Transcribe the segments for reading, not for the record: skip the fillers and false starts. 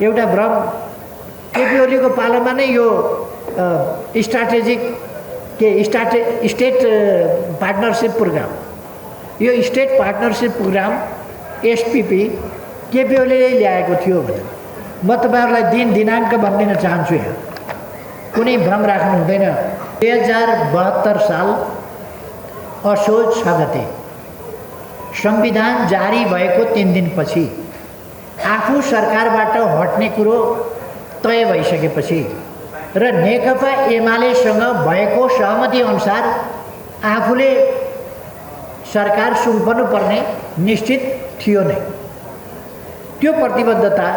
एउटा भ्रम केपी ओलीको पालामा नै यो स्ट्रेट पार्टनरसिप प्रोग्राम, यो state partnership programme SPP KP ओलीले ल्याएको थियो भने म तपाईहरुलाई दिनाङ्क भनिदिन चाहन्छु। यहाँ कुनै भ्रम राख्नु हुँदैन। 2072 साल असोज 6 गते संविधान जारी भएको 3 दिनपछि आफू सरकारबाट हट्ने कुरो तय भइसकेपछि र नेकपा एमालेसँग भएको सहमति अनुसार आफूले सरकार सुम्पनु पर्ने निश्चित थियो नै। त्यो प्रतिबद्धता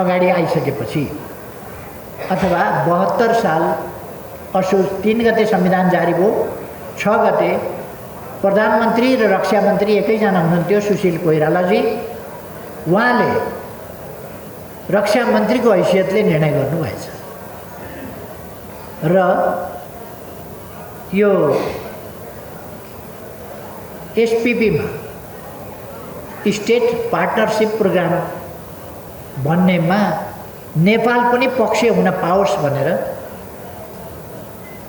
अगाडि आइसकेपछि अथवा 72 साल असोज 3 गते संविधान जारी भयो, 6 गते प्रधानमन्त्री र रक्षा मन्त्री एकैजना हुनुहुन्थ्यो, सुशील कोइरालाजी। उहाँले रक्षा मन्त्रीको हैसियतले निर्णय गर्नुभएछ र यो एसपीपीमा स्टेट पार्टनरसिप प्रोग्राम भन्नेमा नेपाल पनि पक्ष हुन पाओस् भनेर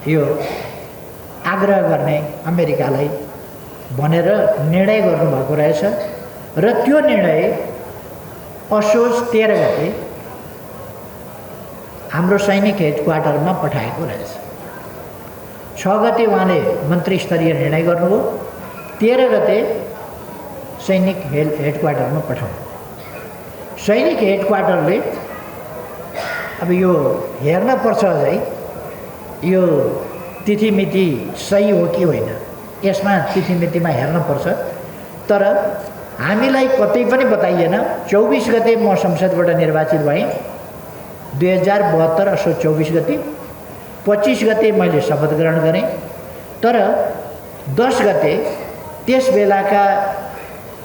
यो आग्रह गर्ने अमेरिकालाई भनेर निर्णय गर्नुभएको रहेछ र त्यो निर्णय असोज 13 गते हाम्रो सैनिक हेडक्वार्टरमा पठाएको रहेछ। 6 गते उहाँले मन्त्री स्तरीय निर्णय गर्नुभयो, 13 गते सैनिक हेडक्वार्टरमा पठाउनु। सैनिक हेडक्वार्टरले अब यो हेर्न पर्छ अझै यो तिथिमिति सही हो कि होइन, यसमा तिथिमितिमा हेर्न पर्छ। तर हामीलाई कतै पनि बताइएन। 24 गते म संसदबाट निर्वाचित भएँ, 2072 असोज 24 गते। 25 गते मैले शपथ ग्रहण गरेँ। तर 10 गते त्यस बेलाका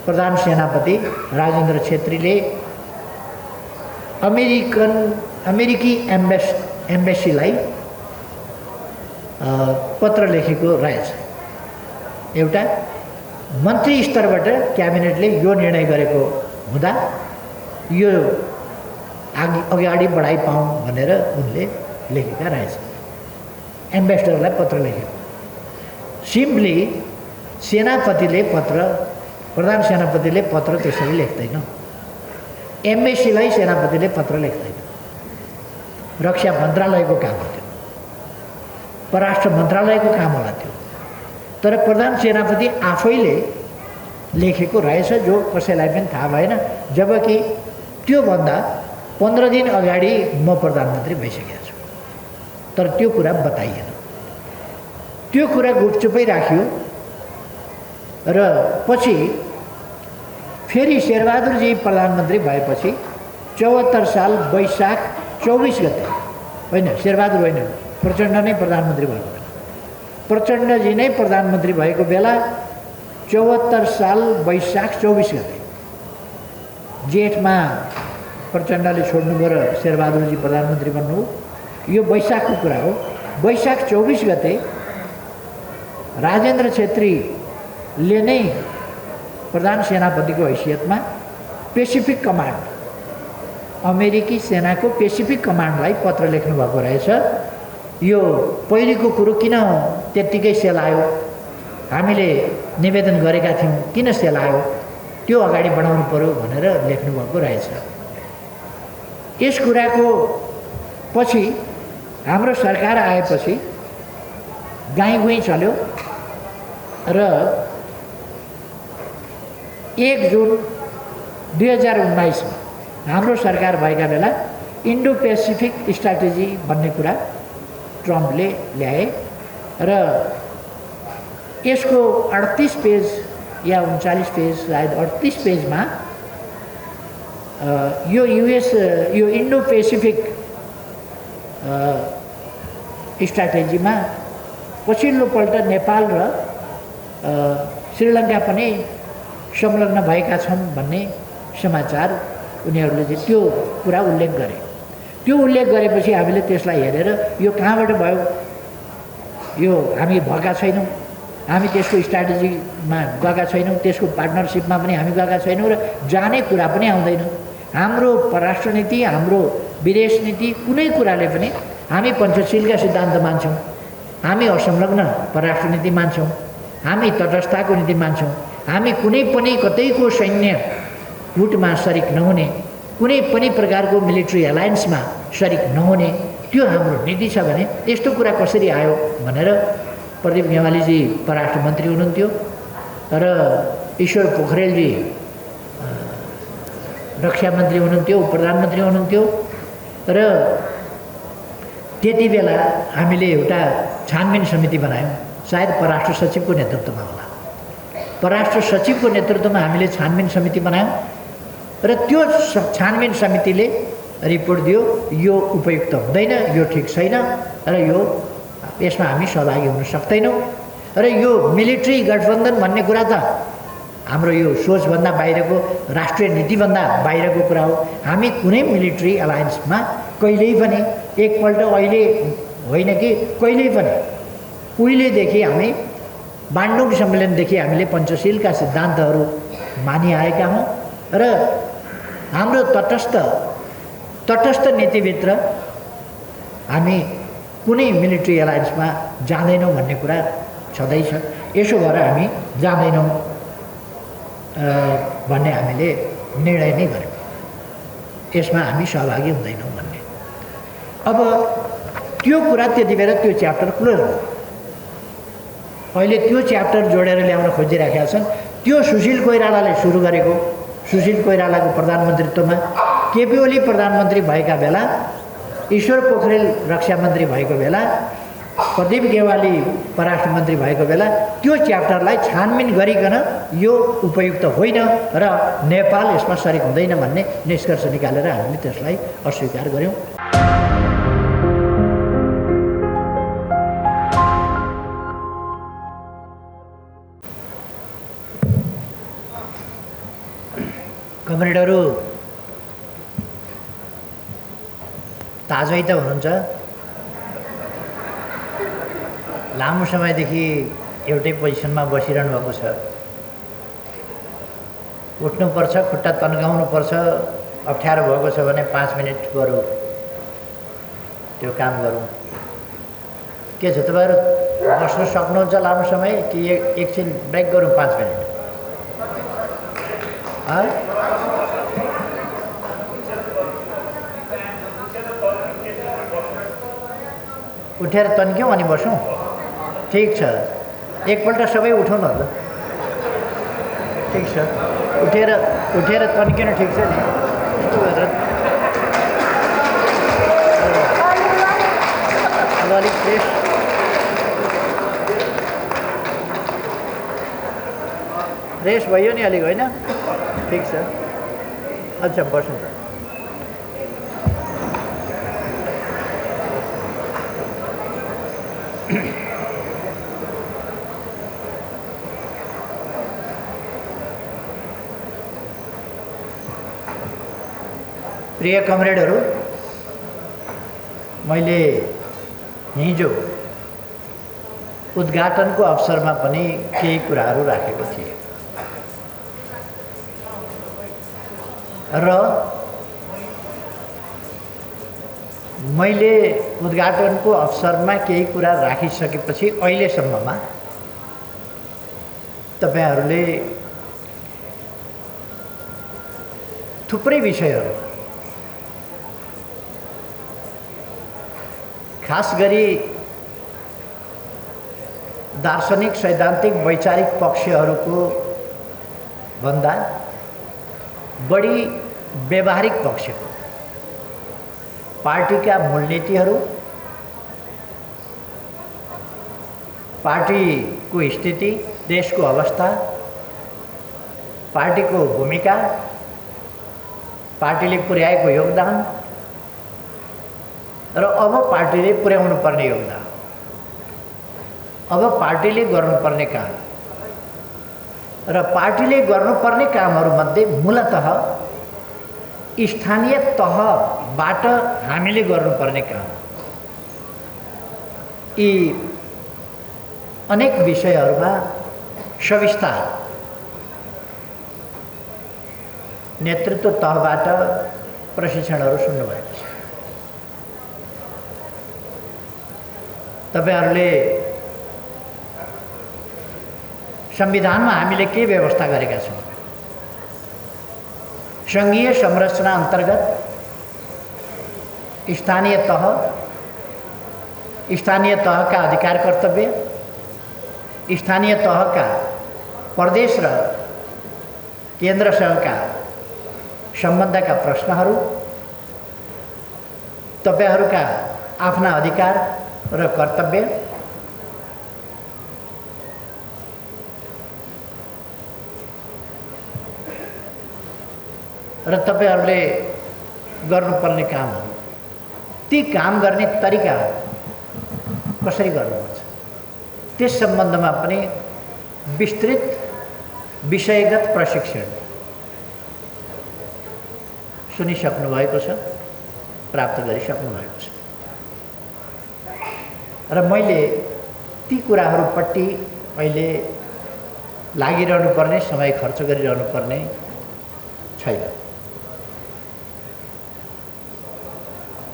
प्रधान सेनापति राजेन्द्र छेत्रीले अमेरिकी एम्बेसीलाई पत्र लेखेको रहेछ। एउटा मन्त्री स्तरबाट क्याबिनेटले यो निर्णय गरेको हुँदा यो अगाडि बढाइ पाऊँ भनेर उनले लेखेका रहेछ। एम्बेसडरलाई पत्र लेखेको। सिम्पली सेनापतिले प्रधान सेनापतिले पत्र त्यसरी लेख्दैन। एमएसीलाई सेनापतिले पत्र लेख्दैन। रक्षा मन्त्रालयको काम हो त्यो, परराष्ट्र मन्त्रालयको काम होला त्यो। तर प्रधान सेनापति आफैले लेखेको रहेछ, जो कसैलाई पनि थाहा भएन। जबकि त्योभन्दा 15 दिन अगाडि म प्रधानमन्त्री भइसकेको छु, तर त्यो कुरा बताइएन। त्यो कुरा गुपचुपै राखियो र पछि फेरि शेरबहादुरजी प्रधानमन्त्री भएपछि 74 साल वैशाख 24 गते, होइन शेरबहादुर होइन, प्रचण्ड नै प्रधानमन्त्री भएको बेला, प्रचण्डजी नै प्रधानमन्त्री भएको बेला 74 साल वैशाख 24 गते जेठमा प्रचण्डले छोड्नुभयो र शेरबहादुरजी प्रधानमन्त्री बन्नुभयो। यो वैशाखको कुरा हो। वैशाख 24 गते राजेन्द्र छेत्रीले नै प्रधान सेनापतिको हैसियतमा पेसिफिक कमान्ड, अमेरिकी सेनाको पेसिफिक कमान्डलाई पत्र लेख्नु भएको रहेछ। यो पहिलेको कुरो किन त्यत्तिकै सेलायो, हामीले निवेदन गरेका थियौँ, किन सेलायो, त्यो अगाडि बढाउनु पर्यो भनेर लेख्नु भएको रहेछ। यस कुराको पछि हाम्रो सरकार आएपछि गाईगुई चल्यो र 1 जुन 2019 मा हाम्रो सरकार भएका बेला इन्डो पेसिफिक स्ट्राटेजी भन्ने कुरा ट्रम्पले ल्याए र यसको 38 पेज या 39 पेज, सायद 38 पेजमा यो इन्डो पेसिफिक स्ट्राटेजीमा पछिल्लोपल्ट नेपाल र श्रीलङ्का पनि संलग्न भएका छन् भन्ने समाचार उनीहरूले चाहिँ त्यो कुरा उल्लेख गरे। त्यो उल्लेख गरेपछि हामीले त्यसलाई हेरेर यो कहाँबाट भयो, यो हामी भएका छैनौँ, हामी त्यसको स्ट्राटेजीमा गएका छैनौँ, त्यसको पार्टनरसिपमा पनि हामी गएका छैनौँ र जाने कुरा पनि आउँदैन। हाम्रो परराष्ट्र नीति, हाम्रो विदेश नीति कुनै कुराले पनि हामी पञ्चशीलका सिद्धान्त मान्छौँ, हामी असंलग्न परराष्ट्र नीति मान्छौँ, हामी तटस्थताको नीति मान्छौँ, हामी कुनै पनि कतैको सैन्य गुटमा सरिक नहुने, कुनै पनि प्रकारको मिलिट्री एलायन्समा सरिक नहुने, त्यो हाम्रो नीति छ भने यस्तो कुरा कसरी आयो भनेर प्रदीप गेवालीजी परराष्ट्र मन्त्री हुनुहुन्थ्यो र ईश्वर पोखरेलजी रक्षा मन्त्री हुनुहुन्थ्यो, प्रधानमन्त्री हुनुहुन्थ्यो र त्यति बेला हामीले एउटा छानबिन समिति बनायौँ, सायद परराष्ट्र सचिवको नेतृत्वमा होला। परराष्ट्र सचिवको नेतृत्वमा हामीले छानबिन समिति बनायौँ र त्यो छानबिन समितिले रिपोर्ट दियो, यो उपयुक्त हुँदैन, यो ठिक छैन र यसमा हामी सहभागी हुन सक्दैनौँ र यो मिलिट्री गठबन्धन भन्ने कुरा त हाम्रो यो सोचभन्दा बाहिरको, राष्ट्रिय नीतिभन्दा बाहिरको कुरा हो। हामी कुनै मिलिट्री एलायन्समा कहिल्यै पनि, एकपल्ट अहिले होइन कि कहिल्यै पनि, उहिलेदेखि हामी बान्डुङ सम्मेलनदेखि हामीले पञ्चशीलका सिद्धान्तहरू मानिआएका हौँ र हाम्रो तटस्थ नीतिभित्र हामी कुनै मिलिट्री एलायन्समा जाँदैनौँ भन्ने कुरा छँदैछ। यसो भएर हामी जाँदैनौँ भन्ने हामीले निर्णय नै गर्यौँ, यसमा हामी सहभागी हुँदैनौँ भन्ने। अब त्यो कुरा त्यति बेला त्यो च्याप्टर क्लोज हो। अहिले त्यो च्याप्टर जोडेर ल्याउन खोजिराखेका छन्। त्यो सुशील कोइरालाले सुरु गरेको, सुशील कोइरालाको प्रधानमन्त्रीत्वमा केपी ओली प्रधानमन्त्री भएका बेला, ईश्वर पोखरेल रक्षा मन्त्री भएको बेला, प्रदीप गेवाली परराष्ट्र मन्त्री भएको बेला त्यो च्याप्टरलाई छानबिन गरिकन यो उपयुक्त होइन र नेपाल यसमा सरिक हुँदैन भन्ने निष्कर्ष निकालेर हामीले त्यसलाई अस्वीकार गर्यौँ। कमरेडहरू ताजै त हुनुहुन्छ, लामो समयदेखि एउटै पोजिसनमा बसिरहनु भएको छ। उठ्नुपर्छ, खुट्टा तन्काउनुपर्छ, अप्ठ्यारो भएको छ भने 5 मिनट गरौँ, त्यो काम गरौँ। के छ तपाईँहरू बस्न सक्नुहुन्छ लामो समय कि एकछिन ब्रेक गरौँ 5 मिनट? उठेर तन्क्यौँ अनि बसौँ? ठिक छ, एकपल्ट सबै उठौँ न त। ठिक छ, उठेर तन्किनु ठिक छ नि। यस्तो गरेर अब अलिक फ्रेस भयो नि अलिक, होइन? ठिक छ, अच्छा बस्नु त। प्रिय कमरेडहरू, मैले हिजो उद्घाटनको अवसरमा पनि केही कुराहरू राखेको थिएँ र मैले उद्घाटनको अवसरमा केही कुरा राखिसकेपछि अहिलेसम्ममा तपाईहरूले थुप्रै विषयहरू, खास गरी दार्शनिक, सैद्धान्तिक, वैचारिक पक्षहरूको भन्दा बढी व्यवहारिक पक्षको, पार्टीका मूलनीतिहरू, पार्टीको स्थिति, देशको अवस्था, पार्टीको भूमिका, पार्टीले पुर्याएको योगदान र अब पार्टीले पुर्याउनु पर्ने योगदान, अब पार्टीले गर्नुपर्ने काम र पार्टीले गर्नुपर्ने कामहरूमध्ये मूलतः स्थानीय तहबाट हामीले गर्नुपर्ने काम, यी अनेक विषयहरूमा सविस्तार नेतृत्व तहबाट प्रशिक्षणहरू सुन्नुभएको छ। तपाईहरूले संविधानमा हामीले के व्यवस्था गरेका छौँ? सङ्घीय संरचना अन्तर्गत स्थानीय तहका अधिकार कर्तव्य, स्थानीय तहका प्रदेश र केन्द्रसँगका सम्बन्धका प्रश्नहरू, तपाईहरूका आफ्ना अधिकार र कर्तव्य, र तपाईहरूले गर्नुपर्ने कामहरू, ती काम गर्ने तरिका कसरी गर्नुपर्छ त्यस सम्बन्धमा पनि विस्तृत विषयगत प्रशिक्षण सुनिसक्नु भएको छ, प्राप्त गरिसक्नु भएको छ। र मैले ती कुराहरूपट्टि अहिले लागिरहनु पर्ने, समय खर्च गरिरहनु पर्ने छैन।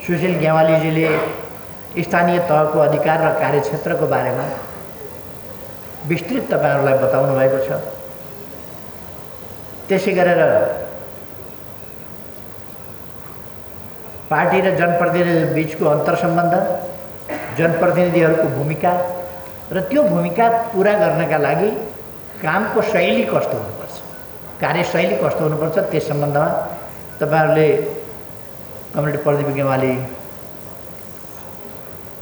सुशील गेवालीजीले स्थानीय तहको अधिकार र कार्यक्षेत्रको बारेमा विस्तृत तपाईहरूलाई बताउनु भएको छ। त्यसै गरेर पार्टी र जनप्रतिनिधि बीचको अन्तरसम्बन्ध, जनप्रतिनिधिहरूको भूमिका र त्यो भूमिका पुरा गर्नका लागि कामको शैली कस्तो हुनुपर्छ, कार्यशैली कस्तो हुनुपर्छ, त्यस सम्बन्धमा तपाईहरूले comrade Pradeep Gewali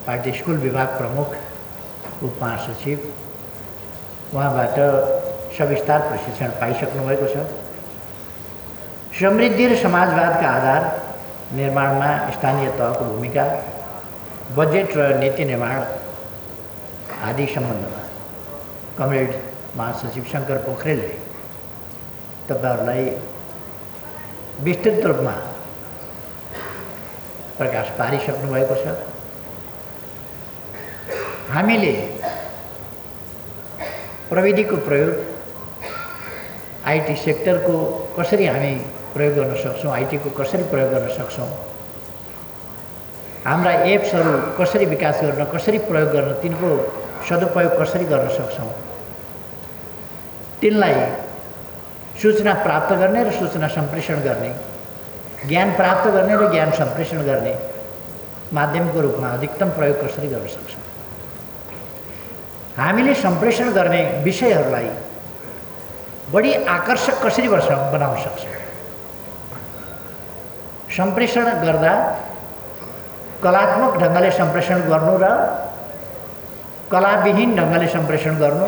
party school विभाग प्रमुख, उपमहासचिव, उहाँबाट सविस्तार प्रशिक्षण पाइसक्नु भएको छ। समृद्धि र समाजवादका आधार निर्माणमा स्थानीय तहको भूमिका, बजेट र नीति निर्माण आदि सम्बन्धमा कमरेड महासचिव शङ्कर पोखरेलले तपाईहरूलाई विस्तृत रूपमा प्रकाश पारिसक्नु भएको छ। हामीले प्रविधिको प्रयोग, आईटी सेक्टरको कसरी हामी प्रयोग गर्न सक्छौँ, आईटीको कसरी प्रयोग गर्न सक्छौँ, हाम्रा एप्सहरू कसरी विकास गर्न, कसरी प्रयोग गर्न, तिनको सदुपयोग कसरी गर्न सक्छौँ, तिनलाई सूचना प्राप्त गर्ने र सूचना सम्प्रेषण गर्ने, ज्ञान प्राप्त गर्ने र ज्ञान सम्प्रेषण गर्ने माध्यमको रूपमा अधिकतम प्रयोग कसरी गर्न सक्छौँ, हामीले सम्प्रेषण गर्ने विषयहरूलाई बढी आकर्षक कसरी बनाउन सक्छौँ। सम्प्रेषण गर्दा कलात्मक ढङ्गले सम्प्रेषण गर्नु र कलाविहीन ढङ्गले सम्प्रेषण गर्नु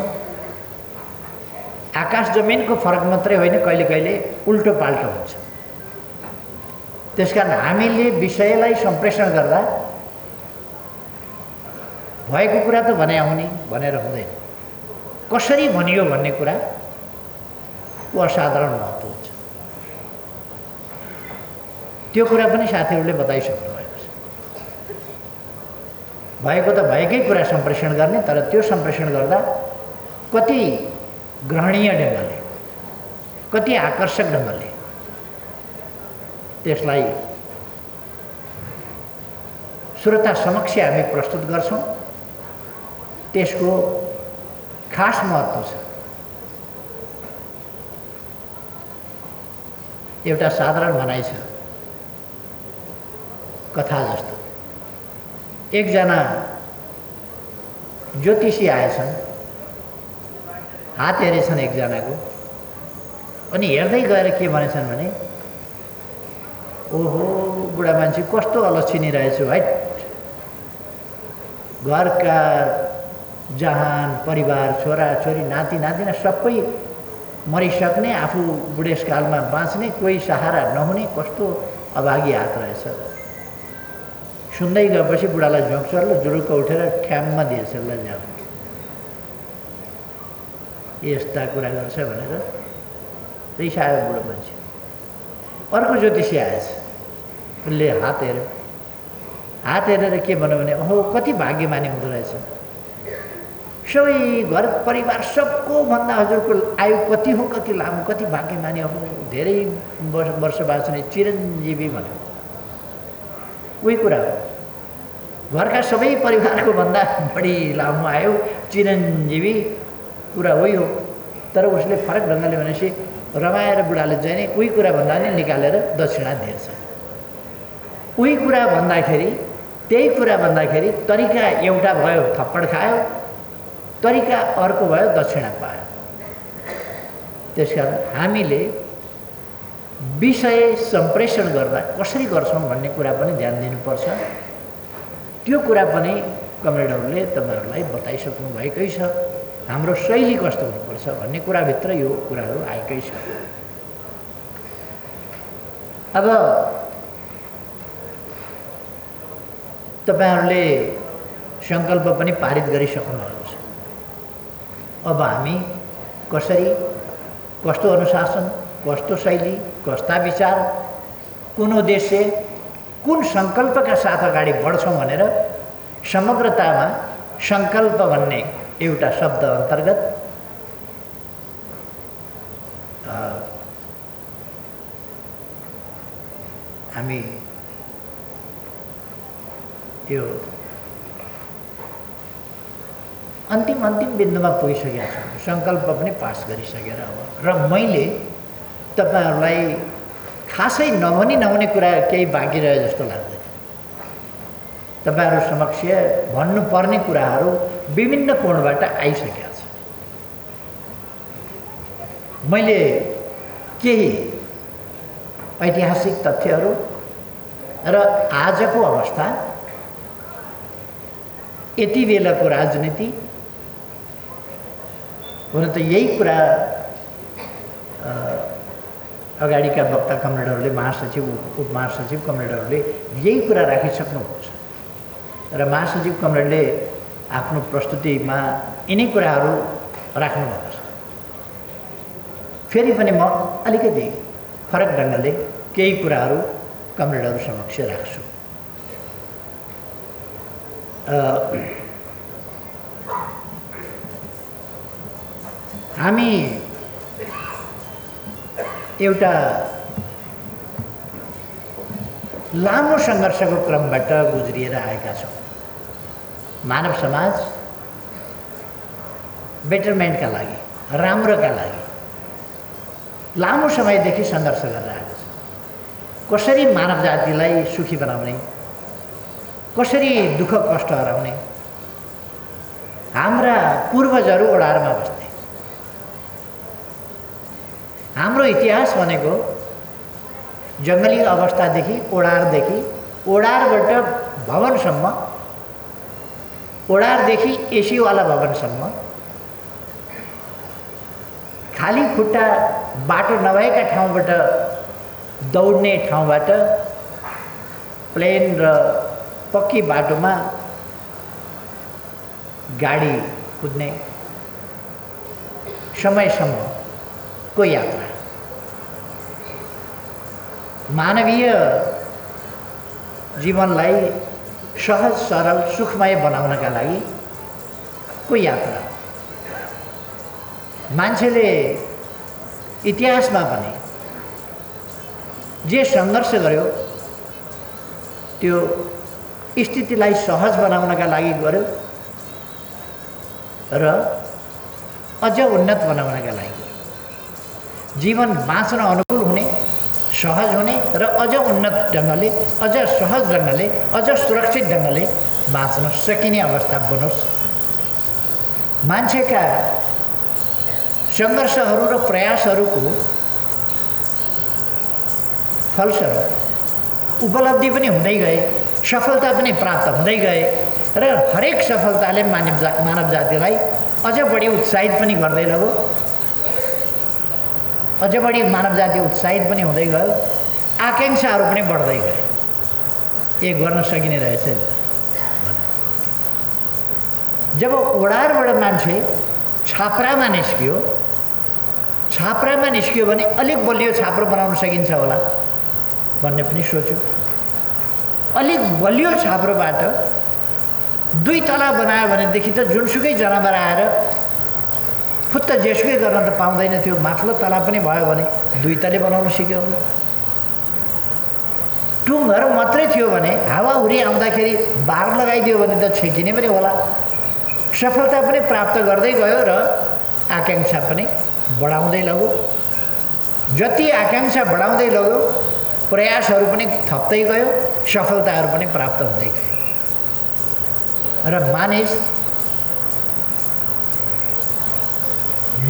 आकाश जमिनको फरक मात्रै होइन, कहिले कहिले उल्टो पाल्टो हुन्छ। त्यसकारण हामीले विषयलाई सम्प्रेषण गर्दा भएको कुरा त भने आउने भनेर हुँदैन, कसरी भनियो भन्ने कुरा को असाधारण महत्त्व हुन्छ। त्यो कुरा पनि साथीहरूले बताइसक्नु भएको छ। भएको त भएकै कुरा सम्प्रेषण गर्ने, तर त्यो सम्प्रेषण गर्दा कति ग्रहणीय ढङ्गले, कति आकर्षक ढङ्गले त्यसलाई श्रोता समक्ष हामी प्रस्तुत गर्छौँ, त्यसको खास महत्त्व छ। एउटा साधारण भनाइ छ, कथा जस्तो। एकजना ज्योतिषी आएछन्, हात हेरेछन् एकजनाको, अनि हेर्दै गएर के भनेछन् भने, ओहो बुढा मान्छे कस्तो अलक्षिनी रहेछ भाइ, घरका जहान परिवार, छोरा छोरी, नाति नातिना सबै मरिसक्ने, आफू बुढेसकालमा बाँच्ने, कोही सहारा नहुने, कस्तो अभागी हात रहेछ। सुन्दै गएपछि बुढालाई झोक चल्यो, जुरुक्क उठेर ठ्याममा दिएछ, ल जाऊ, यस्ता कुरा गर्छ भनेर रिसायो बुढो मान्छे। अर्को ज्योतिषी आएछ, उसले हात हेऱ्यो, हात हेरेर के भन्यो भने, ओहो कति भाग्यमानी हुँदो रहेछ, सबै घर परिवार सबको भन्दा हजुरको आयु कति हो, कति लामो, कति भाग्यमानी हो, धेरै वर्ष बाँच्ने चिरञ्जीवी भन्यो। उही कुरा हो, घरका सबै परिवारको भन्दा बढी लामो आयो चिरञ्जीवी, कुरा उही हो। तर उसले फरक ढङ्गले भनेपछि रमाएर बुढाले चाहिँ नि उही कुरा भन्दा नि निकालेर दक्षिणा दिएछ। उही कुरा भन्दाखेरि, त्यही कुरा भन्दाखेरि तरिका एउटा भयो थप्पड खायो, तरिका अर्को भयो दक्षिणा पायो। त्यसकारण हामीले विषय सम्प्रेषण गर्दा कसरी गर्छौँ भन्ने कुरा पनि ध्यान दिनुपर्छ। त्यो कुरा पनि कमरेडहरूले तपाईँहरूलाई बताइसक्नु भएकै छ। हाम्रो शैली कस्तो हुनुपर्छ भन्ने कुराभित्र यो कुराहरू आएकै छ। अब तपाईँहरूले सङ्कल्प पनि पारित गरिसक्नु भएको छ। अब हामी कसरी, कस्तो अनुशासन, कस्तो शैली, कस्ता विचार, कुन उद्देश्य, कुन सङ्कल्पका साथ अगाडि बढ्छौँ भनेर समग्रतामा सङ्कल्प भन्ने एउटा शब्द अन्तर्गत हामी त्यो अन्तिम बिन्दुमा पुगिसकेका छौँ। सङ्कल्प पनि पास गरिसकेर अब र मैले तपाईँहरूलाई खासै नहुने कुरा केही बाँकी रहे जस्तो लाग्दैन। तपाईँहरू समक्ष भन्नुपर्ने कुराहरू विभिन्न कोणबाट आइसकेका छ। मैले केही ऐतिहासिक तथ्यहरू र आजको अवस्था, यति बेलाको राजनीति, हुन त यही कुरा अगाडिका वक्ता कमरेडहरूले, महासचिव, उपमहासचिव कमरेडहरूले यही कुरा राखिसक्नुभएको छ र महासचिव कमरेडले आफ्नो प्रस्तुतिमा यिनै कुराहरू राख्नुभएको छ। फेरि पनि म अलिकति फरक ढङ्गले केही कुराहरू कमरेडहरू समक्ष राख्छु। हामी एउटा लामो सङ्घर्षको क्रमबाट गुज्रिएर आएका छौँ। मानव समाज बेटरमेन्टका लागि, राम्रोका लागि लामो समयदेखि सङ्घर्ष गरेर आएको छ। कसरी मानव जातिलाई सुखी बनाउने, कसरी दुःख कष्ट हराउने। हाम्रा पूर्वजहरू ओडारमा बस्थे। हाम्रो इतिहास भनेको जङ्गली अवस्थादेखि, ओडारबाट भवनसम्म, ओडारदेखि एसीवाला भवनसम्म, खाली खुट्टा बाटो नभएका ठाउँबाट दौड्ने ठाउँबाट प्लेन र पक्की बाटोमा गाडी कुद्ने समयसम्मको यात्रा, मानवीय जीवनलाई सहज सरल सुखमय बनाउनका लागि को यात्रा। मान्छेले इतिहासमा पनि जे सङ्घर्ष गर्यो त्यो स्थितिलाई सहज बनाउनका लागि गर्यो र अझ उन्नत बनाउनका लागि, जीवन बाँच्न अनुकूल हुने, सहज हुने र अझ उन्नत ढङ्गले, अझ सहज ढङ्गले, अझ सुरक्षित ढङ्गले बाँच्न सकिने अवस्था बनोस्। मान्छेका सङ्घर्षहरू र प्रयासहरूको फलस्वरूप उपलब्धि पनि हुँदै गए, सफलता पनि प्राप्त हुँदै गए र हरेक सफलताले मानव जातिलाई अझ बढी उत्साहित पनि गर्दै लगो, अझ बढी मानव जाति उत्साहित पनि हुँदै गयो, आकाङ्क्षाहरू पनि बढ्दै गए। ए गर्न सकिने रहेछ। जब ओडारबाट मान्छे छाप्रामा निस्कियो भने अलिक बलियो छाप्रो बनाउन सकिन्छ होला भन्ने पनि सोच्यो। अलिक बलियो छाप्रोबाट दुई तला बनायो भनेदेखि त जुनसुकै जनावर आएर फुत्त जेसुकै गर्न त पाउँदैन थियो। माथिल्लो तला पनि भयो भने दुई तले बनाउन सिक्यो होला। टुङहरू मात्रै थियो भने हावाहुरी आउँदाखेरि बार लगाइदियो भने त छेकिने पनि होला। सफलता पनि प्राप्त गर्दै गयो र आकाङ्क्षा पनि बढाउँदै लग्यो। जति आकाङ्क्षा बढाउँदै लग्यो प्रयासहरू पनि थप्दै गयो, सफलताहरू पनि प्राप्त हुँदै गयो र मानिस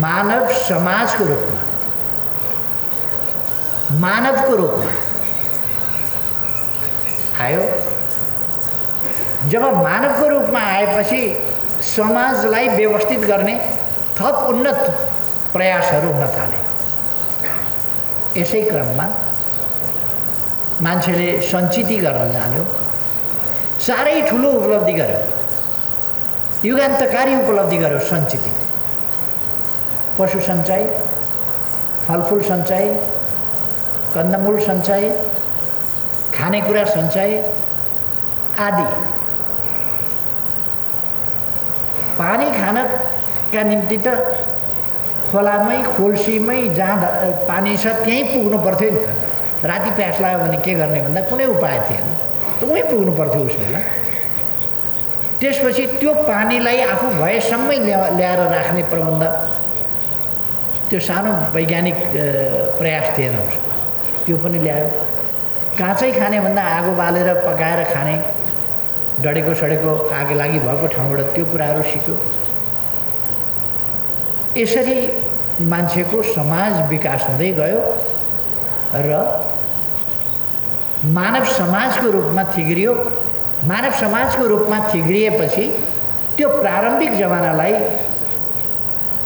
मानव समाजको रूपमा, मानवको रूपमा आयो। जब मानवको रूपमा आएपछि समाजलाई व्यवस्थित गर्ने थप उन्नत प्रयासहरू हुन थाले। यसै क्रममा मान्छेले सञ्चिति गर्न जान्यो, साह्रै ठुलो उपलब्धि गर्यो, युगान्तकारी उपलब्धि गर्यो सञ्चिति। पशु सञ्चय, फलफुल सञ्चय, कन्दमूल सञ्चय, खानेकुरा सञ्चय आदि। पानी खानका निम्ति त खोलामै खोल्सीमै जहाँ पानी छ त्यहीँ पुग्नु पर्थ्यो नि त। राति प्यास लाग्यो भने के गर्ने भन्दा कुनै उपाय थिएन, त उहीँ पुग्नु पर्थ्यो उस बेला। त्यसपछि त्यो पानीलाई आफू भएसम्मै ल्याएर राख्ने प्रबन्ध, त्यो सानो वैज्ञानिक प्रयास थिएन उसको, त्यो पनि ल्यायो। काँचै खाने भन्दा आगो बालेर पकाएर खाने, डढेको सडेको आग लागि भएको ठाउँबाट त्यो कुराहरू सिक्यो। यसरी मान्छेको समाज विकास हुँदै गयो र मानव समाजको रूपमा थिग्रियो। मानव समाजको रूपमा थिग्रिएपछि त्यो प्रारम्भिक जमानालाई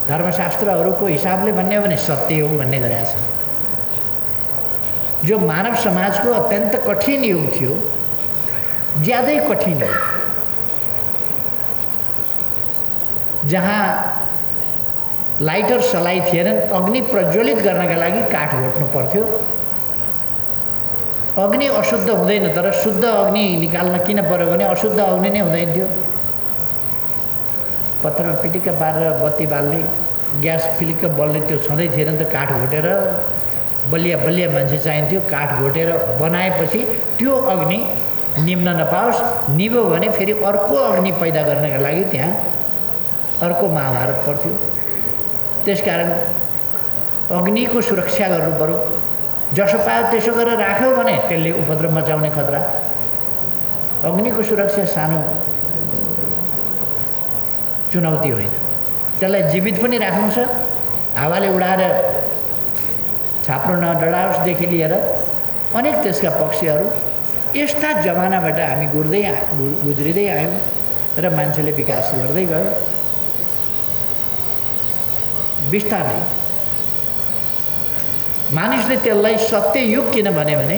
धर्मशास्त्रहरूको हिसाबले भन्ने हो भने सत्य हो भन्ने गरेका छन्। जो मानव समाजको अत्यन्त कठिन युग थियो, ज्यादै कठिन हो, जहाँ लाइटर सलाई थिएनन्, अग्नि प्रज्वलित गर्नका लागि काठ घोट्नु पर्थ्यो। अग्नि अशुद्ध हुँदैन, तर शुद्ध अग्नि निकाल्न किन पर्यो भने अशुद्ध अग्नि नै हुँदैन थियो। पत्रमा पिटिक्क पारेर बत्ती बाल्ने, ग्यास फिलिक्क बल्ने त्यो छँदै थिएन त। काठ घोटेर बलिया बलिया मान्छे चाहिन्थ्यो। काठ घोटेर बनाएपछि त्यो अग्नि निम्न नपाओस्, निभ्यो भने फेरि अर्को अग्नि पैदा गर्नका लागि त्यहाँ अर्को महाभारत पर्थ्यो। त्यसकारण अग्निको सुरक्षा गर्नु पर्यो। जसो पायो त्यसो गरेर राख्यो भने त्यसले उपद्रव मचाउने खतरा। अग्निको सुरक्षा सानो चुनौती होइन, त्यसलाई जीवित पनि राख्नु छ। हावाले उडाएर छाप्रो नडराओसदेखि लिएर अनेक त्यसका पक्षहरू। यस्ता जमानाबाट हामी गुज्रिँदै आयौँ र मान्छेले विकास गर्दै गयो। बिस्तारै मानिसले त्यसलाई सत्ययुग किन भन्यो भने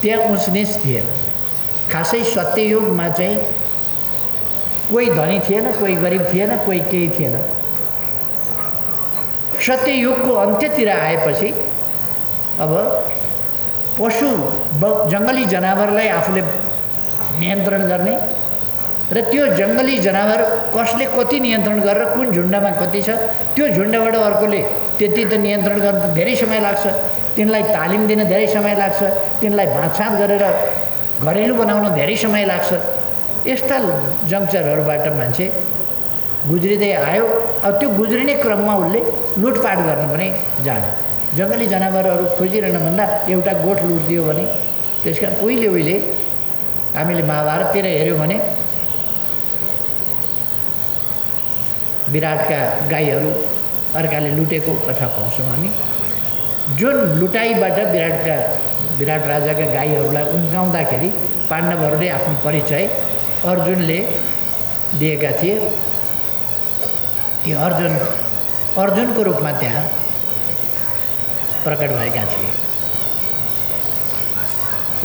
त्यहाँ उचनिच थिएन। खासै सत्ययुगमा चाहिँ कोही धनी थिएन, कोही गरिब थिएन, कोही केही थिएन। सत्ययुगको अन्त्यतिर आएपछि अब पशु जङ्गली जनावरलाई आफूले नियन्त्रण गर्ने र त्यो जङ्गली जनावर कसले कति नियन्त्रण गरेर कुन झुन्डमा कति छ, त्यो झुन्डबाट अर्कोले त्यति त नियन्त्रण गर्न त धेरै समय लाग्छ। तिनलाई तालिम दिन धेरै समय लाग्छ, तिनलाई बाँधछाँद गरेर घरेलु बनाउन धेरै समय लाग्छ। यस्ता जङ्क्चरहरूबाट मान्छे गुज्रिँदै आयो। अब त्यो गुज्रिने क्रममा उसले लुटपाट गर्न पनि जान्यो। जङ्गली जनावरहरू खोजिरहन भन्दा एउटा गोठ लुटिदियो भने, त्यसका उहिले हामीले महाभारततिर हेऱ्यौँ भने विराटका गाईहरू अर्काले लुटेको कथा पाउँछौँ हामी। जुन लुटाइबाट विराट राजाका गाईहरूलाई उम्काउँदाखेरि पाण्डवहरूले आफ्नो परिचय अर्जुनले दिएका थिए। त्यो अर्जुनको रूपमा त्यहाँ प्रकट भएका थिए।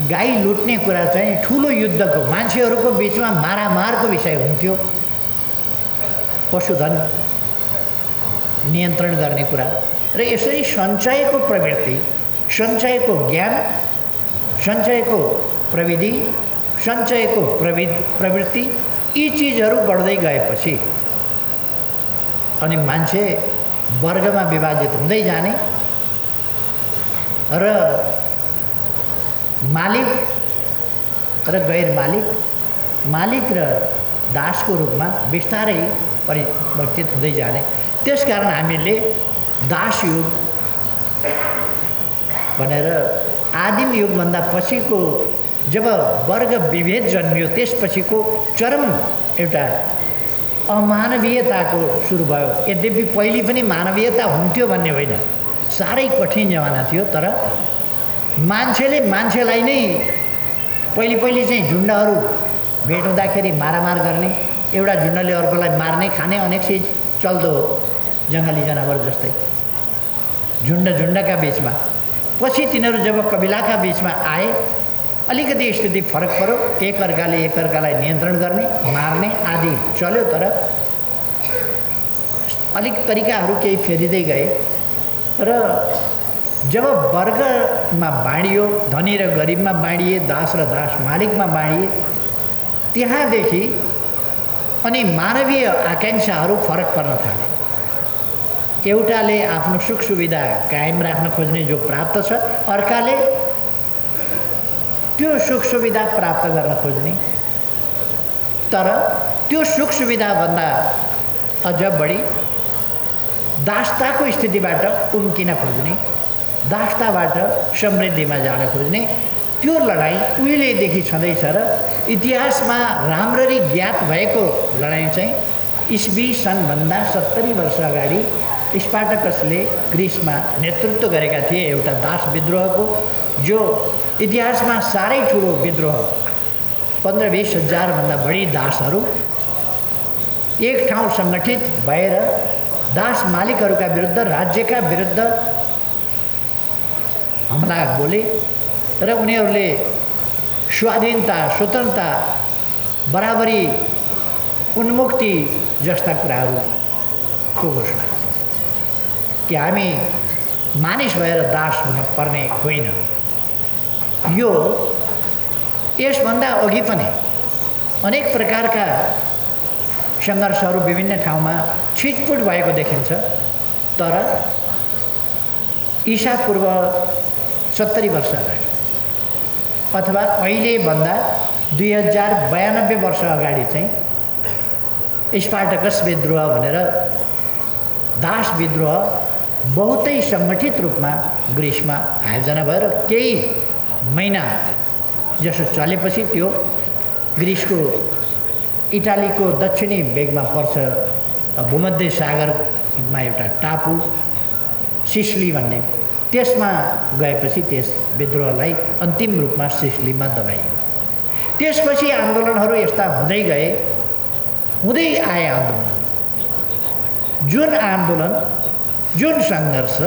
गाई लुट्ने कुरा चाहिँ ठुलो युद्धको, मान्छेहरूको बिचमा मारामारको विषय हुन्थ्यो। पशुधन नियन्त्रण गर्ने कुरा र यसरी सञ्चयको प्रवृत्ति, सञ्चयको ज्ञान, सञ्चयको प्रविधि, सञ्चयको प्रवृत्ति यी चिजहरू बढ्दै गएपछि अनि मान्छे वर्गमा विभाजित हुँदै जाने र मालिक र गैर मालिक, मालिक र दासको रूपमा बिस्तारै परिवर्तित हुँदै जाने। त्यसकारण हामीले दास युग भनेर आदिम युगभन्दा पछिको जब वर्ग विभेद जन्मियो त्यसपछिको चरम एउटा अमानवीयताको सुरु भयो। यद्यपि पहिले पनि मानवीयता हुन्थ्यो भन्ने होइन, साह्रै कठिन जमाना थियो। तर मान्छेले मान्छेलाई नै पहिले चाहिँ झुन्डहरू भेट हुँदाखेरि मारामार गर्ने, एउटा झुन्डले अर्कोलाई मार्ने खाने अनेक चिज चल्दो हो, जङ्गली जनावर जस्तै झुन्डका बिचमा। पछि तिनीहरू जब कबिलाका बिचमा आए अलिकति स्थिति फरक पर्यो, एकअर्कालाई नियन्त्रण गर्ने, मार्ने आदि चल्यो। तर अलिक तरिकाहरू केही फेरिँदै गए र जब वर्गमा बाँडियो, धनी र गरिबमा बाँडिए, दास र दास मालिकमा बाँडिए, त्यहाँदेखि अनि मानवीय आकाङ्क्षाहरू फरक पर्न थाले। एउटाले आफ्नो सुख सुविधा कायम राख्न खोज्ने जो प्राप्त छ, अर्काले त्यो सुख सुविधा प्राप्त गर्न खोज्ने, तर त्यो सुख सुविधाभन्दा अझ बढी दासताको स्थितिबाट उम्किन खोज्ने, दासताबाट समृद्धिमा जान खोज्ने, त्यो लडाइँ उहिलेदेखि छँदैछ। र इतिहासमा राम्ररी ज्ञात भएको लडाइँ चाहिँ इस्वी सनभन्दा 70 वर्ष अगाडि स्पार्टकसले ग्रिसमा नेतृत्व गरेका थिए एउटा दास विद्रोहको, जो इतिहासमा साह्रै ठुलो विद्रोह। 15-20 हजारभन्दा बढी दासहरू एक ठाउँ सङ्गठित भएर दास मालिकहरूका विरुद्ध, राज्यका विरुद्ध हमला बोले र उनीहरूले स्वाधीनता, स्वतन्त्रता, बराबरी, उन्मुक्ति जस्ता कुराहरूको घोषणा कि हामी मानिस भएर दास हुन पर्ने होइन। यो यसभन्दा अघि पनि अनेक प्रकारका सङ्घर्षहरू विभिन्न ठाउँमा छिटपुट भएको देखिन्छ। तर ईसापूर्व 70 वर्ष अगाडि अथवा अहिलेभन्दा 2092 वर्ष अगाडि चाहिँ स्पार्टकस विद्रोह भनेर दास विद्रोह बहुतै सङ्गठित रूपमा ग्रिसमा आयोजना भएर केही महिना जसो चलेपछि त्यो ग्रिसको इटालीको दक्षिणी भेगमा पर्छ, भूमध्य सागरमा एउटा टापु सिसली भन्ने, त्यसमा गएपछि त्यस विद्रोहलाई अन्तिम रूपमा सिसलीमा दबाइयो। त्यसपछि आन्दोलनहरू यस्ता हुँदै गए, हुँदै आए आन्दोलन, जुन सङ्घर्ष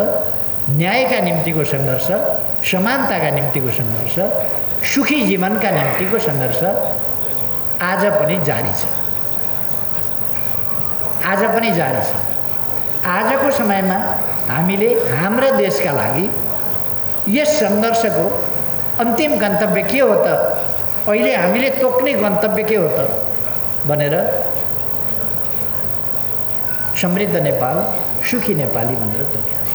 न्यायका निम्तिको सङ्घर्ष, समानताका निम्तिको सङ्घर्ष, सुखी जीवनका निम्तिको सङ्घर्ष आज पनि जारी छ। आजको समयमा हामीले हाम्रा देशका लागि यस सङ्घर्षको अन्तिम गन्तव्य के हो त, अहिले हामीले तोक्ने गन्तव्य के हो त भनेर समृद्ध नेपाल, सुखी नेपाली भनेर तोकेको छ।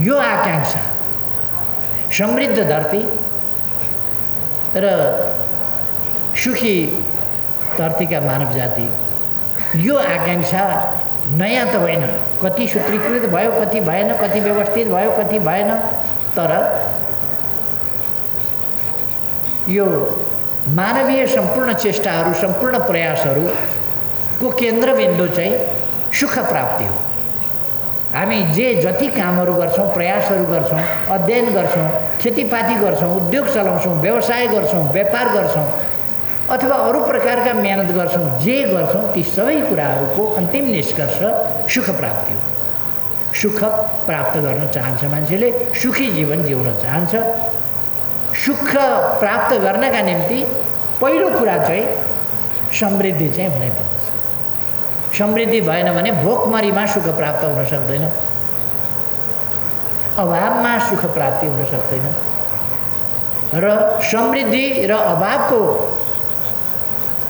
यो आकाङ्क्षा समृद्ध धरती र सुखी धरतीका मानव जाति, यो आकाङ्क्षा नयाँ त होइन, कति सूत्रीकृत भयो, कति भएन, कति व्यवस्थित भयो, कति भएन। तर यो मानवीय सम्पूर्ण चेष्टाहरू, सम्पूर्ण प्रयासहरूको केन्द्रबिन्दु चाहिँ सुख प्राप्ति हो। हामी जति कामहरू गर्छौँ, प्रयासहरू गर्छौँ, अध्ययन गर्छौँ, खेतीपाती गर्छौँ, उद्योग चलाउँछौँ, व्यवसाय गर्छौँ, व्यापार गर्छौँ अथवा अरू प्रकारका मेहनत गर्छौँ, जे गर्छौँ ती सबै कुराहरूको अन्तिम निष्कर्ष सुख प्राप्ति हो। सुख प्राप्त गर्न चाहन्छ मान्छेले, सुखी जीवन जिउन चाहन्छ। सुख प्राप्त गर्नका निम्ति पहिलो कुरा चाहिँ समृद्धि चाहिँ हुनैपर्दछ। समृद्धि भएन भने भोकमरीमा सुख प्राप्त हुन सक्दैन, अभावमा सुख प्राप्ति हुन सक्दैन। र समृद्धि र अभावको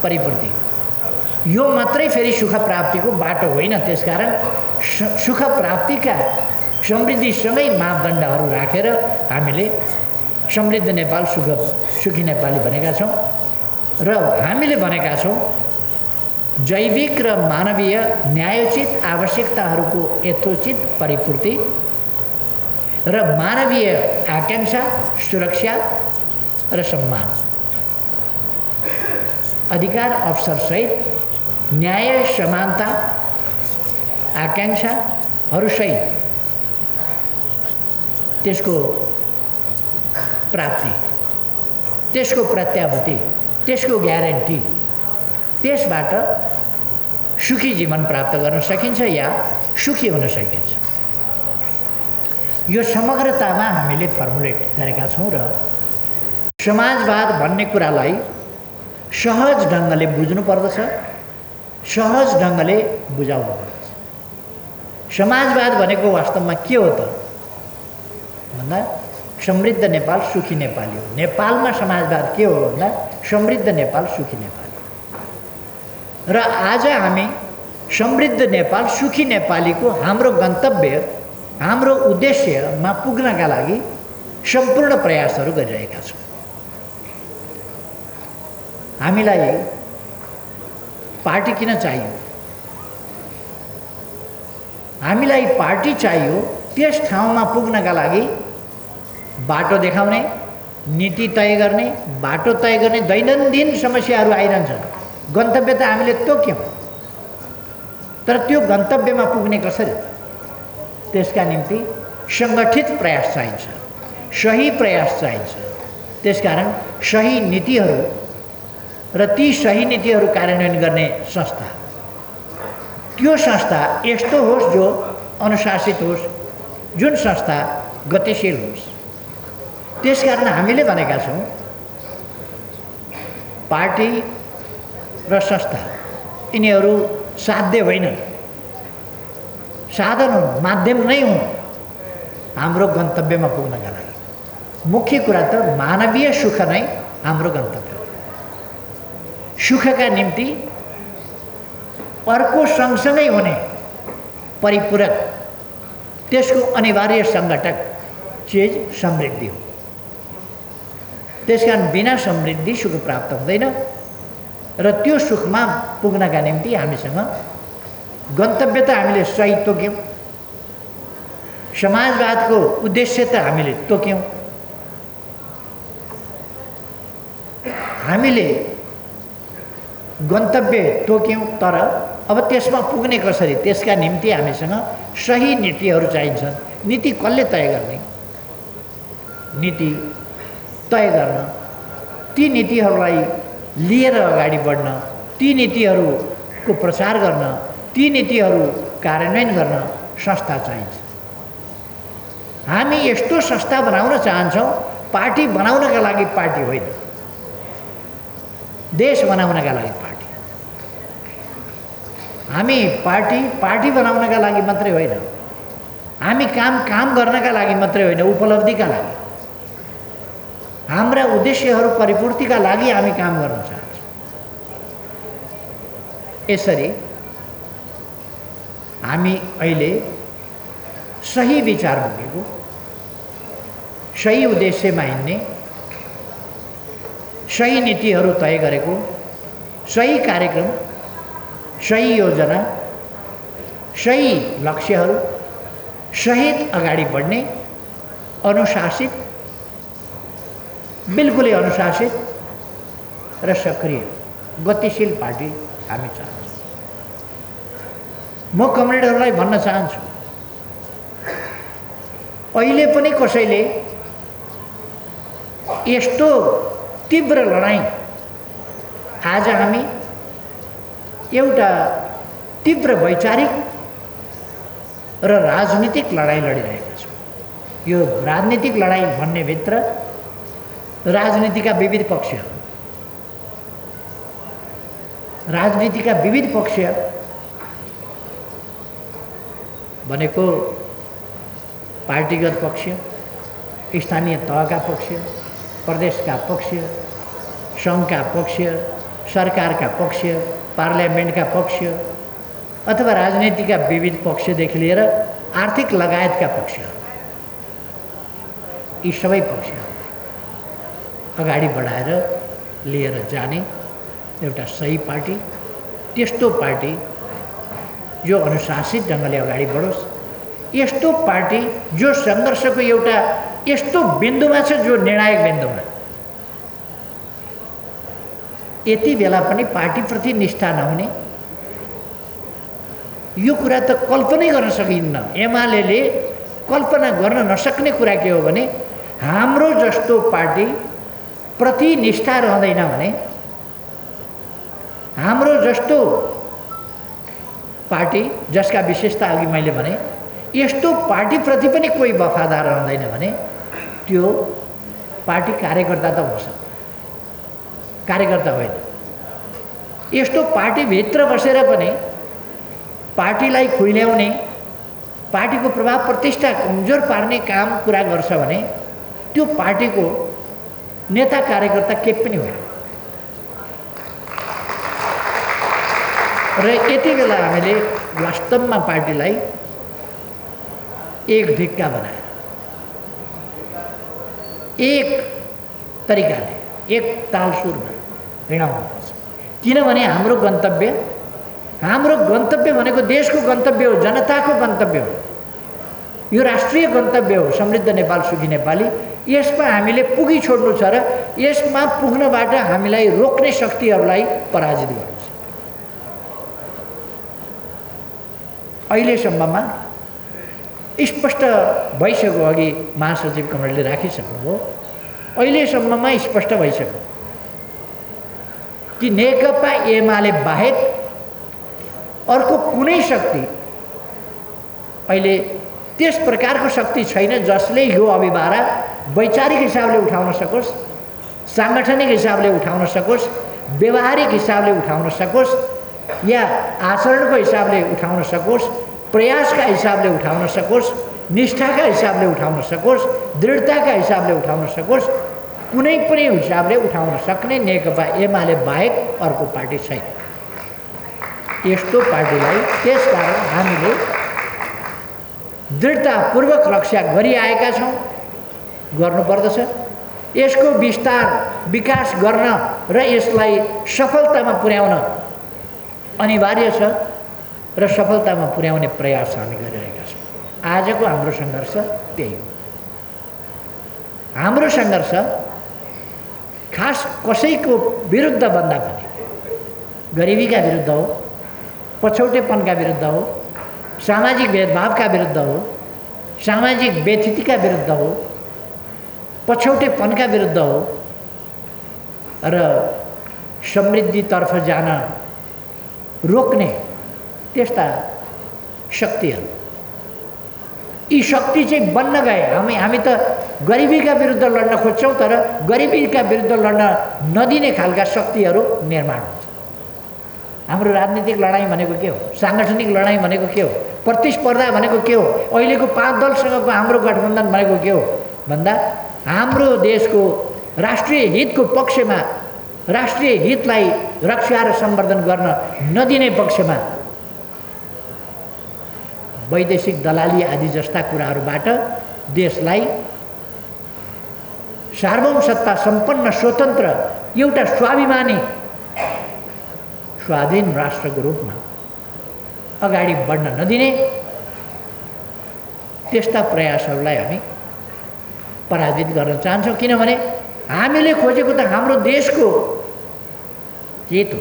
परिपूर्ति यो मात्रै फेरि सुख प्राप्तिको बाटो होइन। त्यसकारण सुख प्राप्तिका समृद्धिसँगै मापदण्डहरू राखेर हामीले समृद्ध नेपाल सुखी नेपाली भनेका छौँ र हामीले भनेका छौँ जैविक र मानवीय न्यायोचित आवश्यकताहरूको यथोचित परिपूर्ति र मानवीय आकांक्षा सुरक्षा र सम्मान अधिकार अवसरसहित न्याय समानता आकांक्षाहरूसहित त्यसको प्राप्ति त्यसको प्रत्याभूति त्यसको ग्यारेन्टी त्यसबाट सुखी जीवन प्राप्त गर्न सकिन्छ या सुखी हुन सकिन्छ। यो समग्रतामा हामीले फर्मुलेट गरेका छौँ र समाजवाद भन्ने कुरालाई सहज ढङ्गले बुझ्नु पर्दछ, सहज ढङ्गले बुझाउनु पर्दछ। समाजवाद भनेको वास्तवमा के हो त भन्दा समृद्ध नेपाल सुखी नेपाली हो। नेपालमा समाजवाद के हो भन्दा समृद्ध नेपाल सुखी नेपाली र आज हामी समृद्ध नेपाल सुखी नेपालीको हाम्रो गन्तव्य हाम्रो उद्देश्यमा पुग्नका लागि सम्पूर्ण प्रयासहरू गरिरहेका छौँ। हामीलाई पार्टी किन चाहियो? हामीलाई पार्टी चाहियो त्यस ठाउँमा पुग्नका लागि बाटो देखाउने, नीति तय गर्ने, बाटो तय गर्ने। दैनन्दिन समस्याहरू आइरहन्छन्, गन्तव्य त हामीले तोक्यौँ, तर त्यो गन्तव्यमा पुग्ने कसरी? त्यसका निम्ति सङ्गठित प्रयास चाहिन्छ, सही प्रयास चाहिन्छ। त्यसकारण सही नीतिहरू र ती सही नीतिहरू कार्यान्वयन गर्ने संस्था, त्यो संस्था यस्तो होस् जो अनुशासित होस्, जुन संस्था गतिशील होस्। त्यसकारण हामीले भनेका छौँ पार्टी र संस्था यिनीहरू साध्य होइनन्, साधन हुन्, माध्यम नै हुन् हाम्रो गन्तव्यमा पुग्नका लागि। मुख्य कुरा त मानवीय सुख नै हाम्रो गन्तव्य हो। सुखका निम्ति अर्को सँगसँगै हुने परिपूरक त्यसको अनिवार्य सङ्घटक चिज समृद्धि हो। त्यसकारण बिना समृद्धि सुख प्राप्त हुँदैन र त्यो सुखमा पुग्नका निम्ति हामीसँग गन्तव्य त हामीले सही तोक्यौँ, समाजवादको उद्देश्य त हामीले तोक्यौँ, हामीले गन्तव्य तोक्यौँ, तर अब त्यसमा पुग्ने कसरी? त्यसका निम्ति हामीसँग सही नीतिहरू चाहिन्छन्। नीति कसले तय गर्ने? नीति तय गर्न, ती नीतिहरूलाई लिएर अगाडि बढ्न, ती नीतिहरूको प्रचार गर्न, ती नीतिहरू कार्यान्वयन गर्न संस्था चाहिन्छ। हामी यस्तो संस्था बनाउन चाहन्छौँ, पार्टी बनाउनका लागि पार्टी होइन, देश बनाउनका लागि पार्टी। हामी पार्टी बनाउनका लागि मात्रै होइन, हामी काम गर्नका लागि मात्रै होइन, उपलब्धिका लागि, हाम्रा उद्देश्यहरू परिपूर्तिका लागि हामी काम गर्न चाहन्छौँ। यसरी हामी अहिले सही विचार बोकेको, सही उद्देश्यमा हिँड्ने, सही नीतिहरू तय गरेको, सही कार्यक्रम, सही योजना, सही लक्ष्यहरू सहित अगाडि बढ्ने अनुशासित, बिल्कुलै अनुशासित र सक्रिय गतिशील पार्टी हामी चाहन्छौँ। म कमरेडहरूलाई भन्न चाहन्छु, अहिले पनि कसैले यस्तो तीव्र लडाईँ, आज हामी एउटा तीव्र वैचारिक र राजनीतिक लडाईँ लडिरहेका छौँ। यो राजनीतिक लडाईँ भन्ने भित्र राजनीतिका विविध पक्षहरू, राजनीतिका विविध पक्ष भनेको पार्टीगत पक्ष, स्थानीय तहका पक्ष, प्रदेशका पक्ष, सङ्घका पक्ष, सरकारका पक्ष, पार्लियामेन्टका पक्ष अथवा राजनीतिका विविध पक्षदेखि लिएर आर्थिक लगायतका पक्ष, यी सबै पक्षहरूलाई अगाडि बढाएर लिएर जाने एउटा सही पार्टी, त्यस्तो पार्टी जो अनुशासित ढङ्गले अगाडि बढोस्, यस्तो पार्टी जो सङ्घर्षको एउटा यस्तो बिन्दुमा छ जो निर्णायक बिन्दुमा, यति बेला पनि पार्टीप्रति निष्ठा नहुने, यो कुरा त कल्पनै गर्न सकिन्न। एमाले कल्पना गर्न नसक्ने कुरा के हो भने हाम्रो जस्तो पार्टी प्रति निष्ठा रहँदैन भने, हाम्रो जस्तो पार्टी जसका विशेषता अघि मैले भने यस्तो पार्टीप्रति पनि कोही वफादार रहँदैन भने त्यो पार्टी कार्यकर्ता त हो सक्छ, कार्यकर्ता होइन। यस्तो पार्टीभित्र बसेर पनि पार्टीलाई खुइल्याउने, पार्टीको प्रभाव प्रतिष्ठा कमजोर पार्ने काम कुरा गर्छ भने त्यो पार्टीको नेता कार्यकर्ता के पनि होइन। र यति बेला हामीले वास्तवमा पार्टीलाई एक ढिक्का बनाएर, एक तरिकाले, एक तालसुरमा हिँडाउनुपर्छ। किनभने हाम्रो गन्तव्य भनेको देशको गन्तव्य हो, जनताको गन्तव्य हो, यो राष्ट्रिय गन्तव्य हो, समृद्ध नेपाल सुखी नेपाली। यसमा हामीले पुगी छोड्नु छ र यसमा पुग्नबाट हामीलाई रोक्ने शक्तिहरूलाई पराजित गर्नु छ। अहिलेसम्ममा स्पष्ट भइसक्यो, अघि महासचिव कमरेडले राखिसक्नुभयो, अहिलेसम्ममा स्पष्ट भइसक्यो कि नेकपा एमाले बाहेक अर्को कुनै शक्ति अहिले त्यस प्रकारको शक्ति छैन जसले यो अभिभारा वैचारिक हिसाबले उठाउन सकोस्, साङ्गठनिक हिसाबले उठाउन सकोस्, व्यवहारिक हिसाबले उठाउन सकोस्, या आचरणको हिसाबले उठाउन सकोस्, प्रयासका हिसाबले उठाउन सकोस्, निष्ठाका हिसाबले उठाउन सकोस्, दृढताका हिसाबले उठाउन सकोस्, कुनै पनि हिसाबले उठाउन सक्ने नेकपा एमाले बाहेक अर्को पार्टी छैन। यस्तो पार्टीलाई त्यसकारण हामीले दृढतापूर्वक रक्षा गरिआएका छौँ, गर्नुपर्दछ। यसको विस्तार विकास गर्न र यसलाई सफलतामा पुर्याउन अनिवार्य छ र सफलतामा पुर्याउने प्रयास हामी गरिरहेका छौँ। आजको हाम्रो सङ्घर्ष त्यही हो। हाम्रो सङ्घर्ष खास कसैको विरुद्ध भन्दा पनि गरिबीका विरुद्ध हो, पछौटेपनका विरुद्ध हो, सामाजिक भेदभावका विरुद्ध हो, सामाजिक व्यथितिका विरुद्ध हो, पछौटेपनका विरुद्ध हो र समृद्धितर्फ जान रोक्ने त्यस्ता शक्तिहरू, यी शक्ति चाहिँ बन्न गए। हामी त गरिबीका विरुद्ध लड्न खोज्छौँ, तर गरिबीका विरुद्ध लड्न नदिने खालका शक्तिहरू निर्माण हुन्छ। हाम्रो राजनीतिक लडाइँ भनेको के हो? साङ्गठनिक लडाइँ भनेको के हो? प्रतिस्पर्धा भनेको के हो? अहिलेको 5 दलसँगको हाम्रो गठबन्धन भनेको के हो भन्दा हाम्रो देशको राष्ट्रिय हितको पक्षमा, राष्ट्रिय हितलाई रक्षा र सम्वर्धन गर्न नदिने पक्षमा वैदेशिक दलाली आदि जस्ता कुराहरूबाट देशलाई सार्वभौम सत्ता सम्पन्न स्वतन्त्र एउटा स्वाभिमानी स्वाधीन राष्ट्रको रूपमा अगाडि बढ्न नदिने त्यस्ता प्रयासहरूलाई हामी पराजित गर्न चाहन्छौँ। किनभने हामीले खोजेको त हाम्रो देशको हित हो,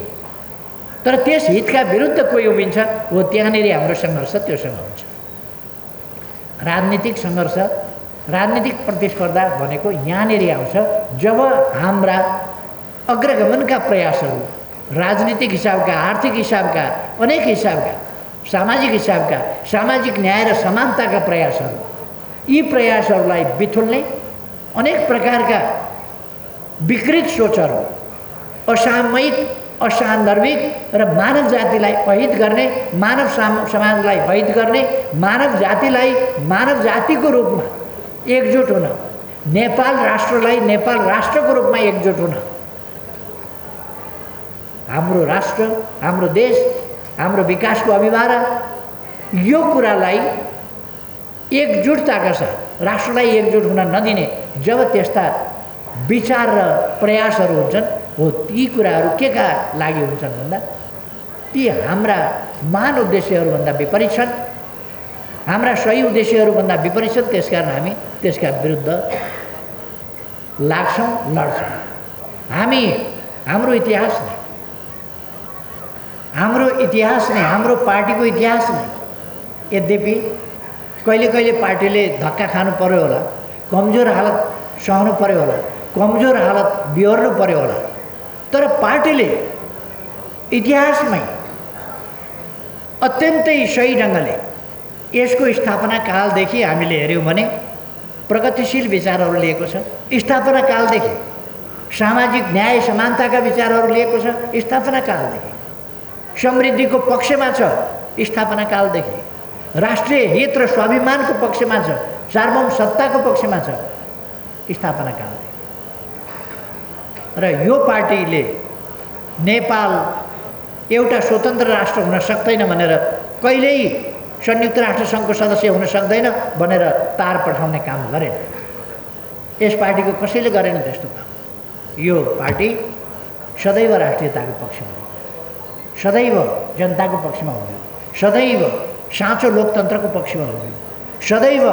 तर त्यस हितका विरुद्ध कोही उभिन्छ हो त्यहाँनिर हाम्रो सङ्घर्ष त्योसँग हुन्छ। राजनीतिक सङ्घर्ष, राजनीतिक प्रतिस्पर्धा भनेको यहाँनिर आउँछ जब हाम्रा अग्रगमनका प्रयासहरू राजनीतिक हिसाबका, आर्थिक हिसाबका, अनेक हिसाबका, सामाजिक हिसाबका, सामाजिक न्याय र समानताका प्रयासहरू, यी प्रयासहरूलाई बिथुल्ने अनेक प्रकारका विकृत सोचहरू, असामयिक, असान्दर्भिक र मानव जातिलाई अहित गर्ने, मानव समाजलाई अहित गर्ने, मानव जातिलाई मानव जातिको रूपमा एकजुट हुन, नेपाल राष्ट्रलाई नेपाल राष्ट्रको रूपमा एकजुट हुन हाम्रो राष्ट्र, हाम्रो देश, हाम्रो विकासको अभिभावक, यो कुरालाई एकजुटताका साथ राष्ट्रलाई एकजुट हुन नदिने जब त्यस्ता विचार र प्रयासहरू हुन्छन्, हो ती कुराहरू के का लागि हुन्छन् भन्दा ती हाम्रा महान उद्देश्यहरूभन्दा विपरीत छन्, हाम्रा सही उद्देश्यहरूभन्दा विपरीत छन्। त्यसकारण हामी त्यसका विरुद्ध लाग्छौँ, लड्छौँ। हाम्रो इतिहास नै हाम्रो पार्टीको इतिहास नै, यद्यपि कहिले कहिले पार्टीले धक्का खानु पर्यो होला, कमजोर हालत सहनु पर्यो होला, कमजोर हालत बिहोर्नु पर्यो होला, तर पार्टीले इतिहासमै अत्यन्तै सही ढङ्गले यसको स्थापना कालदेखि हामीले हेऱ्यौँ भने प्रगतिशील विचारहरू लिएको छ। स्थापना कालदेखि सामाजिक न्याय समानताका विचारहरू लिएको छ। स्थापना कालदेखि समृद्धिको पक्षमा छ। स्थापना कालदेखि राष्ट्रिय हित र स्वाभिमानको पक्षमा छ, सार्वभौम सत्ताको पक्षमा छ। स्थापना कालदेखि र यो पार्टीले नेपाल एउटा स्वतन्त्र राष्ट्र हुन सक्दैन भनेर, कहिल्यै संयुक्त राष्ट्र सङ्घको सदस्य हुन सक्दैन भनेर तार पठाउने काम गरेन। यस पार्टीको कसैले गरेन त्यस्तो काम। यो पार्टी सदैव राष्ट्रियताको पक्षमा हो, सदैव जनताको पक्षमा हुने, सदैव साँचो लोकतन्त्रको पक्षमा हुने, सदैव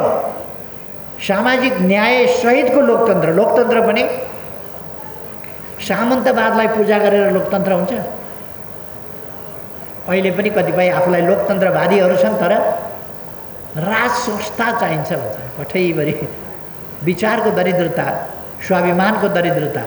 सामाजिक न्याय सहितको लोकतन्त्र पनि सामन्तवादलाई पूजा गरेर लोकतन्त्र हुन्छ। अहिले पनि कतिपय आफूलाई लोकतन्त्रवादीहरू छन्, तर राज संस्था चाहिन्छ भन्छन्। कठैभरि विचारको दरिद्रता, स्वाभिमानको दरिद्रता,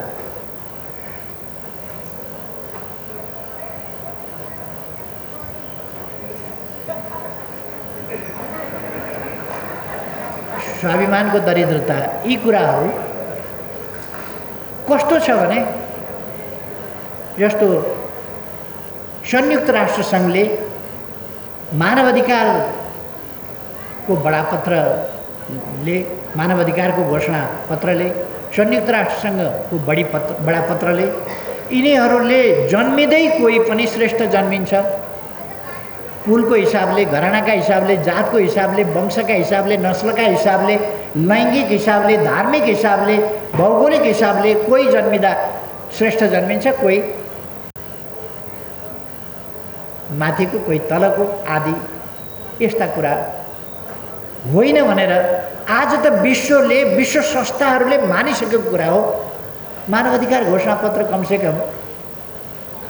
स्वाभिमानको दरिद्रता, यी कुराहरू कस्तो छ भने, जस्तो संयुक्त राष्ट्र सङ्घले मानवाधिकारको बडापत्रले, मानवाधिकारको घोषणा पत्रले, संयुक्त राष्ट्र सङ्घको बडापत्रले यिनीहरूले जन्मिँदै कोही पनि श्रेष्ठ जन्मिन्छ, कुलको हिसाबले, घरानाका हिसाबले, जातको हिसाबले, वंशका हिसाबले, नस्लका हिसाबले, लैङ्गिक हिसाबले, धार्मिक हिसाबले, भौगोलिक हिसाबले कोही जन्मिँदा श्रेष्ठ जन्मिन्छ, कोही माथिको, कोही तलको आदि। यस्ता कुरा होइन भनेर आज त विश्व संस्थाहरूले मानिसकेको कुरा हो। मानवाधिकार घोषणापत्र, कमसेकम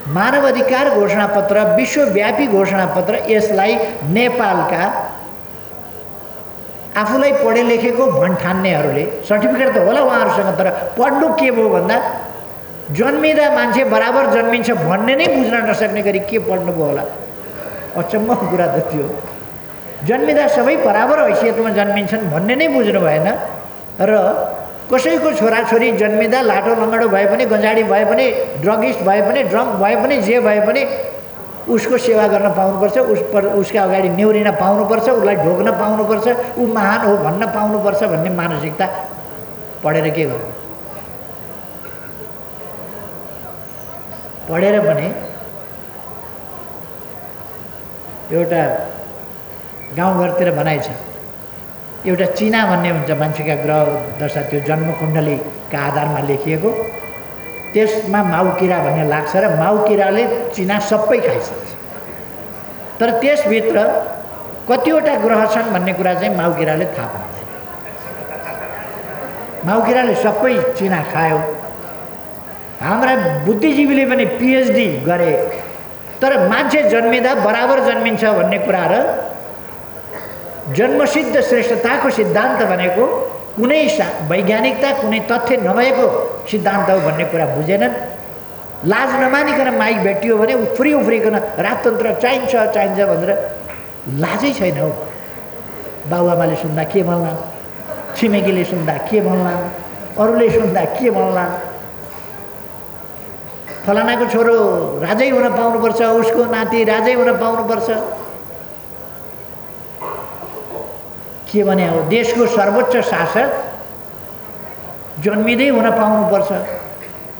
मानवाधिकार घोषणापत्र, विश्वव्यापी घोषणापत्र, यसलाई नेपालका आफूलाई पढे लेखेको भन्ठान्नेहरूले, सर्टिफिकेट त होला उहाँहरूसँग, तर पढ्नु के भयो भन्दा जन्मिँदा मान्छे बराबर जन्मिन्छ भन्ने नै बुझ्न नसक्ने गरी के पढ्नुभयो होला। अचम्मको कुरा त थियो। जन्मिँदा सबै बराबर हैसियतमा जन्मिन्छन् भन्ने नै बुझ्नु भएन। र कसैको छोराछोरी जन्मिँदा लाटो लङ्गडो भए पनि, गँजाडी भए पनि, ड्रगिस्ट भए पनि, ड्रङ्क भए पनि, जे भए पनि उसको सेवा गर्न पाउनुपर्छ, उसका अगाडि नेउरिन पाउनुपर्छ, उसलाई ढोग्न पाउनुपर्छ, ऊ महान हो भन्न पाउनुपर्छ भन्ने मानसिकता पढेर के गर्नु? पढेर पनि एउटा गाउँघरतिर भनाइ छ, एउटा चिना भन्ने हुन्छ मान्छेका ग्रह दशा, त्यो जन्म कुण्डलीका आधारमा लेखिएको, त्यसमा माउ किरा भन्ने लाग्छ र माउ किराले चिना सबै खाइसक्छ। तर त्यसभित्र कतिवटा ग्रह छन् भन्ने कुरा चाहिँ माउ किराले थाहा पाउँदैन। माउ किराले सबै चिना खायो। हाम्रा बुद्धिजीवीले पनि पिएचडी गरे, तर मान्छे जन्मिँदा बराबर जन्मिन्छ भन्ने कुरा र जन्मसिद्ध श्रेष्ठताको सिद्धान्त भनेको कुनै वैज्ञानिकता, कुनै तथ्य नभएको सिद्धान्त हो भन्ने कुरा बुझेनन्। लाज नमानिकन माइक भेटियो भने उफ्रिकन राजतन्त्र चाहिन्छ भनेर लाजै छैन हौ। बाबुआमाले सुन्दा के भन्ला, छिमेकीले सुन्दा के भन्ला, अरूले सुन्दा के भन्ला, फलानाको छोरो राजै हुन पाउनुपर्छ, उसको नाति राजै हुन पाउनुपर्छ, के भने हो? देशको सर्वोच्च शासक जन्मिँदै हुन पाउनुपर्छ।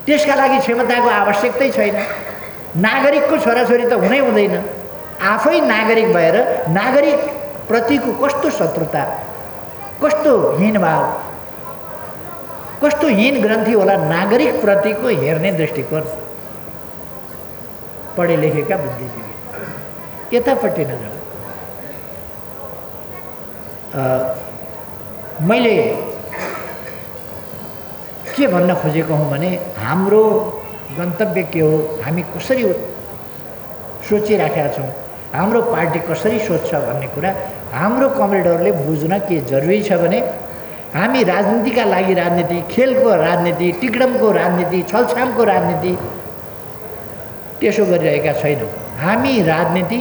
त्यसका लागि क्षमताको आवश्यकतै छैन। नागरिकको छोराछोरी त हुनै हुँदैन। आफै नागरिक भएर नागरिक प्रतिको कस्तो शत्रुता, कस्तो हीन भाव, कस्तो हीन ग्रन्थि होला नागरिक प्रतिको हेर्ने दृष्टिकोण। पढे लेखेका बुद्धिजीवी यतापट्टि नजाऊ। मैले के भन्न खोजेको हुँ भने हाम्रो गन्तव्य के हो, हामी कसरी सोचिराखेका छौँ, हाम्रो पार्टी कसरी सोच्छ भन्ने कुरा हाम्रो कमरेडहरूले बुझ्न के जरुरी छ भने हामी राजनीतिका लागि राजनीति, खेलको राजनीति, टिकडमको राजनीति, छलछामको राजनीति त्यसो गरिरहेका छैनौँ। हामी राजनीति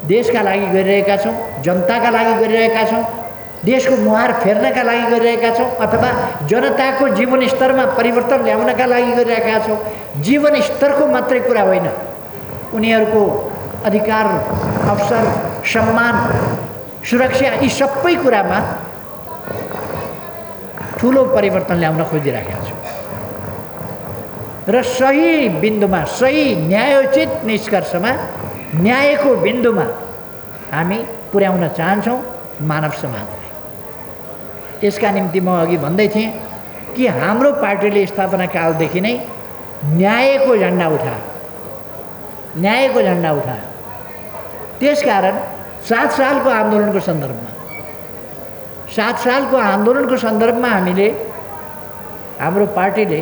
देशका लागि गरिरहेका छौँ, जनताका लागि गरिरहेका छौँ, देशको मुहार फेर्नका लागि गरिरहेका छौँ अथवा जनताको जीवन स्तरमा परिवर्तन ल्याउनका लागि गरिरहेका छौँ। जीवन स्तरको मात्रै कुरा होइन, उनीहरूको अधिकार, अवसर, सम्मान, सुरक्षा यी सबै कुरामा ठुलो परिवर्तन ल्याउन खोजिरहेका छौँ र सही बिन्दुमा, सही न्यायोचित निष्कर्षमा, न्यायको बिन्दुमा हामी पुर्याउन चाहन्छौँ मानव समाजलाई। यसका निम्ति म अघि भन्दै थिएँ कि हाम्रो पार्टीले स्थापना कालदेखि नै न्यायको झन्डा उठायो, न्यायको झन्डा उठायो। त्यसकारण 7 सालको आन्दोलनको सन्दर्भमा, 7 सालको आन्दोलनको सन्दर्भमा हामीले, हाम्रो पार्टीले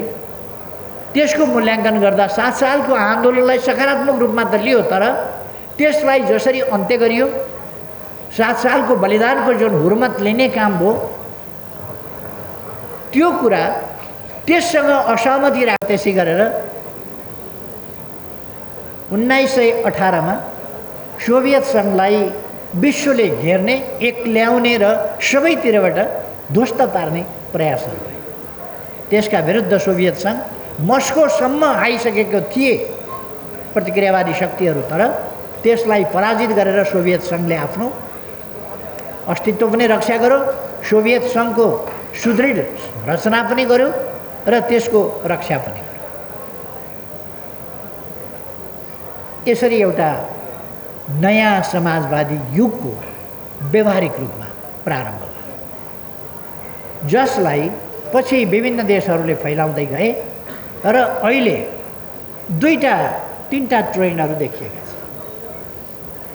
त्यसको मूल्याङ्कन गर्दा 7 सालको आन्दोलनलाई सकारात्मक रूपमा त लियो, तर त्यसलाई जसरी अन्त्य गरियो, 7 सालको बलिदानको जुन हुर्मत लिने काम भयो, त्यो कुरा त्यससँग असहमति राख त्यसै गरेर 1918 मा सोभियत सङ्घलाई विश्वले घेर्ने, एक्ल्याउने र सबैतिरबाट ध्वस्त पार्ने प्रयासहरू भए। त्यसका विरुद्ध सोभियत सङ्घ मस्कोसम्म आइसकेको थिए प्रतिक्रियावादी शक्तिहरू, तर त्यसलाई पराजित गरेर सोभियत सङ्घले आफ्नो अस्तित्व पनि रक्षा गर्यो, सोभियत सङ्घको सुदृढ रचना पनि गर्यो र त्यसको रक्षा पनि गर्यो। यसरी एउटा नयाँ समाजवादी युगको व्यवहारिक रूपमा प्रारम्भ भयो, जसलाई पछि विभिन्न देशहरूले फैलाउँदै गए र अहिले 2-3टा ट्रेन्डहरू देखिएका छन्।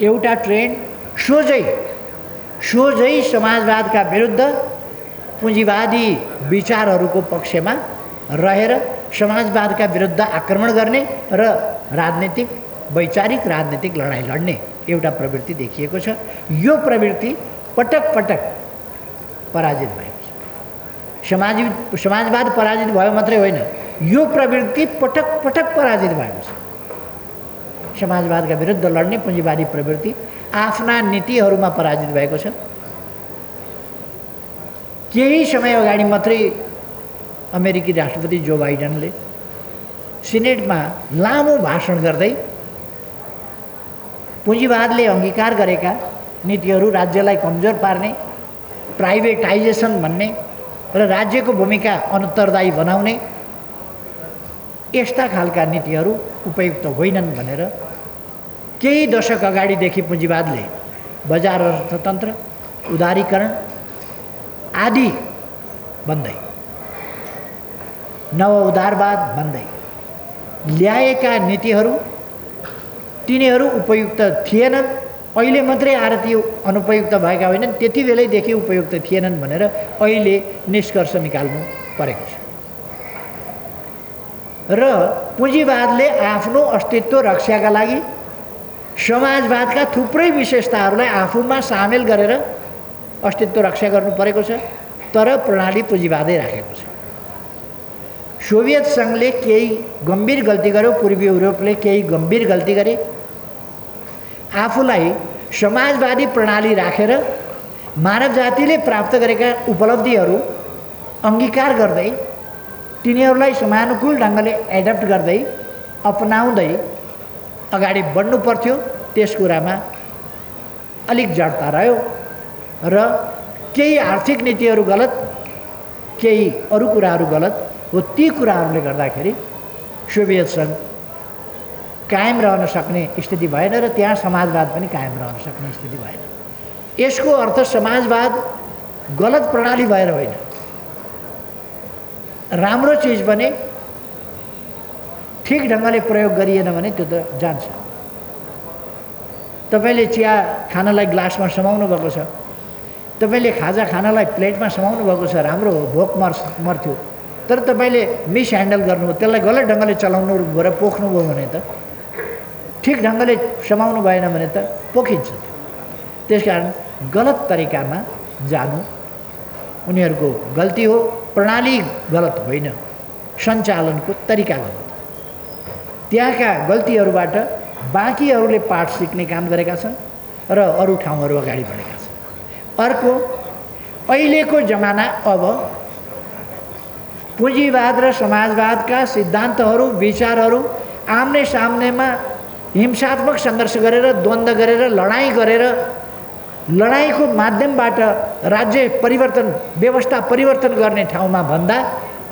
एउटा ट्रेन्ड सोझै समाजवादका विरुद्ध पुँजीवादी विचारहरूको पक्षमा रहेर समाजवादका विरुद्ध आक्रमण गर्ने र वैचारिक राजनीतिक लडाइँ लड्ने एउटा प्रवृत्ति देखिएको छ। यो प्रवृत्ति पटक पटक पराजित भएको छ। समाजवाद पराजित भयो मात्रै होइन, यो प्रवृत्ति पटक पटक पराजित भएको छ। समाजवादका विरुद्ध लड्ने पुँजीवादी प्रवृत्ति आफ्ना नीतिहरूमा पराजित भएको छ। केही समय अगाडि मात्रै अमेरिकी राष्ट्रपति जो बाइडेनले सिनेटमा लामो भाषण गर्दै पुँजीवादले अङ्गीकार गरेका नीतिहरू, राज्यलाई कमजोर पार्ने, प्राइभेटाइजेसन भन्ने र राज्यको भूमिका अनुत्तरदायी बनाउने यस्ता खालका नीतिहरू उपयुक्त होइनन् भनेर केही दशक अगाडिदेखि पुँजीवादले बजार अर्थतन्त्र, उदारीकरण आदि भन्दै, नव उदारवाद भन्दै ल्याएका नीतिहरू तिनीहरू उपयुक्त थिएनन्। अहिले मात्रै आएर ती अनुपयुक्त भएका होइनन्, त्यति बेलैदेखि उपयुक्त थिएनन् भनेर अहिले निष्कर्ष निकाल्नु परेको छ। र पुँजीवादले आफ्नो अस्तित्व रक्षाका लागि समाजवादका थुप्रै विशेषताहरूलाई आफूमा सामेल गरेर अस्तित्व रक्षा गर्नु परेको छ, तर प्रणाली पुँजीवादै राखेको छ। सोभियत सङ्घले केही गम्भीर गल्ती गर्यो, पूर्वी युरोपले केही गम्भीर गल्ती गरे। आफूलाई समाजवादी प्रणाली राखेर मानव जातिले प्राप्त गरेका उपलब्धिहरू अङ्गीकार गर्दै, तिनीहरूलाई समानुकूल ढङ्गले एडप्ट गर्दै, अपनाउँदै अगाडि बढ्नु पर्थ्यो। त्यस कुरामा अलिक जडता रह्यो र केही आर्थिक नीतिहरू गलत, केही अरू कुराहरू गलत हो। ती कुराहरूले गर्दाखेरि सोभियत सङ्घ कायम रहन सक्ने स्थिति भएन र त्यहाँ समाजवाद पनि कायम रहन सक्ने स्थिति भएन। यसको अर्थ समाजवाद गलत प्रणाली भएर होइन, राम्रो चिज पनि ठिक ढङ्गले प्रयोग गरिएन भने त्यो त जान्छ। तपाईले चिया खानलाई ग्लासमा समाउनु भएको छ, तपाईले खाजा खानलाई प्लेटमा समाउनु भएको छ, राम्रो हो, भोक मर्थ्यो, तर तपाईले मिस ह्यान्डल गर्नुभयो, त्यसलाई गलत ढङ्गले चलाउनु भयो र पोख्नुभयो भने त, ठिक ढङ्गले समाउनु भएन भने त पोखिन्छ। त्यसकारण गलत तरिकामा जानु उनीहरूको गल्ती हो, प्रणाली गलत होइन, सञ्चालनको तरिका गलत। त्यहाँका गल्तीहरूबाट बाँकीहरूले पाठ सिक्ने काम गरेका छन् र अरू ठाउँहरू अगाडि बढेका छन्। अर्को, अहिलेको जमाना अब पुँजीवाद र समाजवादका सिद्धान्तहरू विचारहरू आम्ने सामनेमा हिंसात्मक सङ्घर्ष गरेर, द्वन्द्व गरेर, लडाइँ गरेर, लडाइँको माध्यमबाट राज्य परिवर्तन, व्यवस्था परिवर्तन गर्ने ठाउँमा भन्दा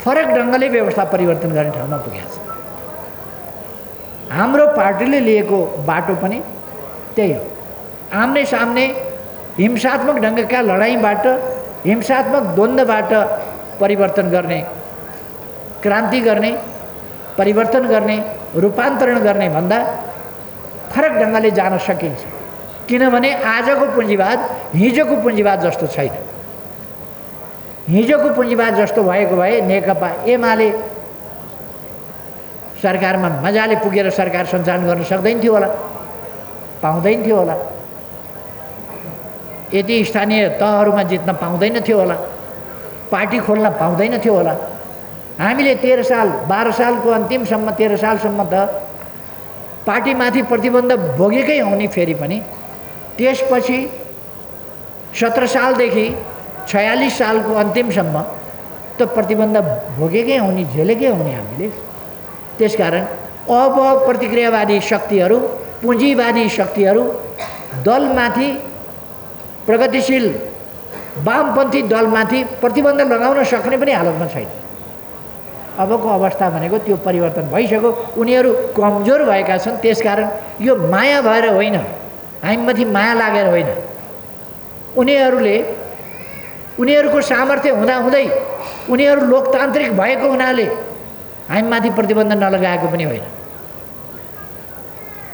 फरक ढङ्गले व्यवस्था परिवर्तन गर्ने ठाउँमा पुगेको छ। हाम्रो पार्टीले लिएको बाटो पनि त्यही हो। आम्ने सामने हिंसात्मक ढङ्गका लडाइँबाट, हिंसात्मक द्वन्द्वबाट परिवर्तन गर्ने, क्रान्ति गर्ने, परिवर्तन गर्ने, रूपान्तरण गर्ने भन्दा फरक ढङ्गले जान सकिन्छ। किनभने आजको पुँजीवाद हिजोको पुँजीवाद जस्तो छैन। हिजोको पुँजीवाद जस्तो भएको भए नेकपा एमाले सरकारमा मजाले पुगेर सरकार सञ्चालन गर्न सक्दैन थियो होला, पाउँदैन थियो होला, यति स्थानीय तहहरूमा जित्न पाउँदैन थियो होला, पार्टी खोल्न पाउँदैन थियो होला। हामीले 13 साल 12 सालको अन्तिमसम्म, 13 सालसम्म त पार्टीमाथि प्रतिबन्ध भोगेकै हौँ नि। फेरि पनि त्यसपछि 17 सालदेखि 46 सालको अन्तिमसम्म त प्रतिबन्ध भोगेकै हौँ नि, झेलेकै हौँ नि हामीले। त्यसकारण अब प्रतिक्रियावादी शक्तिहरू, पुँजीवादी शक्तिहरू दलमाथि, प्रगतिशील वामपन्थी दलमाथि प्रतिबन्ध लगाउन सक्ने पनि हालतमा छैन। अबको अवस्था भनेको त्यो परिवर्तन भइसक्यो, उनीहरू कमजोर भएका छन्। त्यसकारण यो माया भएर होइन, हामीमाथि माया लागेर होइन, उनीहरूको सामर्थ्य हुँदाहुँदै उनीहरू लोकतान्त्रिक भएको हुनाले हामीमाथि प्रतिबन्ध नलगाएको पनि होइन।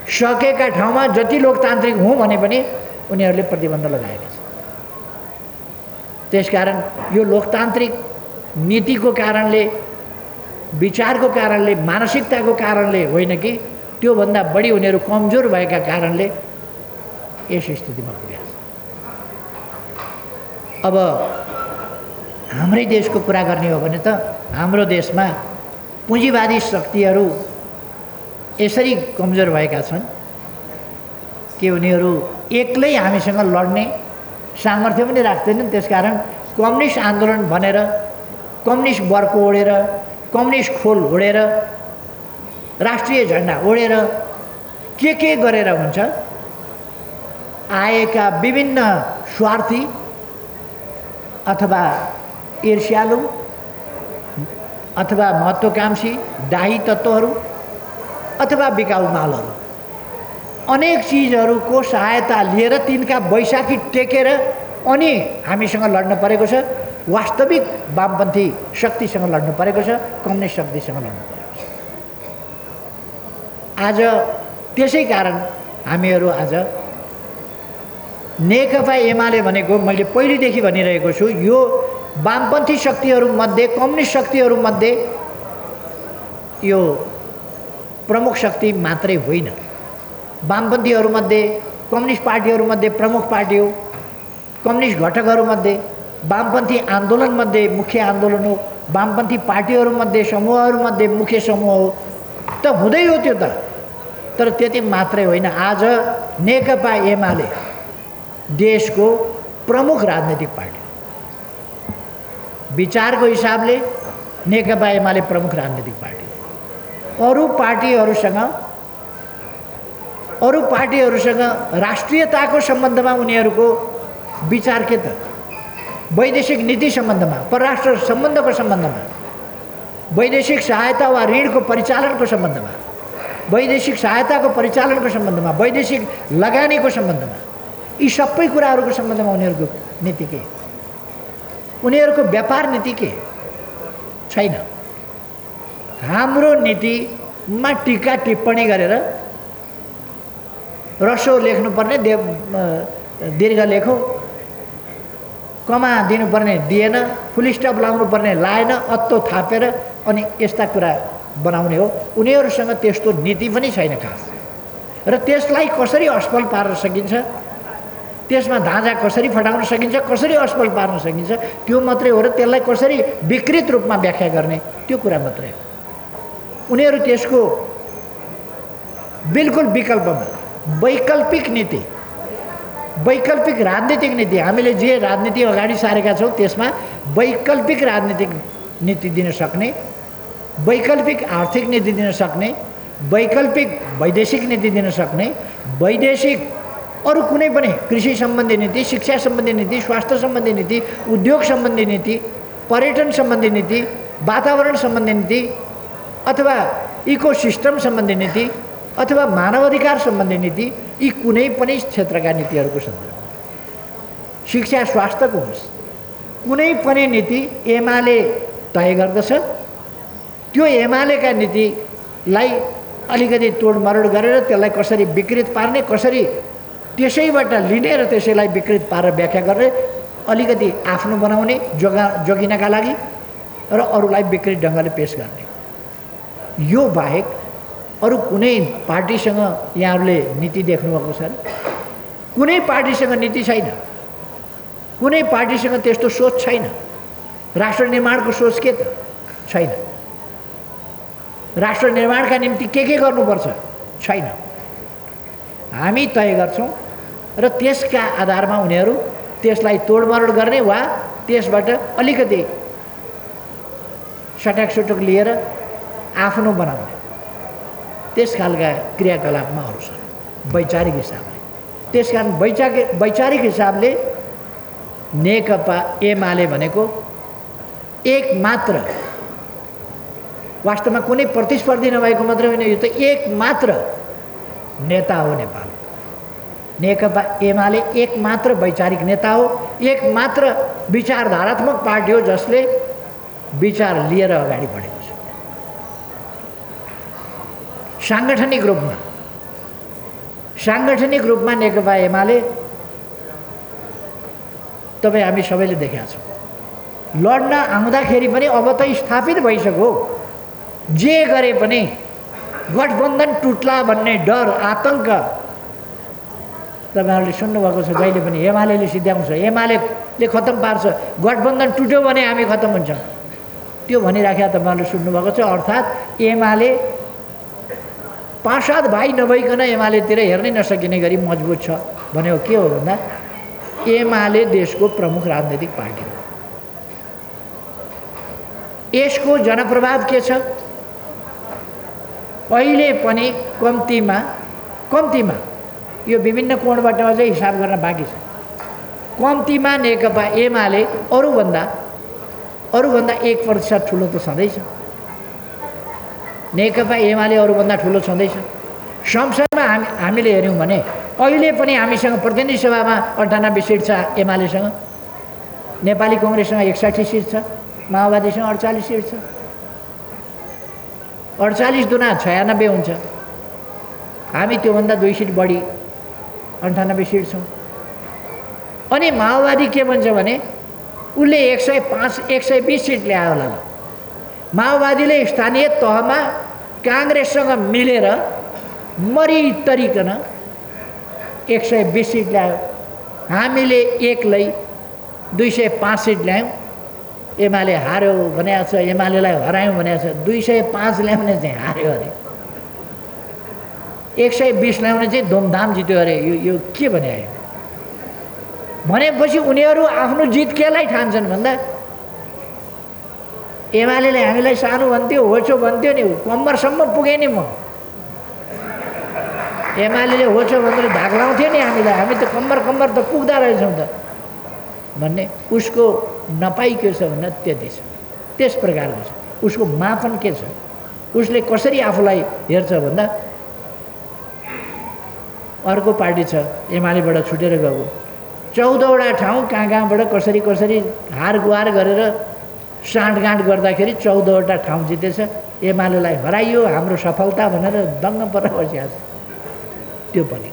सकेका ठाउँमा जति लोकतान्त्रिक हुँ भने पनि उनीहरूले प्रतिबन्ध लगाएका छन्। त्यसकारण यो लोकतान्त्रिक नीतिको कारणले, विचारको कारणले, मानसिकताको कारणले होइन कि त्योभन्दा बढी उनीहरू कमजोर भएका कारणले यस स्थितिमा पुगेका छन्। अब हाम्रै देशको कुरा गर्ने हो भने त हाम्रो देशमा पुँजीवादी शक्तिहरू यसरी कमजोर भएका छन् कि उनीहरू एक्लै हामीसँग लड्ने सामर्थ्य पनि राख्दैनन्। त्यसकारण कम्युनिस्ट आन्दोलन भनेर, कम्युनिस्ट बर्को ओढेर, कम्युनिस्ट खोल ओढेर, राष्ट्रिय झन्डा ओढेर के गरेर हुन्छ, आएका विभिन्न स्वार्थी अथवा ईर्ष्यालु अथवा महत्त्वकांक्षी दाही तत्त्वहरू अथवा बिकाउ मालहरू अनेक चिजहरूको सहायता लिएर तिनका बैशाखी टेकेर अनि हामीसँग लड्न परेको छ। वास्तविक वामपन्थी शक्तिसँग लड्नु परेको छ, कम्युनिस्ट शक्तिसँग लड्नु परेको छ। आज त्यसै कारण हामीहरू आज नेकपा एमाले भनेको मैले पहिलेदेखि भनिरहेको छु, यो वामपन्थी शक्तिहरूमध्ये, कम्युनिस्ट शक्तिहरूमध्ये यो प्रमुख शक्ति मात्रै होइन। वामपन्थीहरूमध्ये, कम्युनिस्ट पार्टीहरूमध्ये प्रमुख पार्टी हो। कम्युनिस्ट घटकहरूमध्ये, वामपन्थी आन्दोलनमध्ये मुख्य आन्दोलन हो। वामपन्थी पार्टीहरूमध्ये, समूहहरूमध्ये मुख्य समूह हो। त हुँदै हो त्यो त, तर त्यति मात्रै होइन। आज नेकपा एमाले देशको प्रमुख राजनीतिक पार्टी, विचारको हिसाबले नेकपा एमाले प्रमुख राजनीतिक पार्टी। अरू पार्टीहरूसँग राष्ट्रियताको सम्बन्धमा उनीहरूको विचार के त, वैदेशिक नीति सम्बन्धमा, परराष्ट्र सम्बन्धको सम्बन्धमा, वैदेशिक सहायता वा ऋणको परिचालनको सम्बन्धमा वैदेशिक सहायताको परिचालनको सम्बन्धमा, वैदेशिक लगानीको सम्बन्धमा, यी सबै कुराहरूको सम्बन्धमा उनीहरूको नीति के, उनीहरूको व्यापार नीति के छैन। हाम्रो नीतिमा टीका टिप्पणी गरेर रसो लेख्नुपर्ने दीर्घ लेखो, कमा दिनुपर्ने दिएन, फुल स्टप लाउनुपर्ने लाएन, अत्तो थापेर अनि यस्ता कुरा बनाउने हो। उनीहरूसँग त्यस्तो नीति पनि छैन खास। र त्यसलाई कसरी असफल पार्न सकिन्छ, त्यसमा धाँजा कसरी फटाउन सकिन्छ, कसरी असफल पार्न सकिन्छ, त्यो मात्रै हो। र त्यसलाई कसरी विकृत रूपमा व्याख्या गर्ने, त्यो कुरा मात्रै हो। उनीहरू त्यसको बिल्कुल विकल्पमा वैकल्पिक नीति, वैकल्पिक राजनीतिक नीति, हामीले जे राजनीति अगाडि सारेका छौँ त्यसमा वैकल्पिक राजनीतिक नीति दिन सक्ने, वैकल्पिक आर्थिक नीति दिन सक्ने, वैकल्पिक वैदेशिक नीति दिन सक्ने, वैदेशिक अरू कुनै पनि कृषि सम्बन्धी नीति, शिक्षा सम्बन्धी नीति, स्वास्थ्य सम्बन्धी नीति, उद्योग सम्बन्धी नीति, पर्यटन सम्बन्धी नीति, वातावरण सम्बन्धी नीति, अथवा इकोसिस्टम सम्बन्धी नीति, अथवा मानवाधिकार सम्बन्धी नीति, यी कुनै पनि क्षेत्रका नीतिहरूको सन्दर्भमा, शिक्षा स्वास्थ्यको होस्, कुनै पनि नीति एमाले तय गर्दछ। त्यो एमालेका नीतिलाई अलिकति तोडमरोड गरेर त्यसलाई कसरी विकृत पार्ने, कसरी त्यसैबाट लिने र त्यसैलाई विकृत पारेर व्याख्या गर्ने, अलिकति आफ्नो बनाउने जोगिनका लागि र अरूलाई विकृत ढङ्गले पेश गर्ने, यो बाहेक अरू कुनै पार्टीसँग यहाँहरूले नीति देख्नुभएको छ? कुनै पार्टीसँग नीति छैन, कुनै पार्टीसँग त्यस्तो सोच छैन। राष्ट्र निर्माणको सोच के त छैन। राष्ट्र निर्माणका निम्ति के गर्नुपर्छ छैन। हामी तय गर्छौँ र त्यसका आधारमा उनीहरू त्यसलाई तोडमरोड गर्ने वा त्यसबाट अलिकति सटाकसुटुक लिएर आफ्नो बनाउने, त्यस खालका क्रियाकलापमा अरू छन् वैचारिक हिसाबले। त्यसकारण वैचारिक हिसाबले नेकपा एमाले भनेको एक मात्र, वास्तवमा कुनै प्रतिस्पर्धी नभएको मात्र होइन, यो त एक मात्र नेता हो नेपाल। नेकपा एमाले एक मात्र वैचारिक नेता हो, एक मात्र विचारधारात्मक पार्टी हो जसले विचार लिएर अगाडि बढेको छ। सांगठनिक रूपमा नेकपा एमाले तपाईँ हामी सबैले देखेका छौँ। लड्न आउँदाखेरि पनि अब त स्थापित भइसक्यो, जे गरे पनि गठबन्धन टुट्ला भन्ने डर, आतंक तपाईँहरूले सुन्नुभएको छ। जहिले पनि एमाले सिद्ध्याउँछ, एमाले खत्तम पार्छ, गठबन्धन टुट्यो भने हामी खत्तम हुन्छ, त्यो भनिराखेका तपाईँहरूले सुन्नुभएको छ। अर्थात् एमाले 5-7 भाइ नभइकन एमालेतिर हेर्नै नसकिने गरी मजबुत छ भने के हो भन्दा एमाले देशको प्रमुख राजनैतिक पार्टी हो। यसको जनप्रभाव के छ? अहिले पनि कम्तीमा यो विभिन्न कोणबाट अझै हिसाब गर्न बाँकी छ। कम्तीमा नेकपा एमाले अरूभन्दा 1% ठुलो त छँदैछ। नेकपा एमाले अरूभन्दा ठुलो छँदैछ। संसदमा हामीले हेऱ्यौँ भने अहिले पनि हामीसँग प्रतिनिधि सभामा 98 सिट छ एमालेसँग, नेपाली कङ्ग्रेससँग 61 सिट छ, माओवादीसँग 48 सिट छ। 48 दुना 96 हुन्छ। हामी त्योभन्दा 2 सिट बढी 98 सिट छौँ। अनि माओवादी के भन्छ भने उसले 120 सिट ल्यायो होला। माओवादीले स्थानीय तहमा काङ्ग्रेससँग मिलेर मरितरिकन 120 सिट ल्यायो। हामीले एक्लै 205 सिट ल्यायौँ। एमाले हार्यो भनेको छ, एमालेलाई हरायौँ भनेको छ। 205 ल्याउने चाहिँ हार्यो अरे, 120 ल्याउने चाहिँ धुमधाम जित्यो अरे। यो के भने आयो भनेपछि उनीहरू आफ्नो जित केलाई ठान्छन् भन्दा एमालेले हामीलाई सानो भन्थ्यो, होचो भन्थ्यो नि, कम्मरसम्म पुगेँ नि म। एमालेले होचो भनेर धाक लाउँथ्यो नि हामीलाई, हामी त कम्मर त पुग्दा रहेछौँ त भन्ने उसको नपाइ के छ भने त्यति छ। त्यस प्रकारको छ उसको मापन के छ, उसले कसरी आफूलाई हेर्छ भन्दा अर्को पार्टी छ एमालेबाट छुटेर गएको 14वटा ठाउँ कहाँबाट कसरी कसरी हार गुहार गरेर साँठगाँठ गर्दाखेरि 14वटा ठाउँ जितेछ। एमालेलाई हराइयो, हाम्रो सफलता भनेर दङ्ग परेर बसिएको छ। त्यो पनि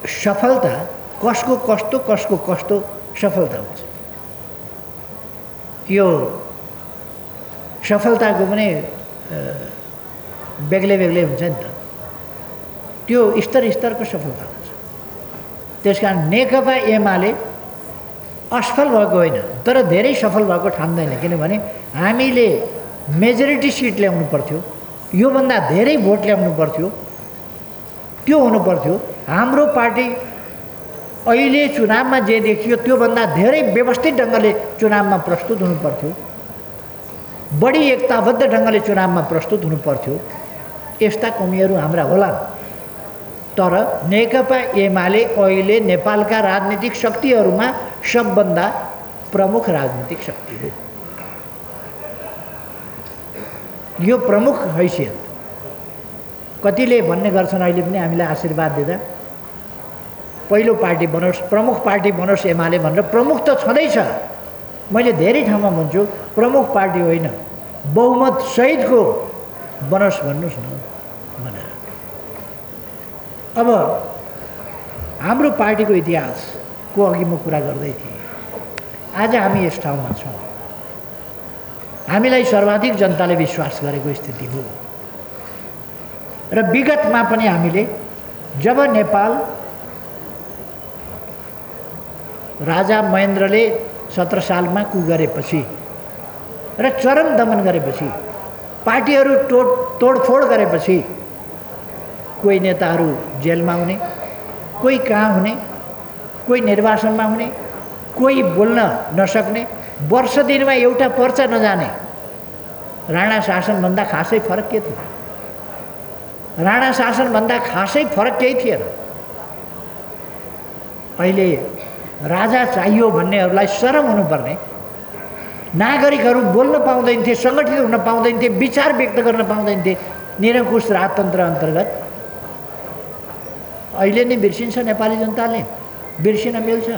सफलता कसको कस्तो कसको कस्तो सफलता हुन्छ। यो सफलताको पनि बेग्लै बेग्लै हुन्छ नि त, त्यो स्तर स्तरको सफलता हुन्छ। त्यसकारण नेकपा एमाले असफल भएको होइन, तर धेरै सफल भएको ठान्दैन। किनभने हामीले मेजोरिटी सिट ल्याउनु पर्थ्यो, योभन्दा धेरै भोट ल्याउनु पर्थ्यो, त्यो हुनु पर्थ्यो। हाम्रो पार्टी अहिले चुनावमा जे देखियो त्योभन्दा धेरै व्यवस्थित ढङ्गले चुनावमा प्रस्तुत हुनु पर्थ्यो, बढी एकताबद्ध ढङ्गले चुनावमा प्रस्तुत हुनु पर्थ्यो। यस्ता कमीहरू हाम्रा होलान्। तर नेकपा एमाले अहिले नेपालका राजनीतिक शक्तिहरूमा सबभन्दा प्रमुख राजनीतिक शक्ति हो। यो प्रमुख हैसियत कतिले भन्ने गर्छन् अहिले पनि हामीलाई आशीर्वाद दिँदा, पहिलो पार्टी बनोस्, प्रमुख पार्टी बनोस् एमाले भनेर। प्रमुख त छँदैछ, मैले धेरै ठाउँमा भन्छु प्रमुख पार्टी होइन, बहुमत सहितको बनोस् भन्नुहोस् न भनेर। अब हाम्रो पार्टीको इतिहासको अघि म कुरा गर्दै थिएँ। आज हामी यस ठाउँमा छौँ, हामीलाई सर्वाधिक जनताले विश्वास गरेको स्थिति हो। र विगतमा पनि हामीले जब नेपाल राजा महेन्द्रले 17 सालमा कु गरेपछि र चरम दमन गरेपछि, पार्टीहरू तोडफोड गरेपछि, कोही नेताहरू जेलमा हुने, कोही कहाँ हुने, कोही निर्वासनमा हुने, कोही बोल्न नसक्ने, वर्ष दिनमा एउटा पर्चा नजाने। राणा शासनभन्दा खासै फरक के थियो? राणा शासनभन्दा खासै फरक केही थिएन। अहिले राजा चाहियो भन्नेहरूलाई शरम हुनुपर्ने, नागरिकहरू बोल्न पाउँदैन थिए, सङ्गठित हुन पाउँदैन थिए, विचार व्यक्त गर्न पाउँदैन थिए निरङ्कुश राजतन्त्र अन्तर्गत। अहिले नै बिर्सिन्छ नेपाली जनताले, बिर्सिन मिल्छ।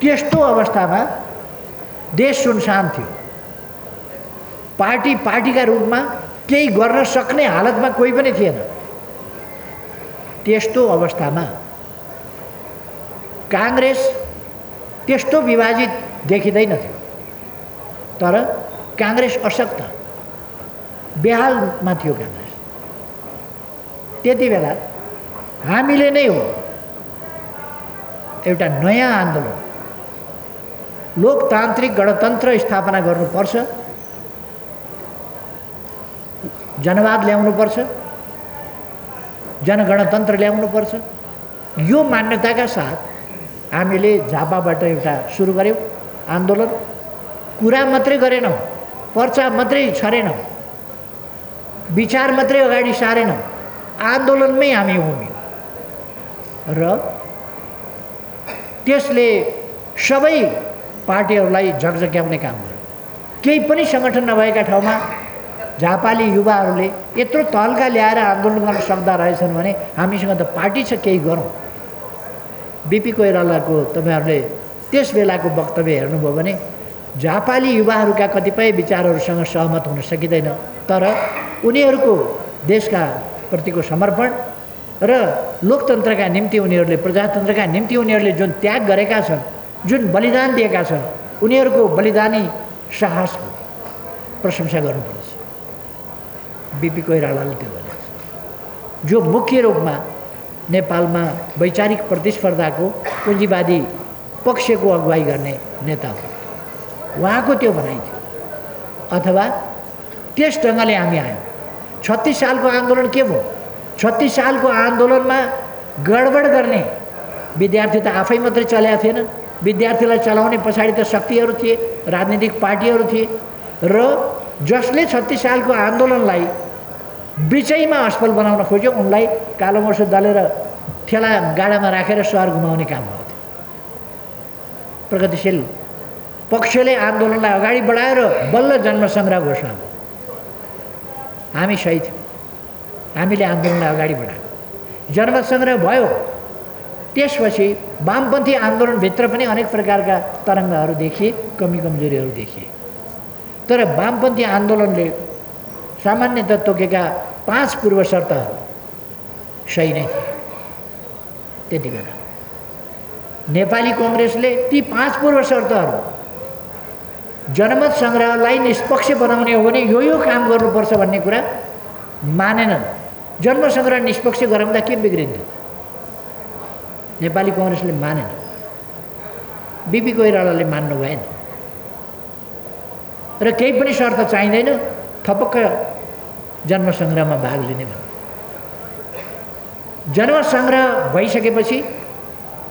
त्यस्तो अवस्थामा देश सुनसान थियो, पार्टीका रूपमा केही गर्न सक्ने हालतमा कोही पनि थिएन। त्यस्तो अवस्थामा काङ्ग्रेस त्यस्तो विभाजित देखिँदैनथ्यो, तर काङ्ग्रेस अशक्त बेहालमा थियो काङ्ग्रेस। त्यति बेला हामीले नै हो एउटा नयाँ आन्दोलन, लोकतान्त्रिक गणतन्त्र स्थापना गर्नुपर्छ, जनवाद ल्याउनुपर्छ, जनगणतन्त्र ल्याउनुपर्छ। यो मान्यताका साथ हामीले झापाबाट एउटा सुरु गऱ्यौँ आन्दोलन। कुरा मात्रै गरेनौँ, पर्चा मात्रै छरेनौँ, विचार मात्रै अगाडि सारेनौँ, आन्दोलनमै हामी उभियौँ। र त्यसले सबै पार्टीहरूलाई झकझक्याउने काम गर्यो। केही पनि सङ्गठन नभएका ठाउँमा झापाली युवाहरूले यत्रो तहल्का ल्याएर आन्दोलन गर्न सक्दा रहेछन् भने हामीसँग त पार्टी छ, केही गरौँ। बिपी कोइरालाको तपाईँहरूले त्यस बेलाको वक्तव्य हेर्नुभयो भने झापाली युवाहरूका कतिपय विचारहरूसँग सहमत हुन सकिँदैन, तर उनीहरूको देशका प्रतिको समर्पण र लोकतन्त्रका निम्ति उनीहरूले, प्रजातन्त्रका निम्ति उनीहरूले जुन त्याग गरेका छन्, जुन बलिदान दिएका छन्, उनीहरूको बलिदानी साहसको प्रशंसा गर्नुपर्छ। बिपी कोइरालाले त्यो भनेको छ, जो मुख्य रूपमा नेपालमा वैचारिक प्रतिस्पर्धाको पुँजीवादी पक्षको अगुवाई गर्ने नेता हो। उहाँको त्यो भनाइ थियो। अथवा त्यस ढङ्गले हामी आयौँ। 36 सालको आन्दोलन के भयो? 36 सालको आन्दोलनमा गडबड गर्ने विद्यार्थी त आफै मात्रै चलेका थिएन, विद्यार्थीलाई चलाउने पछाडि त शक्तिहरू थिए, राजनीतिक पार्टीहरू थिए, र जसले 36 सालको आन्दोलनलाई बिचैमा असफल बनाउन खोज्यो उनलाई कालो मोर्चो दलेर ठेला गाडामा राखेर सहर घुमाउने काम भएको थियो। प्रगतिशील पक्षले आन्दोलनलाई अगाडि बढाएर बल्ल जन्मसङ्ग्रह घोषणा भयो। हामी सही थियौँ। हामीले आन्दोलनलाई अगाडि बढायौँ, जनमत सङ्ग्रह भयो। त्यसपछि वामपन्थी आन्दोलनभित्र पनि अनेक प्रकारका तरङ्गहरू देखिए, कमी कमजोरीहरू देखिए। तर वामपन्थी आन्दोलनले सामान्यतः तोकेका 5 पूर्व शर्तहरू सही नै थिए। त्यति बेला नेपाली कङ्ग्रेसले ती 5 पूर्व शर्तहरू जनमत सङ्ग्रहलाई निष्पक्ष बनाउने हो भने यो काम गर्नुपर्छ भन्ने कुरा मानेनन्। जनमत सङ्ग्रह निष्पक्ष गराउँदा के बिग्रिन्थ्यो? नेपाली कङ्ग्रेसले मानेन, बिपी कोइरालाले मान्नु भएन र केही पनि शर्त चाहिँदैन, थपक्क जनमत सङ्ग्रहमा भाग लिने भन्यो। जनमत सङ्ग्रह भइसकेपछि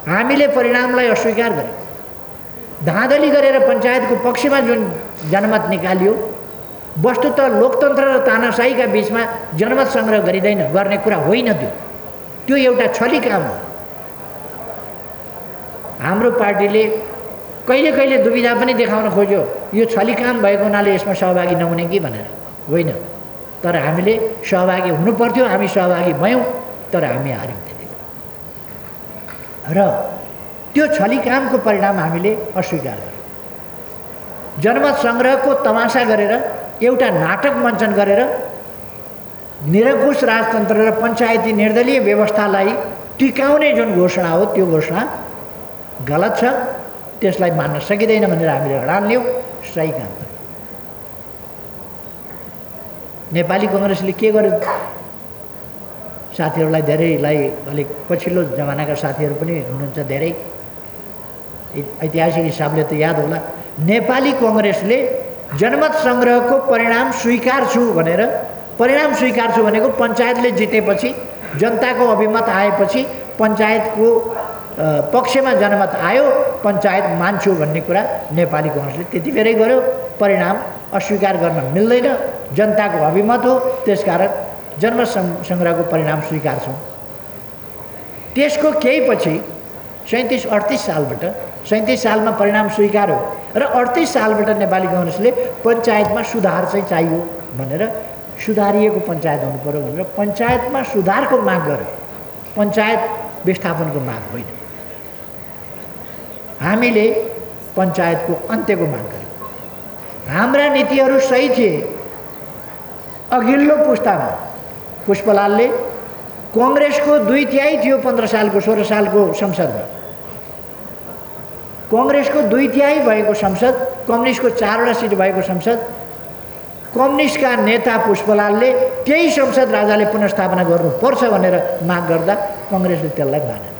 हामीले परिणामलाई अस्वीकार गर्यौँ। धाँधली गरेर पञ्चायतको पक्षमा जुन जनमत निकालियो, वस्तुतः लोकतन्त्र र तानाशाहीका बिचमा जनमत सङ्ग्रह गरिँदैन गर्ने कुरा होइन। त्यो एउटा छली काम हो। हाम्रो पार्टीले कहिले कहिले दुविधा पनि देखाउन खोज्यो, यो छली काम भएको हुनाले यसमा सहभागी नहुने कि भनेर। होइन, तर हामीले सहभागी हुनु पर्थ्यो, हामी सहभागी भयौँ, तर हामी हार्यौँ त्यति। र त्यो छली कामको परिणाम हामीले अस्वीकार गर्यौँ। जनमत सङ्ग्रहको तमासा गरेर, एउटा नाटक मञ्चन गरेर निरङ्कुश राजतन्त्र र पञ्चायती निर्दलीय व्यवस्थालाई टिकाउने जुन घोषणा हो, त्यो घोषणा गलत छ, त्यसलाई मान्न सकिँदैन भनेर हामीले अडान लियौँ। सही काम। नेपाली कङ्ग्रेसले के गर्यो? साथीहरूलाई धेरैलाई, अलिक पछिल्लो जमानाका साथीहरू पनि हुनुहुन्छ, धेरै ऐतिहासिक हिसाबले त याद होला, नेपाली कङ्ग्रेसले जनमत सङ्ग्रहको परिणाम स्वीकार छु भनेर, परिणाम स्वीकार छु भनेको पञ्चायतले जितेपछि, जनताको अभिमत आएपछि पञ्चायतको पक्षमा जनमत आयो, पञ्चायत मान्छु भन्ने कुरा नेपाली कङ्ग्रेसले त्यति बेरै गर्यो। परिणाम अस्वीकार गर्न मिल्दैन, जनताको अभिमत हो, त्यसकारण जनमत सङ्ग्रहको परिणाम स्वीकार छौँ। त्यसको केही पछि 37-38 सालबाट, 37 सालमा परिणाम स्वीकार्यो र 38 सालबाट नेपाली कङ्ग्रेसले पञ्चायतमा सुधार चाहिँ चाहियो भनेर, सुधारिएको पञ्चायत हुनु पर्यो भनेर पञ्चायतमा सुधारको माग गर्यो, पञ्चायत विस्थापनको माग होइन। हामीले पञ्चायतको अन्त्यको माग गर्यौँ। हाम्रा नीतिहरू सही थिए। अघिल्लो पुस्तामा पुष्पलालले कङ्ग्रेसको 2/3 थियो 15 सालको 16 सालको संसदमा, कङ्ग्रेसको 2/3 भएको संसद, कम्युनिस्टको 4वटा सिट भएको संसद, कम्युनिस्टका नेता पुष्पलालले त्यही संसद राजाले पुनर्स्थापना गर्नुपर्छ भनेर माग गर्दा कङ्ग्रेसले त्यसलाई मानेन।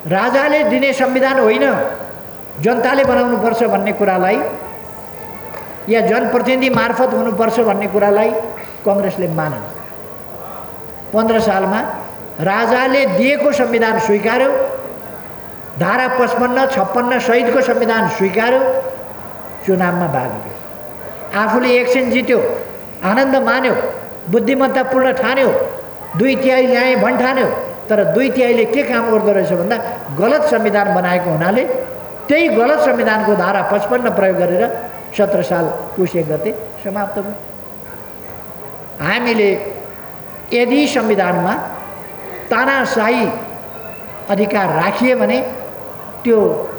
राजाले दिने संविधान होइन, जनताले बनाउनुपर्छ भन्ने कुरालाई, या जनप्रतिनिधि मार्फत हुनुपर्छ भन्ने कुरालाई कङ्ग्रेसले मानेन। 15 सालमा राजाले दिएको संविधान स्वीकार्यो, धारा 55-56 सहितको संविधान स्वीकार्यो, चुनावमा भाग लियो, आफूले इलेक्सन जित्यो, आनन्द मान्यो, बुद्धिमत्तापूर्ण ठान्यो, 2/3 ल्याएँ भन्ठान्यो। तर 2/3ले के काम गर्दो रहेछ भन्दा गलत संविधान बनाएको हुनाले त्यही गलत संविधानको धारा 55 प्रयोग गरेर 17 साल पुस 1 गते समाप्त भयो। हामीले यदि संविधानमा तानाशाही अधिकार राखिए भने त्यो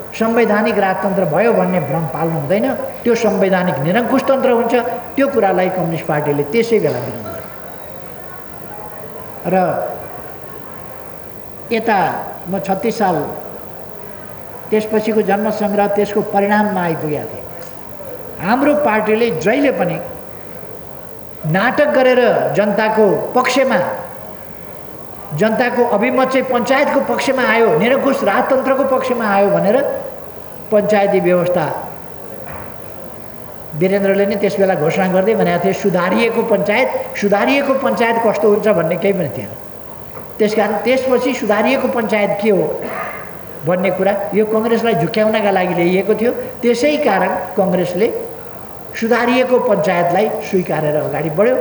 संवैधानिक राजतन्त्र भयो भन्ने भ्रम पाल्नु हुँदैन, त्यो संवैधानिक निरङ्कुश तन्त्र हुन्छ। त्यो कुरालाई कम्युनिस्ट पार्टीले त्यसै बेला विरोध गर्यो। र यता म 36 साल त्यसपछिको जन्म सङ्ग्रह त्यसको परिणाममा आइपुगेका थिए। हाम्रो पार्टीले जहिले पनि नाटक गरेर जनताको पक्षमा, जनताको अभिमत चाहिँ पञ्चायतको पक्षमा आयो, निरङ्कुश राजतन्त्रको पक्षमा आयो भनेर पञ्चायती व्यवस्था वीरेन्द्रले नै त्यसबेला घोषणा गर्दै भनेको थिए, सुधारिएको पञ्चायत कस्तो हुन्छ भन्ने केही पनि थिएन। त्यसकारण त्यसपछि सुधारिएको पञ्चायत के हो भन्ने कुरा यो कङ्ग्रेसलाई झुक्याउनका लागि ल्याइएको थियो। त्यसै कारण कङ्ग्रेसले सुधारिएको पञ्चायतलाई स्वीकारेर अगाडि बढ्यो।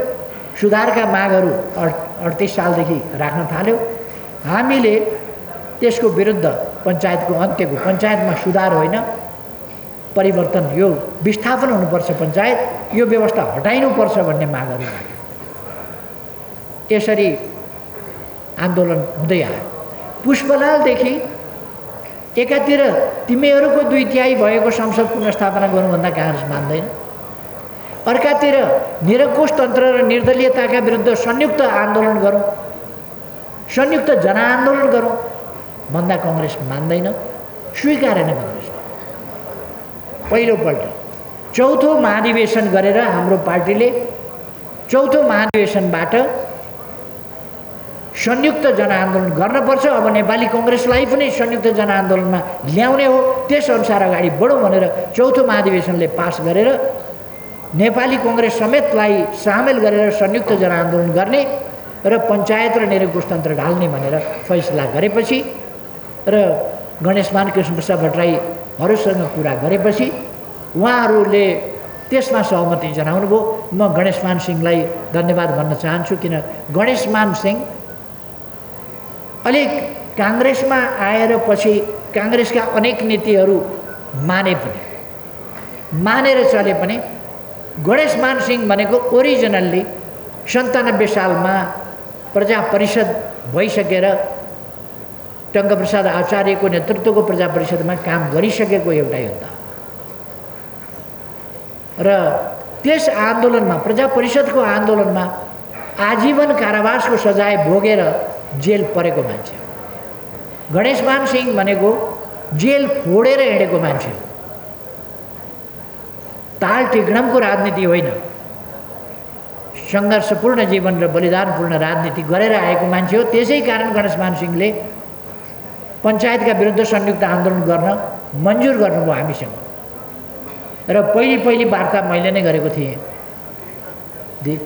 सुधारका मागहरू 38 सालदेखि राख्न थाल्यो। हामीले त्यसको विरुद्ध पञ्चायतको अन्त्यको, पञ्चायतमा सुधार होइन, परिवर्तन, यो विस्थापन हुनुपर्छ, पञ्चायत यो व्यवस्था हटाइनुपर्छ भन्ने मागहरू राख्यो। यसरी आन्दोलन हुँदै आयो। पुष्पलालदेखि एकातिर तिमीहरूको 2/3 भएको संसद पुनर्स्थापना गर्नुभन्दा काङ्ग्रेस मान्दैन, अर्कातिर निरङ्कुश तन्त्र र निर्दलीयताका विरुद्ध संयुक्त आन्दोलन गरौँ, संयुक्त जनआन्दोलन गरौँ भन्दा काङ्ग्रेस मान्दैन, स्वीकारेन काङ्ग्रेस। पहिलोपल्ट चौथो महाधिवेशन गरेर हाम्रो पार्टीले चौथो महाधिवेशनबाट संयुक्त जनआन्दोलन गर्नुपर्छ, अब नेपाली काङ्ग्रेसलाई पनि संयुक्त जनआन्दोलनमा ल्याउने हो, त्यसअनुसार अगाडि बढौँ भनेर चौथो महाधिवेशनले पास गरेर नेपाली काङ्ग्रेस समेतलाई सामेल गरेर संयुक्त जनआन्दोलन गर्ने र पञ्चायत र निरङ्कुश तन्त्र ढाल्ने भनेर फैसला गरेपछि र गणेशमान कृष्णप्रसाद भट्टराईहरूसँग कुरा गरेपछि उहाँहरूले त्यसमा सहमति जनाउनु भयो। म गणेशमान सिंहलाई धन्यवाद भन्न चाहन्छु, किन गणेशमान सिंह अलिक काङ्ग्रेसमा आएर पछि काङ्ग्रेसका अनेक नीतिहरू मानेर चले पनि गणेशमान सिंह भनेको ओरिजिनल्ली 97 सालमा प्रजा परिषद भइसकेर टङ्कप्रसाद आचार्यको नेतृत्वको प्रजा परिषदमा काम गरिसकेको एउटा योद्धा र त्यस आन्दोलनमा प्रजा परिषदको आन्दोलनमा आजीवन कारावासको सजाय भोगेर जेल परेको मान्छे। गणेशमान सिंह भनेको जेल फोडेर हिँडेको मान्छे, ताल टिक्णमको राजनीति होइन, सङ्घर्षपूर्ण जीवन र बलिदानपूर्ण राजनीति गरेर आएको मान्छे हो। त्यसै कारण गणेशमान सिंहले पञ्चायतका विरुद्ध संयुक्त आन्दोलन गर्न मन्जुर गर्नुभयो हामीसँग। र पहिली वार्ता मैले नै गरेको थिएँ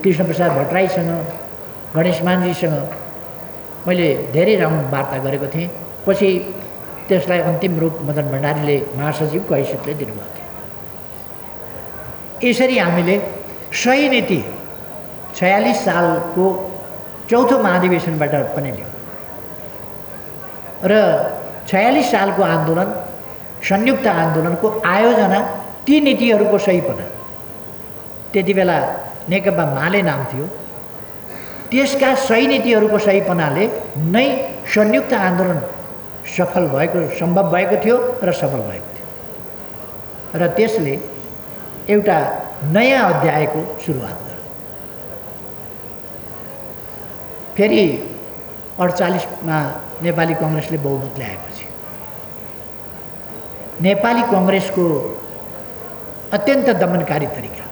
कृष्णप्रसाद भट्टराईसँग, गणेशमानजीसँग मैले धेरै राउन्ड वार्ता गरेको थिएँ। पछि त्यसलाई अन्तिम रूप मदन भण्डारीले महासचिवको हैसियतले दिनुभएको थियो। यसरी हामीले सही नीति 46 सालको चौथो महाधिवेशनबाट पनि ल्यायौँ र 46 सालको आन्दोलन संयुक्त आन्दोलनको आयोजना ती नीतिहरूको सहीपना, त्यति बेला नेकपा माले नाम थियो, त्यसका सही नीतिहरूको सहीपनाले नै संयुक्त आन्दोलन सफल भएको, सम्भव भएको थियो र सफल भएको थियो र त्यसले एउटा नयाँ अध्यायको सुरुवात गर्यो। फेरि 48मा नेपाली काङ्ग्रेसले बहुमत ल्याएपछि नेपाली काङ्ग्रेसको अत्यन्त दमनकारी तरिका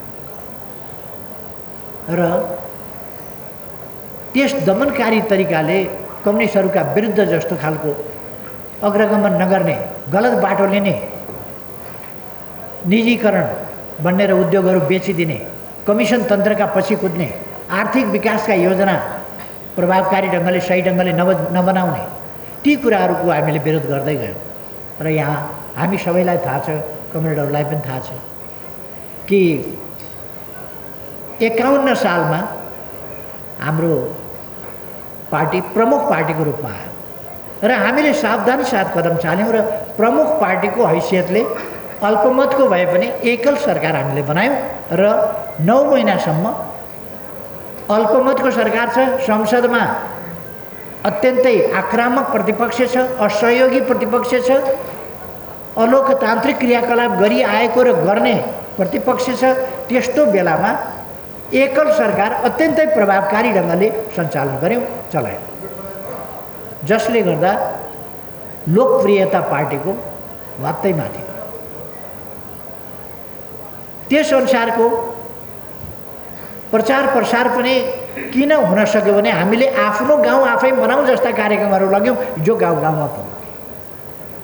र त्यस दमनकारी तरिकाले कम्युनिस्टहरूका विरुद्ध जस्तो खालको अग्रगमन नगर्ने, गलत बाटो लिने, निजीकरण बन्नेर उद्योगहरू बेचिदिने, कमिसन तन्त्रका पछि कुद्ने, आर्थिक विकासका योजना प्रभावकारी ढङ्गले सही ढङ्गले नबनाउने, ती कुराहरूको हामीले विरोध गर्दै गयौँ। र यहाँ हामी सबैलाई थाहा छ, कमरेडहरूलाई पनि थाहा छ कि 51 सालमा हाम्रो पार्टी प्रमुख पार्टीको रूपमा आयो र हामीले सावधानी साथ कदम चाल्यौँ र प्रमुख पार्टीको हैसियतले अल्पमतको भए पनि एकल सरकार हामीले बनायौँ र 9 महिनासम्म अल्पमतको सरकार छ। संसदमा अत्यन्तै आक्रामक प्रतिपक्ष छ, असहयोगी प्रतिपक्ष छ, अलोकतान्त्रिक क्रियाकलाप गरिआएको र गर्ने प्रतिपक्ष छ। त्यस्तो बेलामा एकल सरकार अत्यन्तै प्रभावकारी ढङ्गले सञ्चालन गऱ्यौँ, चलायौँ, जसले गर्दा लोकप्रियता पार्टीको वात्तै माथि। त्यसअनुसारको प्रचार प्रसार पनि किन हुन सक्यो भने हामीले आफ्नो गाउँ आफै बनाउँ जस्ता कार्यक्रमहरू लग्यौँ जो गाउँ गाउँमा पुग्यो।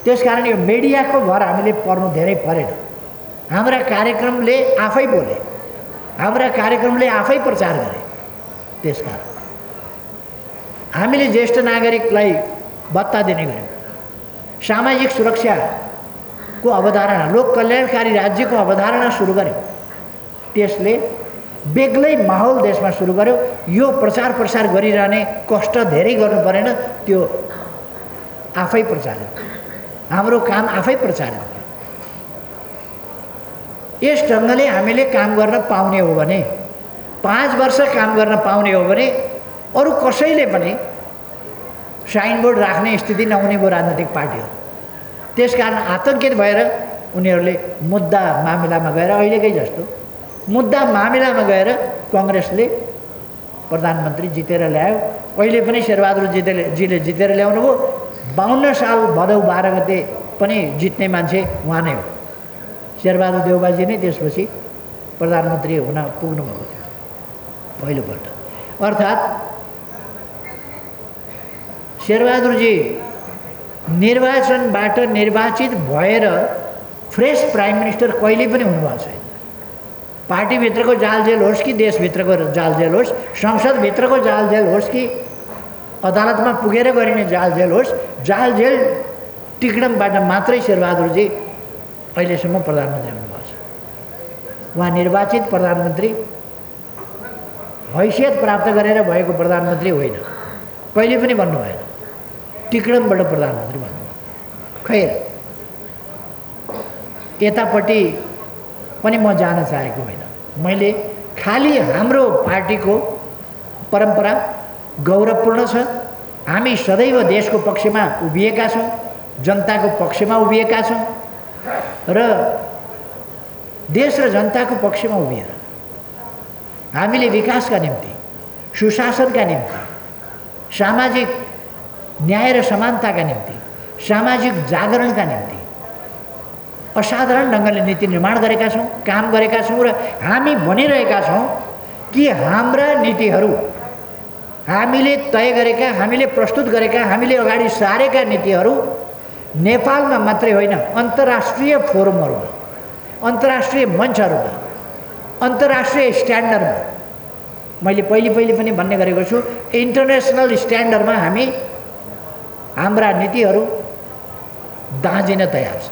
त्यसकारण यो मिडियाको भर हामीले पर्नु धेरै परेन। हाम्रा कार्यक्रमले आफै बोले, हाम्रा कार्यक्रमले आफै प्रचार गरे। त्यसकारण हामीले ज्येष्ठ नागरिकलाई भत्ता दिने गऱ्यौँ, सामाजिक सुरक्षाको अवधारणा, लोक कल्याणकारी राज्यको अवधारणा सुरु गऱ्यौँ। त्यसले बेग्लै माहौल देशमा सुरु गर्यो। यो प्रचार प्रसार गरिरहने कष्ट धेरै गर्नु परेन, त्यो आफै प्रचारित, हाम्रो काम आफै प्रचारित। यस ढङ्गले हामीले काम गर्न पाउने हो भने 5 वर्ष काम गर्न पाउने हो भने अरू कसैले पनि साइनबोर्ड राख्ने स्थिति नहुने भयो राजनीतिक पार्टीहरू। त्यसकारण आतंकित भएर उनीहरूले मुद्दा मामिलामा गएर अहिलेकै जस्तो मुद्दा मामिलामा गएर कांग्रेसले प्रधानमन्त्री जितेर ल्यायो। अहिले पनि शेरबहादुर जीले जितेर ल्याउनु भयो। 52 साल भदौ 12 गते पनि जित्ने मान्छे उहाँ नै हो। शेरबहादुर देउबाजी नै त्यसपछि प्रधानमन्त्री हुन पुग्नु भएको थियो पहिलोपल्ट। अर्थात् शेरबहादुरजी निर्वाचनबाट निर्वाचित भएर फ्रेस प्राइम मिनिस्टर कहिले पनि हुनुभएको छैन। पार्टीभित्रको जालजेल होस् कि देशभित्रको जालजेल होस्, संसदभित्रको जालजेल होस् कि अदालतमा पुगेर गरिने जालजेल होस्, जालजेल टिक्डमबाट मात्रै शेरबहादुरजी अहिलेसम्म प्रधानमन्त्री हुनुभएको छ। उहाँ निर्वाचित प्रधानमन्त्री हैसियत प्राप्त गरेर भएको प्रधानमन्त्री होइन, कहिले पनि भन्नु भएन। टिक्डमबाट प्रधानमन्त्री भन्नुभयो। खैर यतापट्टि पनि म जान चाहेको होइन। मैले खालि हाम्रो पार्टीको परम्परा गौरवपूर्ण छ। हामी सदैव देशको पक्षमा उभिएका छौँ, जनताको पक्षमा उभिएका छौँ र देश र जनताको पक्षमा उभिएर हामीले विकासका निम्ति, सुशासनका निम्ति, सामाजिक न्याय र समानताका निम्ति, सामाजिक जागरणका निम्ति असाधारण ढङ्गले नीति निर्माण गरेका छौँ, काम गरेका छौँ र हामी भनिरहेका छौँ कि हाम्रा नीतिहरू, हामीले तय गरेका, हामीले प्रस्तुत गरेका, हामीले अगाडि सारेका नीतिहरू नेपालमा मात्रै होइन, अन्तर्राष्ट्रिय फोरमहरूमा, अन्तर्राष्ट्रिय मञ्चहरूमा, अन्तर्राष्ट्रिय स्ट्यान्डर्डमा, मैले पहिले पनि भन्ने गरेको छु, इन्टरनेसनल स्ट्यान्डर्डमा हामी हाम्रा नीतिहरू दाँजिन तयार छ।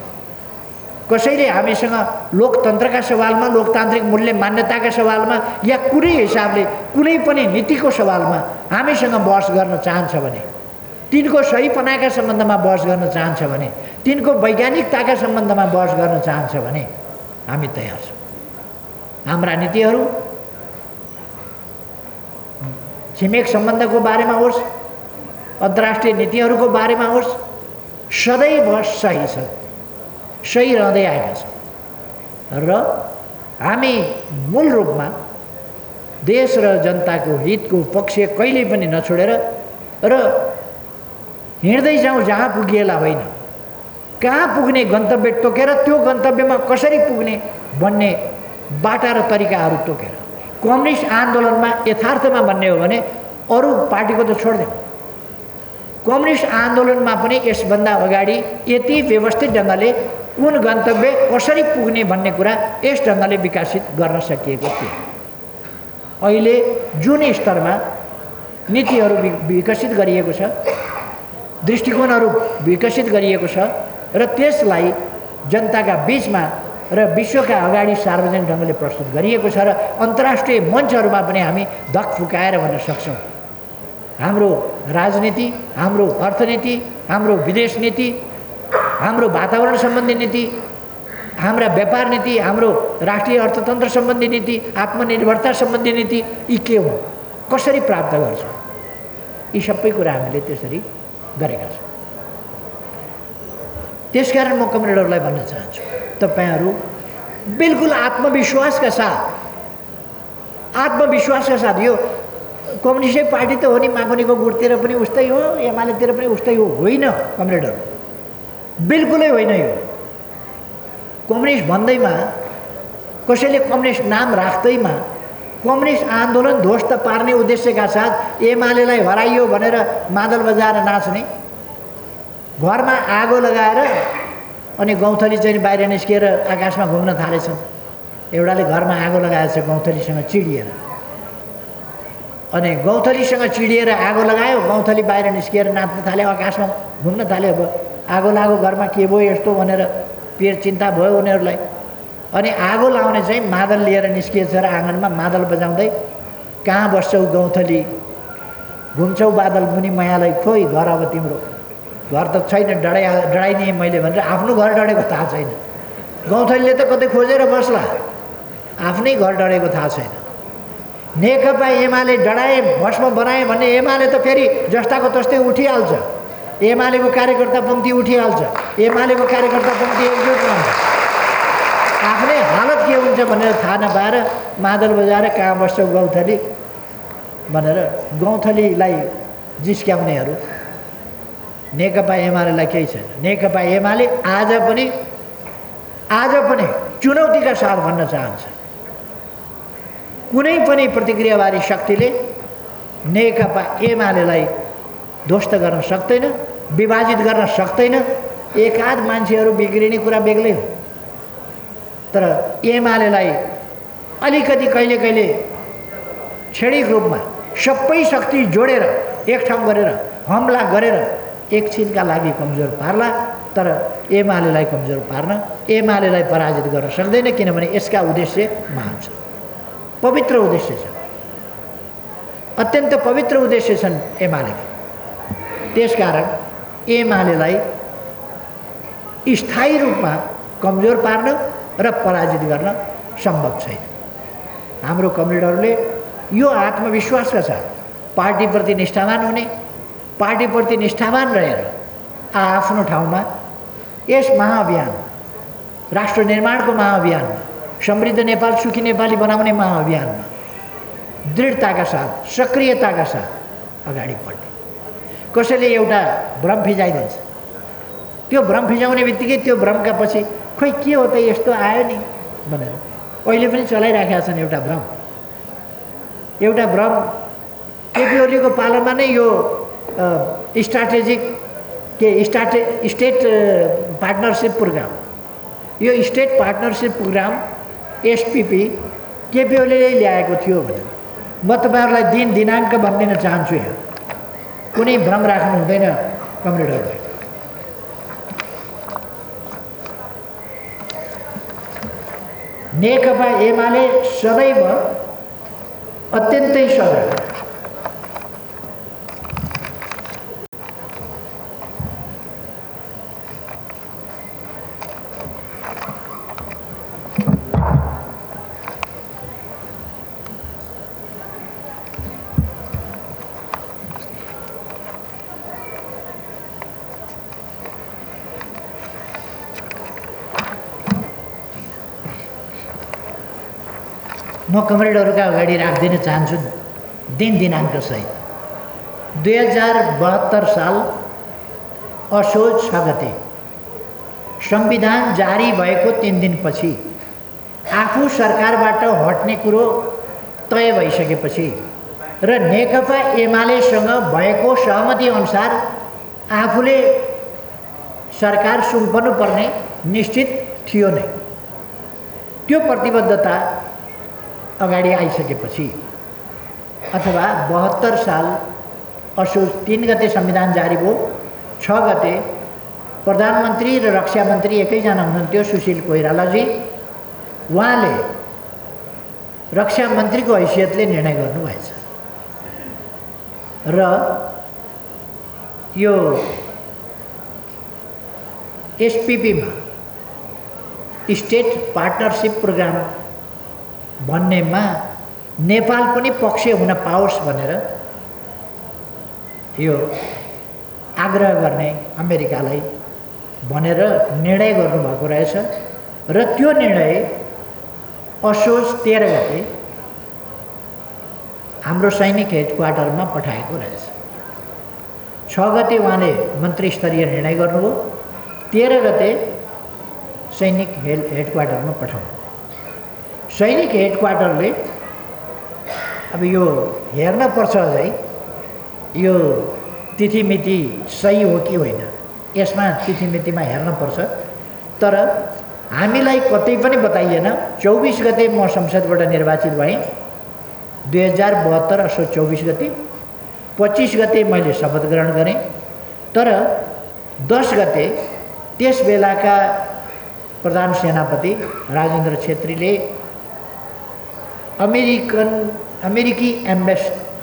कसैले हामीसँग लोकतन्त्रका सवालमा, लोकतान्त्रिक मूल्य मान्यताका सवालमा या कुनै हिसाबले कुनै पनि नीतिको सवालमा हामीसँग बहस गर्न चाहन्छ भने, तिनको सहीपनाका सम्बन्धमा बहस गर्न चाहन्छ भने, तिनको वैज्ञानिकताका सम्बन्धमा बहस गर्न चाहन्छ भने हामी तयार छौँ। हाम्रा नीतिहरू छिमेक सम्बन्धको बारेमा होस्, अन्तर्राष्ट्रिय नीतिहरूको बारेमा होस्, सदैव सही छ, सही रहँदै आएका छ र हामी मूल रूपमा देश र जनताको हितको पक्ष कहिल्यै पनि नछोडेर र हिँड्दै जाउँ जहाँ पुगिएला होइन, कहाँ पुग्ने गन्तव्य तोकेर त्यो गन्तव्यमा कसरी पुग्ने भन्ने बाटा र तरिकाहरू तोकेर कम्युनिस्ट आन्दोलनमा यथार्थमा भन्ने हो भने अरू पार्टीको त छोड्दैन, कम्युनिस्ट आन्दोलनमा पनि यसभन्दा अगाडि यति व्यवस्थित ढङ्गले कुन गन्तव्य कसरी पुग्ने भन्ने कुरा यस ढङ्गले विकसित गर्न सकिएको थियो। अहिले जुन स्तरमा नीतिहरू विकसित गरिएको छ, दृष्टिकोणहरू विकसित गरिएको छ र त्यसलाई जनताका बीचमा र विश्वका अगाडि सार्वजनिक ढङ्गले प्रस्तुत गरिएको छ र अन्तर्राष्ट्रिय मञ्चहरूमा पनि हामी धक फुकाएर भन्न सक्छौँ हाम्रो राजनीति, हाम्रो अर्थनीति, हाम्रो विदेश नीति, हाम्रो वातावरण सम्बन्धी नीति, हाम्रा व्यापार नीति, हाम्रो राष्ट्रिय अर्थतन्त्र सम्बन्धी नीति, आत्मनिर्भरता सम्बन्धी नीति, यी के हुन्, कसरी प्राप्त गर्छौँ, यी सबै कुरा हामीले त्यसरी गरेका छौँ। त्यसकारण म कमरेडहरूलाई भन्न चाहन्छु, तपाईहरू बिल्कुल आत्मविश्वासका साथ यो कम्युनिस्ट पार्टी त हो नि, माकुनीको गुटतिर पनि उस्तै हो, एमालेतिर पनि उस्तै हो, होइन कमरेडहरू, बिल्कुलै होइन। यो कम्युनिस्ट भन्दैमा, कसैले कम्युनिस्ट नाम राख्दैमा कम्युनिस्ट आन्दोलन ध्वस्त पार्ने उद्देश्यका साथ एमालेलाई हराइयो भनेर मादल बजाएर नाच्ने, घरमा आगो लगाएर अनि गौँथली चाहिँ बाहिर निस्किएर आकाशमा घुम्न थालेछन्। एउटाले घरमा आगो लगाएछ गौँथलीसँग चिडिएर, अनि गौँथलीसँग चिडिएर आगो लगायो, गौँथली बाहिर निस्किएर नाच्न थाल्यो, आकाशमा घुम्न थाल्यो। अब आगो लागो घरमा के भयो यस्तो भनेर पिर चिन्ता भयो उनीहरूलाई। अनि आगो लाउने चाहिँ मादल लिएर निस्किएछ र आँगनमा मादल बजाउँदै, कहाँ बस्छौ गौँथली, घुम्छौ बादल मुनि मायालाई, खोइ घर अब तिम्रो घर त छैन, डढाइदिएँ मैले भनेर आफ्नो घर डढेको थाहा छैन। गौँथलीले त कतै खोजेर बस्ला। आफ्नै घर डढेको थाहा छैन। नेकपा एमाले डढाए भस्म बनाए भन्ने एमाले त फेरि जस्ताको तस्तै उठिहाल्छ। एमालेको कार्यकर्ता पङ्क्ति उठिहाल्छ, एमालेको कार्यकर्ता पङ्क्ति एकजुट हुन्छ। आफ्नै हालत के हुन्छ भनेर थाहा नपाएर मादल बजाएर कहाँ बस्छ गौँथली भनेर गौँथलीलाई जिस्क्याउनेहरू नेकपा एमालेलाई केही छैन। नेकपा एमाले आज पनि चुनौतीका साथ भन्न चाहन्छ, कुनै पनि प्रतिक्रियावादी शक्तिले नेकपा एमालेलाई ध्वस्त गर्न सक्दैन, विभाजित गर्न सक्दैन। एकाध मान्छेहरू बिग्रिने कुरा बेग्लै हो, तर एमालेलाई अलिकति कहिले कहिले क्षणिक रूपमा सबै शक्ति जोडेर एक ठाउँ गरेर हमला गरेर एकछिनका लागि कमजोर पार्ला, तर एमालेलाई कमजोर पार्न, एमालेलाई पराजित गर्न सक्दैन, किनभने यसका उद्देश्य महान छन्, पवित्र उद्देश्य छ, अत्यन्त पवित्र उद्देश्य छन् एमालेका। त्यसकारण एमालेलाई स्थायी रूपमा कमजोर पार्न र पराजित गर्न सम्भव छैन। हाम्रो कमरेडहरूले यो आत्मविश्वासका साथ पार्टीप्रति निष्ठावान हुने, पार्टीप्रति निष्ठावान रहेर आफ्नो ठाउँमा यस महाअभियान, राष्ट्र निर्माणको महाअभियानमा, समृद्ध नेपाल सुखी नेपाली बनाउने महाअभियानमा दृढताका साथ, सक्रियताका साथ अगाडि बढ्ने। कसैले एउटा भ्रम फिजाइदिन्छ, त्यो भ्रम फिजाउने बित्तिकै त्यो भ्रमका पछि खोइ के हो त यस्तो आयो नि भनेर अहिले पनि चलाइराखेका छन्। एउटा भ्रम केपी ओलीको पालामा नै यो स्टेट पार्टनरसिप प्रोग्राम, यो state partnership programme SPP KP ओलीले ल्याएको थियो भनेर म तपाईँहरूलाई दिनाङ्क भनिदिन चाहन्छु। यहाँ कुनै भ्रम राख्नु हुँदैन कमरेडहरूले। नेकपा एमाले सदैव अत्यन्तै सजग, म कमरेडहरूका अगाडि राखिदिन चाहन्छु दिनाङ्क सहित 2072 साल असोज 6 गते संविधान जारी भएको 3 दिनपछि आफू सरकारबाट हट्ने कुरो तय भइसकेपछि र नेकपा एमालेसँग भएको सहमति अनुसार आफूले सरकार सुम्पनुपर्ने निश्चित थियो नै। त्यो प्रतिबद्धता अगाडि आइसकेपछि अथवा 72 साल असोज 3 गते संविधान जारी भयो, 6 गते प्रधानमन्त्री र रक्षा मन्त्री एकैजना हुनुहुन्थ्यो सुशील कोइरालाजी, उहाँले रक्षा मन्त्रीको हैसियतले निर्णय गर्नुभएछ र यो एसपीपीमा स्टेट पार्टनरसिप प्रोग्राम भन्नेमा नेपाल पनि पक्ष हुन पाओस् भनेर यो आग्रह गर्ने अमेरिकालाई भनेर निर्णय गर्नुभएको रहेछ र त्यो निर्णय असोज 13 गते हाम्रो सैनिक हेडक्वार्टरमा पठाएको रहेछ। 6 गते उहाँले मन्त्री स्तरीय निर्णय गर्नुभयो, 13 गते सैनिक हेडक्वार्टरमा पठाउनु। सैनिक हेडक्वार्टरले अब यो हेर्न पर्छ अझै यो तिथिमिति सही हो कि होइन, यसमा तिथिमितिमा हेर्न पर्छ, तर हामीलाई कतै पनि बताइएन। 24 गते म संसदबाट निर्वाचित भएँ 2072 असोज 24 गते, 25 गते मैले शपथ ग्रहण गरेँ, तर 10 गते त्यस बेलाका प्रधान सेनापति राजेन्द्र छेत्रीले अमेरिकी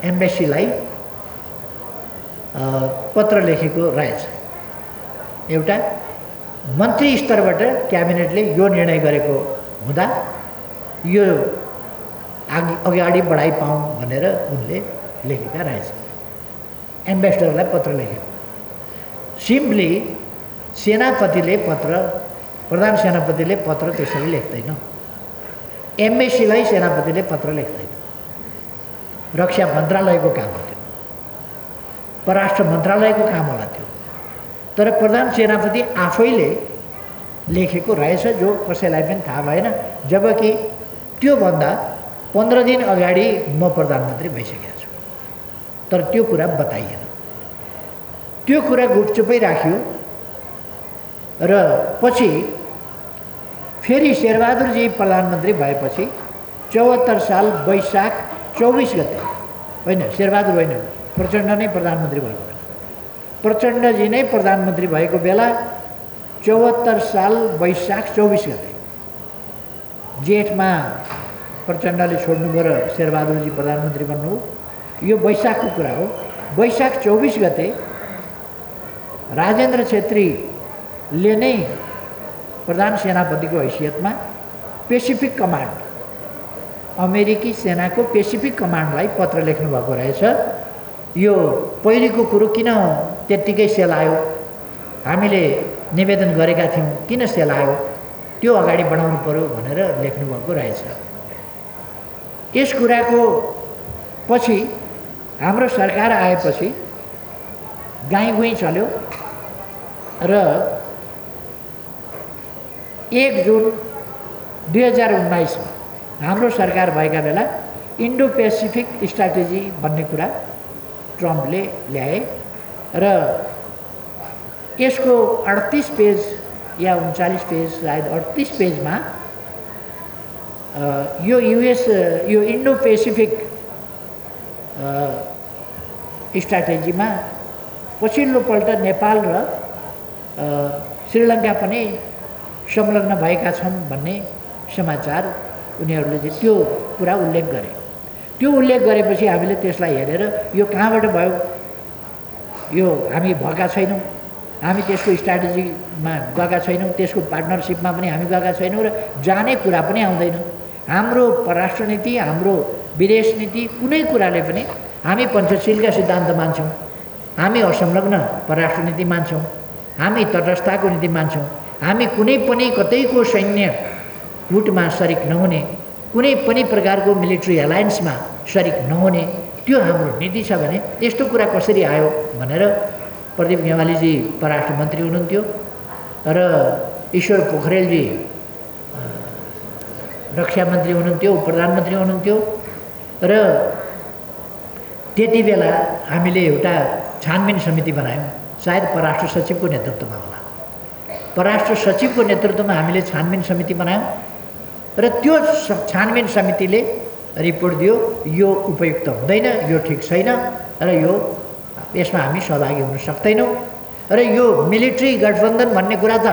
एम्बेसीलाई पत्र लेखेको रहेछ। एउटा मन्त्री स्तरबाट क्याबिनेटले यो निर्णय गरेको हुँदा यो अगाडि बढाइ पाऊँ भनेर उनले लेखेका रहेछन्। एम्बेसडरलाई पत्र लेखेको सिम्पली सेनापतिले पत्र, प्रधान सेनापतिले पत्र त्यसरी लेख्दैन। एमएससीलाई सेनापतिले पत्र लेख्दैन। रक्षा मन्त्रालयको काम हो त्यो, परराष्ट्र मन्त्रालयको काम होला त्यो। तर प्रधान सेनापति आफैले लेखेको रहेछ जो कसैलाई पनि थाहा भएन। जबकि त्योभन्दा 15 दिन अगाडि म प्रधानमन्त्री भइसकेको छु, तर त्यो कुरा बताइएन। त्यो कुरा गुपचुपै राख्यो र पछि फेरि शेरबहादुरजी प्रधानमन्त्री भएपछि 74 साल वैशाख 24 गते, होइन शेरबहादुर होइन, प्रचण्ड नै प्रधानमन्त्री भएको बेला, प्रचण्डजी नै प्रधानमन्त्री भएको बेला 74 साल वैशाख 24 गते जेठमा प्रचण्डले छोड्नुभयो र शेरबहादुरजी प्रधानमन्त्री बन्नु। यो वैशाखको कुरा हो। वैशाख 24 गते राजेन्द्र छेत्रीले नै प्रधान सेनापतिको हैसियतमा पेसिफिक कमान्ड, अमेरिकी सेनाको पेसिफिक कमान्डलाई पत्र लेख्नुभएको रहेछ। यो पहिलेको कुरो किन त्यत्तिकै सेलायो, हामीले निवेदन गरेका थियौँ, किन सेलायो, त्यो अगाडि बढाउनु पर्यो भनेर लेख्नुभएको रहेछ। यस कुराको पछि हाम्रो सरकार आएपछि गाईगुई चल्यो र 1 जुन 2019 मा हाम्रो सरकार भएका बेला इन्डो पेसिफिक स्ट्राटेजी भन्ने कुरा ट्रम्पले ल्याए र यसको 38 पेज या 39 पेज, सायद 38 पेजमा यो यो इन्डो पेसिफिक स्ट्राटेजीमा पछिल्लोपल्ट नेपाल र श्रीलङ्का पनि संलग्न भएका छन् भन्ने समाचार उनीहरूले चाहिँ त्यो कुरा उल्लेख गरे। त्यो उल्लेख गरेपछि हामीले त्यसलाई हेरेर यो कहाँबाट भयो, यो हामी भएका छैनौँ, हामी त्यसको स्ट्राटेजीमा गएका छैनौँ, त्यसको पार्टनरसिपमा पनि हामी गएका छैनौँ र जाने कुरा पनि आउँदैन। हाम्रो परराष्ट्र नीति, हाम्रो विदेश नीति, कुनै कुराले पनि हामी पञ्चशीलका सिद्धान्त मान्छौँ, हामी असंलग्न परराष्ट्र नीति मान्छौँ, हामी तटस्थताको नीति मान्छौँ, हामी कुनै पनि कतैको सैन्य गुटमा सरिक नहुने, कुनै पनि प्रकारको मिलिट्री एलायन्समा सरिक नहुने, त्यो हाम्रो नीति छ। भने यस्तो कुरा कसरी आयो भनेर प्रदीप गेवालीजी परराष्ट्र मन्त्री हुनुहुन्थ्यो र ईश्वर पोखरेलजी रक्षा मन्त्री हुनुहुन्थ्यो, प्रधानमन्त्री हुनुहुन्थ्यो र त्यति बेला हामीले एउटा छानबिन समिति बनायौँ, सायद परराष्ट्र सचिवको नेतृत्वमा होला। परराष्ट्र सचिवको नेतृत्वमा हामीले छानबिन समिति बनायौँ र त्यो छानबिन समितिले रिपोर्ट दियो, यो उपयुक्त हुँदैन, यो ठिक छैन र यसमा हामी सहभागी हुन सक्दैनौँ र यो मिलिट्री गठबन्धन भन्ने कुरा त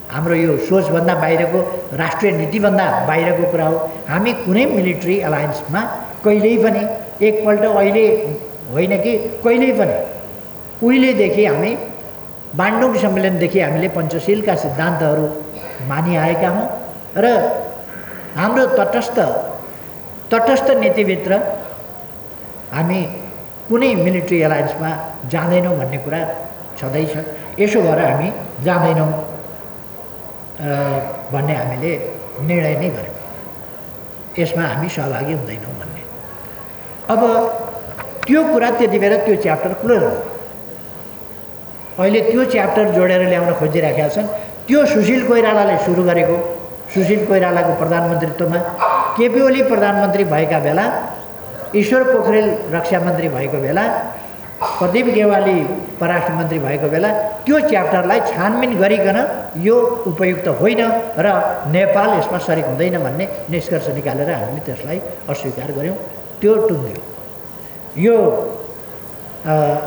हाम्रो यो सोचभन्दा बाहिरको, राष्ट्रिय नीतिभन्दा बाहिरको कुरा हो। हामी कुनै मिलिट्री एलायन्समा कहिल्यै पनि, एकपल्ट अहिले होइन कि कहिल्यै पनि, उहिलेदेखि हामी बान्डुङ सम्मेलनदेखि हामीले पञ्चशीलका सिद्धान्तहरू मानिआएका हौँ र हाम्रो तटस्थ नीतिभित्र हामी कुनै मिलिट्री एलायन्समा जाँदैनौँ भन्ने कुरा छँदैछ। यसो भएर हामी जाँदैनौँ भन्ने हामीले निर्णय नै गर्यौँ, यसमा हामी सहभागी हुँदैनौँ भन्ने। अब त्यो कुरा त्यति बेला त्यो च्याप्टर क्लोज हो। अहिले त्यो च्याप्टर जोडेर ल्याउन खोजिरहेका छन्। त्यो सुशील कोइरालाले सुरु गरेको, सुशील कोइरालाको प्रधानमन्त्रीत्वमा केपी ओली प्रधानमन्त्री भएका बेला, ईश्वर पोखरेल रक्षा मन्त्री भएको बेला, प्रदीप गेवाली परराष्ट्र मन्त्री भएको बेला त्यो च्याप्टरलाई छानबिन गरिकन यो उपयुक्त होइन र नेपाल यसमा सरिक हुँदैन भन्ने निष्कर्ष निकालेर हामीले त्यसलाई अस्वीकार गऱ्यौँ, त्यो टुङ्ग्यो। यो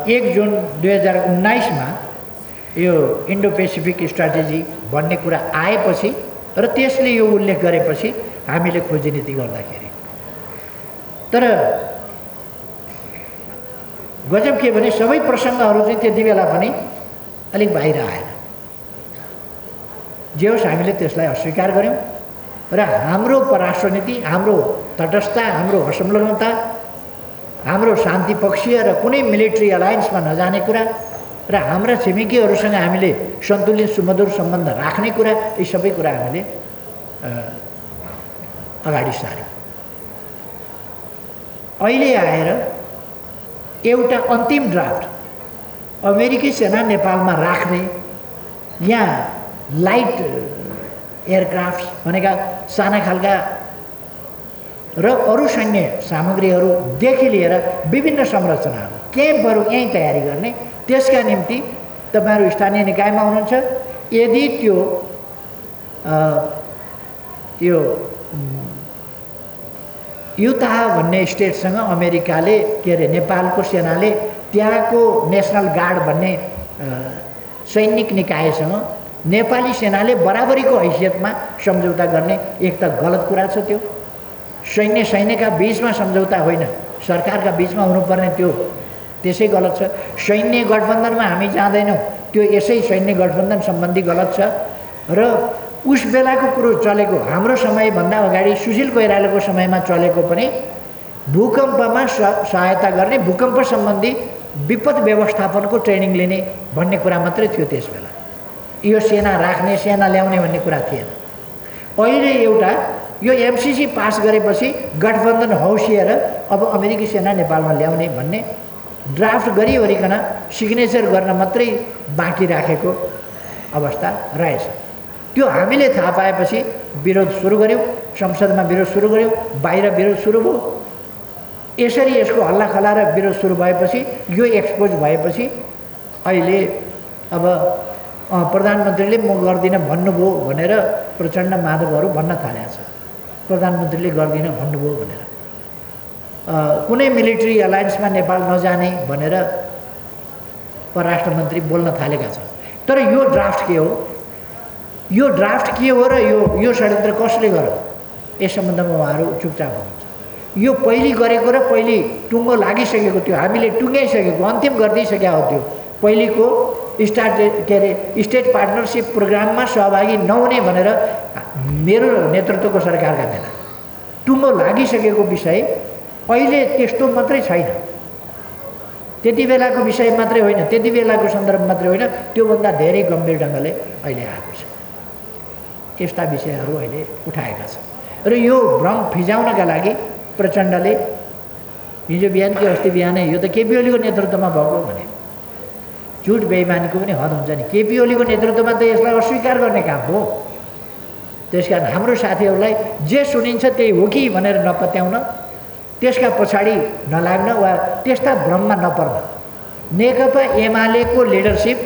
1 जुन 2019 यो इन्डो पेसिफिक स्ट्राटेजी भन्ने कुरा आएपछि र त्यसले यो उल्लेख गरेपछि हामीले खोजी नीति गर्दाखेरि, तर गजब के भने सबै प्रसङ्गहरू चाहिँ त्यति बेला पनि अलिक बाहिर आएन। जे होस् हामीले त्यसलाई अस्वीकार गऱ्यौँ र हाम्रो परराष्ट्र नीति, हाम्रो तटस्थता, हाम्रो असंलग्नता, हाम्रो शान्तिपक्षीय र कुनै मिलिट्री अलायन्समा नजाने कुरा र हाम्रा छिमेकीहरूसँग हामीले सन्तुलित सुमधुर सम्बन्ध राख्ने कुरा, यी सबै कुरा हामीले अगाडि सार्यौँ। अहिले आएर एउटा अन्तिम ड्राफ्ट अमेरिकी सेना नेपालमा राख्ने, यहाँ लाइट एयरक्राफ्ट भनेका साना खालका र अरू सैन्य सामग्रीहरूदेखि लिएर विभिन्न संरचनाहरू, क्याम्पहरू यहीँ तयारी गर्ने, त्यसका निम्ति तपाईँहरू स्थानीय निकायमा हुनुहुन्छ, यदि त्यो युटाह भन्ने स्टेटसँग अमेरिकाले के अरे नेपालको सेनाले त्यहाँको नेसनल गार्ड भन्ने सैनिक निकायसँग नेपाली सेनाले बराबरीको हैसियतमा सम्झौता गर्ने एक त गलत कुरा छ। त्यो सैन्यका बीचमा सम्झौता होइन, सरकारका बीचमा हुनुपर्ने त्यो त्यसै गलत छ। सैन्य गठबन्धनमा हामी जाँदैनौँ, त्यो यसै सैन्य गठबन्धन सम्बन्धी गलत छ। र उस बेलाको कुरो चलेको, हाम्रो समयभन्दा अगाडि सुशील कोइरालाको समयमा चलेको पनि भूकम्पमा सहायता गर्ने, भूकम्प सम्बन्धी विपद व्यवस्थापनको ट्रेनिङ लिने भन्ने कुरा मात्रै थियो त्यस बेला। यो सेना राख्ने, सेना ल्याउने भन्ने कुरा थिएन। अहिले एउटा यो एमसिसी पास गरेपछि गठबन्धन हौसिएर अब अमेरिकी सेना नेपालमा ल्याउने भन्ने ड्राफ्ट गरिवरिकन सिग्नेचर गर्न मात्रै बाँकी राखेको अवस्था रहेछ। त्यो हामीले थाहा पाएपछि विरोध सुरु गऱ्यौँ, संसदमा विरोध सुरु गऱ्यौँ, बाहिर विरोध सुरु भयो। यसरी यसको हल्लाखल्ला र विरोध सुरु भएपछि, यो एक्सपोज भएपछि अहिले अब प्रधानमन्त्रीले म गर्दिनँ भन्नुभयो भनेर प्रचण्ड माधवहरू भन्न थालेका छ। प्रधानमन्त्रीले गर्दिनँ भन्नुभयो भनेर, कुनै मिलिट्री अलायन्समा नेपाल नजाने भनेर परराष्ट्र मन्त्री बोल्न थालेका छन्। तर यो ड्राफ्ट के हो, यो ड्राफ्ट के हो र यो षड्यन्त्र कसले गर्यो, यस सम्बन्धमा उहाँहरू चुपचाप हुनुहुन्छ। यो पहिले गरेको र पहिले टुङ्गो लागिसकेको थियो, हामीले टुङ्गाइसकेको, अन्तिम गरिदिइसकेको हो। त्यो पहिलेको स्टेट पार्टनरसिप प्रोग्राममा सहभागी नहुने भनेर मेरो नेतृत्वको सरकारका बेला टुङ्गो लागिसकेको विषय अहिले त्यस्तो मात्रै छैन। त्यति बेलाको विषय मात्रै होइन, त्यति बेलाको सन्दर्भ मात्रै होइन, त्योभन्दा धेरै गम्भीर ढङ्गले अहिले आएको छ। यस्ता विषयहरू अहिले उठाएका छन् र यो भ्रम फिजाउनका लागि प्रचण्डले हिजो बिहान कि अस्ति बिहानै यो त केपी ओलीको नेतृत्वमा भएको भने, झुट बेइमानीको पनि हद हुन्छ नि। केपी ओलीको नेतृत्वमा त यसलाई अस्वीकार गर्ने काम हो। त्यस कारण हाम्रो साथीहरूलाई जे सुनिन्छ त्यही हो कि भनेर नपत्याउन, त्यसका पछाडि नलाग्न वा त्यस्ता भ्रममा नपर्न। नेकपा एमालेको लिडरसिप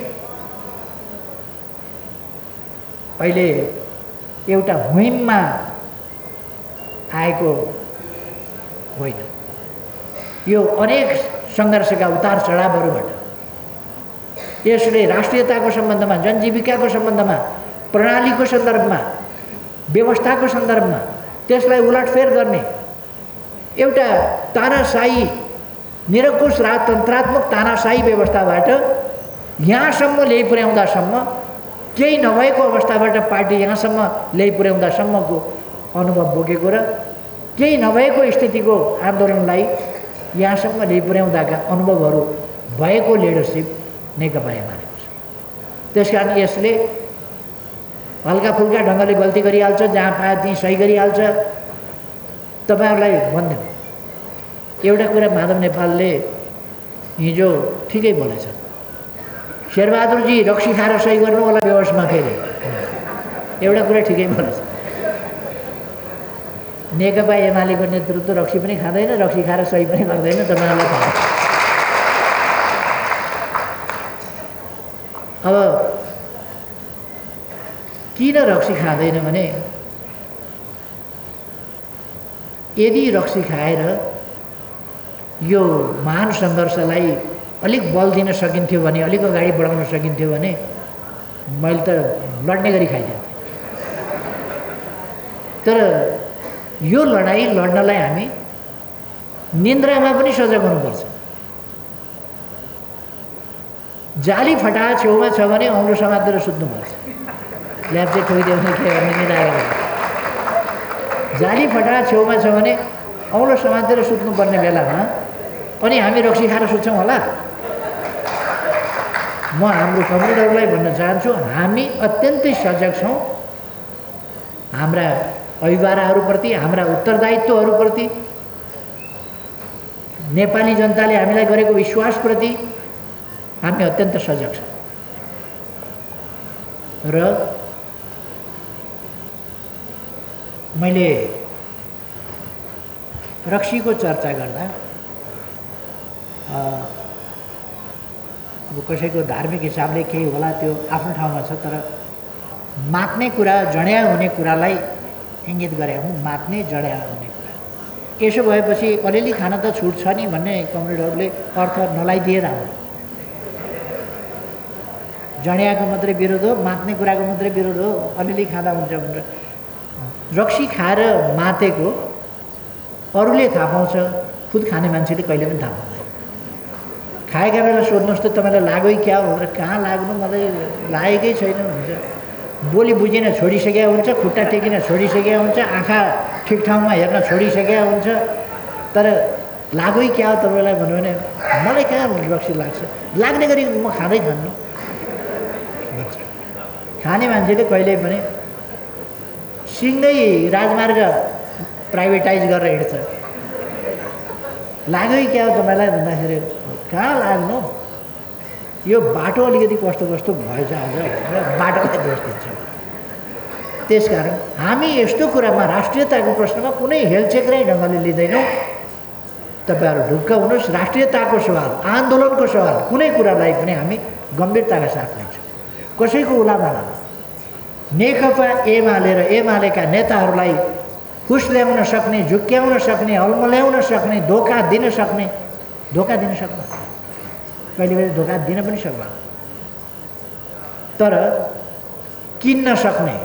अहिले एउटा मुहिममा आएको होइन। यो अनेक सङ्घर्षका उतार चढावहरूबाट यसले राष्ट्रियताको सम्बन्धमा, जनजीविकाको सम्बन्धमा, प्रणालीको सन्दर्भमा, व्यवस्थाको सन्दर्भमा त्यसलाई उलटफेर गर्ने एउटा तानाशाही, निरङ्कुश राजतन्त्रात्मक तानाशाही व्यवस्थाबाट यहाँसम्म ल्याइ पुर्याउँदासम्म, केही नभएको अवस्थाबाट पार्टी यहाँसम्म ल्याइ पुर्याउँदासम्मको अनुभव बोकेको र केही नभएको स्थितिको आन्दोलनलाई यहाँसम्म ल्याइ पुर्याउँदाका अनुभवहरू भएको लिडरसिप नेकपा एमालेको छ। त्यस कारण यसले हल्का फुल्का ढङ्गले गल्ती गरिहाल्छ, जहाँ पाए त्यहीँ सही गरिहाल्छ। तपाईँहरूलाई भन्दै एउटा कुरा माधव नेपालले हिजो ठिकै बोलेछ। शेरबहादुरजी रक्सी खाएर सही गर्नु होला बेहोसमा, फेरि एउटा कुरा ठिकै बोलेछ। नेकपा एमालेको नेतृत्व रक्सी पनि खाँदैन, रक्सी खाएर सही पनि गर्दैन, तपाईँहरूलाई थाहा। अब किन रक्सी खाँदैन भने, यदि रक्सी खाएर यो महान सङ्घर्षलाई अलिक बल दिन सकिन्थ्यो भने, अलिक अगाडि बढाउन सकिन्थ्यो भने मैले त लड्ने गरी खाइदिन्थेँ। तर यो लडाइँ लड्नलाई हामी निन्द्रामा पनि सजग हुनुपर्छ। जाली फटा छेउमा छ भने औँलो समातेर सुत्नुपर्छ। ल्याप्चे ठोकिदियो भने के गर्ने निदाएर जाली फटाहा छेउमा छ भने औँलो समातेर सुत्नुपर्ने बेलामा अनि हामी रक्सी खाएर सुत्छौँ होला। म हाम्रो कमरेडहरूलाई भन्न चाहन्छु, हामी अत्यन्तै सजग छौँ हाम्रा अभिभावकहरूप्रति, हाम्रा उत्तरदायित्वहरूप्रति, नेपाली जनताले हामीलाई गरेको विश्वासप्रति हामी अत्यन्त सजग छौँ। र मैले रक्सीको चर्चा गर्दा अब कसैको धार्मिक हिसाबले केही होला त्यो आफ्नो ठाउँमा छ, तर मात्ने कुरा, जड्या हुने कुरालाई इङ्गित गरे हुँ। मात्ने जड्या हुने कुरा यसो भएपछि अलिअलि खान त छुट छ नि भन्ने कमरेडहरूले अर्थ नलाइदिए राम्रो। जड्याको मात्रै विरोध हो, मात्ने कुराको मात्रै विरोध हो, अलिअलि खाँदा हुन्छ भनेर। रक्सी खाएर मातेको अरूले थाहा पाउँछ, खुद खाने मान्छेले कहिले पनि थाहा पाउँदैन। खाएका बेला सोध्नुहोस् त तपाईँलाई लाग्यो क्या भनेर, कहाँ लाग्नु मलाई लागेकै छैन भन्छ। बोली बुझिन छोडिसकेका हुन्छ, खुट्टा टेकिन छोडिसकेका हुन्छ, आँखा ठिक ठाउँमा हेर्न छोडिसकेका हुन्छ, तर लाग्यो क्या हो तपाईँलाई भन्यो भने मलाई कहाँ रक्सी लाग्छ, लाग्ने गरी म खाँदै खान्नु भन्छ। खाने मान्छेले कहिल्यै पनि सिँगै राजमार्ग प्राइभेटाइज गरेर हिँड्छ। लाग्यो क्या हो तपाईँलाई भन्दाखेरि कहाँ लाग्नु, यो बाटो अलिकति कस्तो कस्तो भएछ आज भनेर बाटोलाई दोष दिन्छ। त्यसकारण हामी यस्तो कुरामा, राष्ट्रियताको प्रश्नमा कुनै हेलचेक्राइ ढङ्गले लिँदैनौँ। तपाईँहरू ढुक्क हुनुहोस्, राष्ट्रियताको सवाल, आन्दोलनको सवाल, कुनै कुरालाई पनि हामी गम्भीरताका साथ लिन्छौँ। कसैको उलामालामा नेकपा एमाले र एमालेका नेताहरूलाई खुस ल्याउन सक्ने, झुक्क्याउन सक्ने, अल्मल्याउन सक्ने, धोका दिन सक्ने कहिले कहिले धोका दिन पनि सक्ला, तर किन्न सक्ने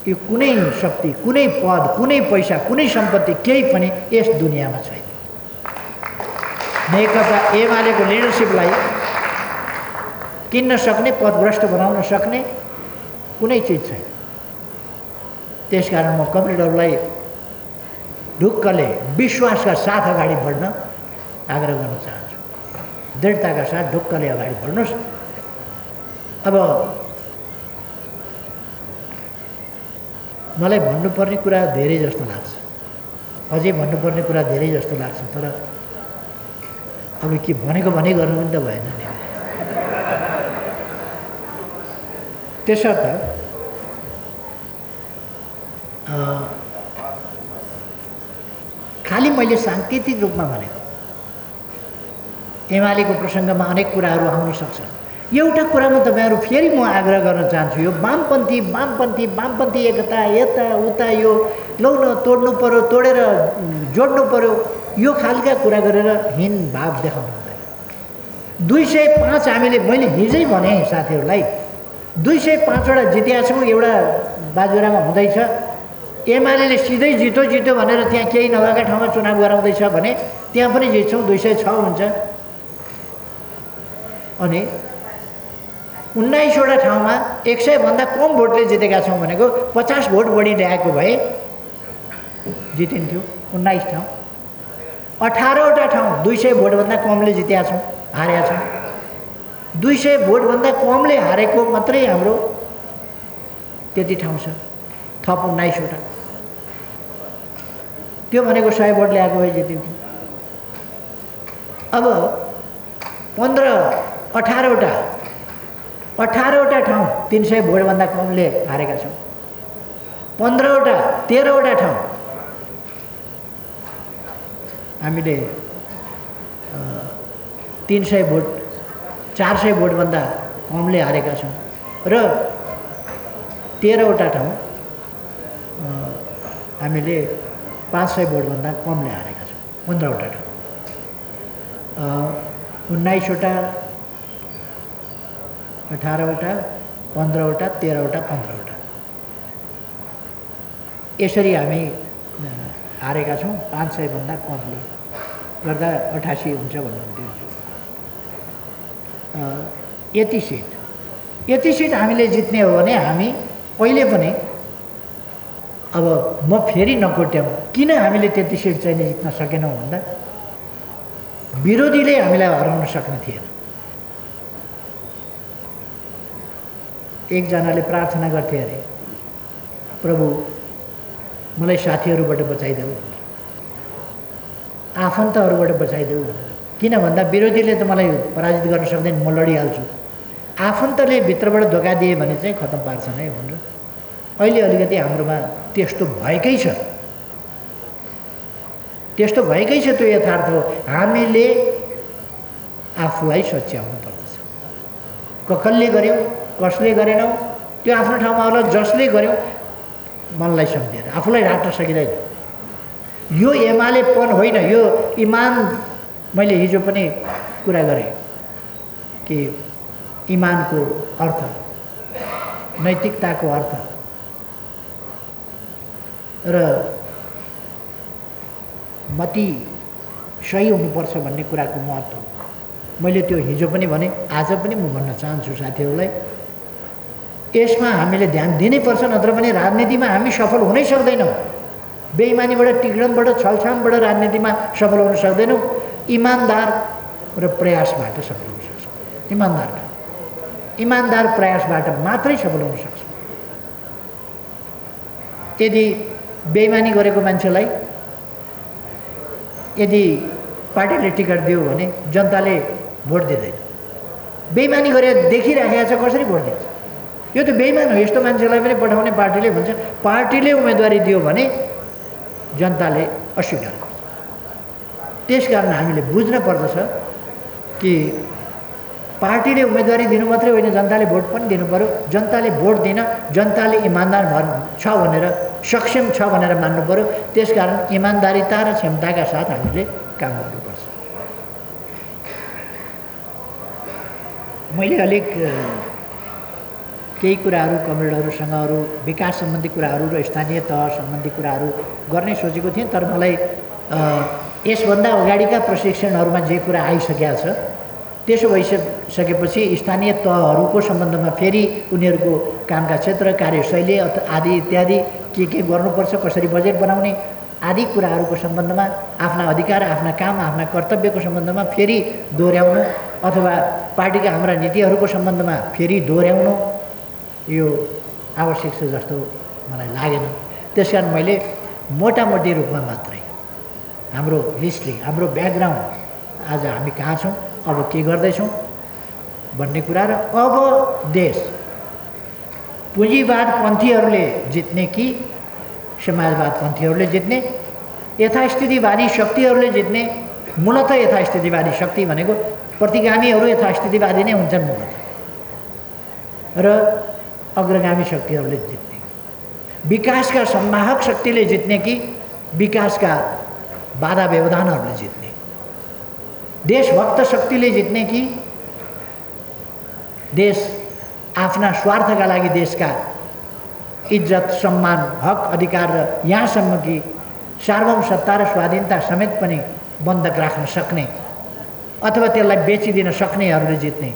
यो कुनै शक्ति, कुनै पद, कुनै पैसा, कुनै सम्पत्ति केही पनि यस दुनियाँमा छैन। नेकपा एमालेको लिडरसिपलाई किन्न सक्ने, पदभ्रष्ट बनाउन सक्ने कुनै चिज छैन। त्यसकारण म कमरेडहरूलाई ढुक्कले विश्वासका साथ अगाडि बढ्न आग्रह गर्न चाहन्छु। दृढताका साथ ढुक्कले अगाडि बढ्नुहोस्। अब मलाई भन्नुपर्ने कुरा धेरै जस्तो लाग्छ, अझै भन्नुपर्ने कुरा धेरै जस्तो लाग्छ, तर अब के भनेको भने गर्नु पनि त भएन नि। त्यसर्थ खालि मैले साङ्केतिक रूपमा भनेको, एमालेको प्रसङ्गमा अनेक कुराहरू आउन सक्छ। एउटा कुरामा तपाईँहरू फेरि म आग्रह गर्न चाहन्छु, यो वामपन्थी एकता यता उता, यो लौ न तोड्नु पर्यो, तोडेर जोड्नु पर्यो, यो खालका कुरा गरेर हीन भाव देखाउनु हुँदैन। 205 हामीले, मैले हिजै भने साथीहरूलाई, 205वटा जितेका छौँ। एउटा बाजुरामा हुँदैछ, एमाले सिधै जित्यो भनेर त्यहाँ केही नभएका ठाउँमा चुनाव गराउँदैछ भने त्यहाँ पनि जित्छौँ, 206 हुन्छ। अनि 19वटा ठाउँमा 100 भन्दा कम भोटले जितेका छौँ भनेको 50 भोट बढी ल्याएको भए जितिन्थ्यो। 19 ठाउँ, 18वटा ठाउँ 200 भोटभन्दा कमले जितेका छौँ, हारेका छौँ। 200 भोटभन्दा कमले हारेको मात्रै हाम्रो त्यति ठाउँ छ, थप 19वटा। त्यो भनेको 100 भोट ल्याएको भए जितिन्थ्यो। अब 18वटा ठाउँ 300 भोटभन्दा कमले हारेका छौँ। 13वटा ठाउँ हामीले 300 भोट 400 भोटभन्दा कमले हारेका छौँ र 13वटा ठाउँ हामीले 500 भोटभन्दा कमले हारेका छौँ। 15वटा ठाउँ, 19वटा, 18वटा, 15वटा, 13वटा, 15वटा, यसरी हामी हारेका छौँ। 500 भन्दा कमले गर्दा 88 हुन्छ भन्नुहुन्थ्यो। यति सिट हामीले जित्ने हो भने हामी पहिले पनि अब म फेरि नकोट्याउँ, किन हामीले त्यति सिट चाहिँ जित्न सकेनौँ भन्दा विरोधीले हामीलाई हराउन सक्ने थिएन। एकजनाले प्रार्थना गर्थे अरे, प्रभु मलाई साथीहरूबाट बचाइदेऊ, आफन्तहरूबाट बचाइदेऊ भनेर। किन भन्दा विरोधीले त मलाई पराजित गर्न सक्दैन, म लडिहाल्छु। आफन्तले भित्रबाट धोका दिए भने चाहिँ खतम पार्छन् है भनेर। अहिले अलिकति हाम्रोमा त्यस्तो भएकै छ, त्यस्तो भएकै छ। त्यो यथार्थ हो। हामीले आफूलाई सच्याउनु पर्दछ। कसले गर्यौँ कसले गरेनौँ त्यो आफ्नो ठाउँमा होला, जसले गर्यौँ मनलाई सम्झेर आफूलाई ढाक्न सकिँदैन। यो एमालेपन होइन, यो इमान। मैले हिजो पनि कुरा गरेँ कि इमानको अर्थ, नैतिकताको अर्थ र मति सही हुनुपर्छ भन्ने कुराको महत्त्व मैले त्यो हिजो पनि भने, आज पनि म भन्न चाहन्छु साथीहरूलाई। यसमा हामीले ध्यान दिनैपर्छ, नत्र भने राजनीतिमा हामी सफल हुनै सक्दैनौँ। बेइमानीबाट, टिग्रमबाट, छलछामबाट राजनीतिमा सफल हुन सक्दैनौँ। इमान्दार र प्रयासबाट सफल हुन सक्छौँ। इमान्दार प्रयासबाट मात्रै सफल हुन सक्छौँ। यदि बेइमानी गरेको मान्छेलाई यदि पार्टीले टिकट दियो भने जनताले भोट दिँदैन। बेइमानी गरेर देखिराखेको छ, कसरी भोट दिन्छ? यो त बेइमान हो। यस्तो मान्छेलाई पनि पठाउने पार्टीले भन्छ। पार्टीले उम्मेदवारी दियो भने जनताले अस्वीकार गर्छ। त्यसकारण हामीले बुझ्न पर्दछ कि पार्टीले उम्मेदवारी दिनु मात्रै होइन, जनताले भोट पनि दिनु पर्यो। जनताले भोट दिन, जनताले इमान्दार छ भनेर, सक्षम छ भनेर मान्नु पर्यो। त्यसकारण इमान्दारिता र क्षमताका साथ हामीले काम गर्नुपर्छ। मैले अलिक केही कुराहरू कमरेडहरूसँग अरू विकास सम्बन्धी कुराहरू र स्थानीय तह सम्बन्धी कुराहरू गर्ने सोचेको थिएँ। तर मलाई यसभन्दा अगाडिका प्रशिक्षणहरूमा जे कुरा आइसकेको छ त्यसो भइसकेपछि स्थानीय तहहरूको सम्बन्धमा फेरि उनीहरूको कामका क्षेत्र, कार्यशैली आदि इत्यादि के गर्नुपर्छ, कसरी बजेट बनाउने आदि कुराहरूको सम्बन्धमा, आफ्ना अधिकार, आफ्ना काम, आफ्ना कर्तव्यको सम्बन्धमा फेरि दोहोऱ्याउनु अथवा पार्टीका हाम्रा नीतिहरूको सम्बन्धमा फेरि दोहोऱ्याउनु यो आवश्यक छ जस्तो मलाई लागेन। त्यसकारण मैले मोटामोटी रूपमा मात्रै हाम्रो हिस्ट्री, हाम्रो ब्याकग्राउन्ड, आज हामी कहाँ छौँ, अब के गर्दैछौँ भन्ने कुरा र अब देश पुँजीवादपन्थीहरूले जित्ने कि समाजवादपन्थीहरूले जित्ने, यथास्थितिवादी शक्तिहरूले जित्ने। मूलतः यथास्थितिवादी शक्ति भनेको प्रतिगामीहरू यथास्थितिवादी नै हुन्छन् मूलतः, र अग्रगामी शक्तिहरूले जित्ने। विकासका संवाहक शक्तिले जित्ने कि विकासका बाधा व्यवधानहरूले जित्ने। देशभक्त शक्तिले जित्ने कि देश आफ्ना स्वार्थका लागि देशका इज्जत, सम्मान, हक, अधिकार र यहाँसम्म कि सार्वभौम सत्ता र स्वाधीनता समेत पनि बन्धक राख्न सक्ने अथवा त्यसलाई बेचिदिन सक्नेहरूले जित्ने।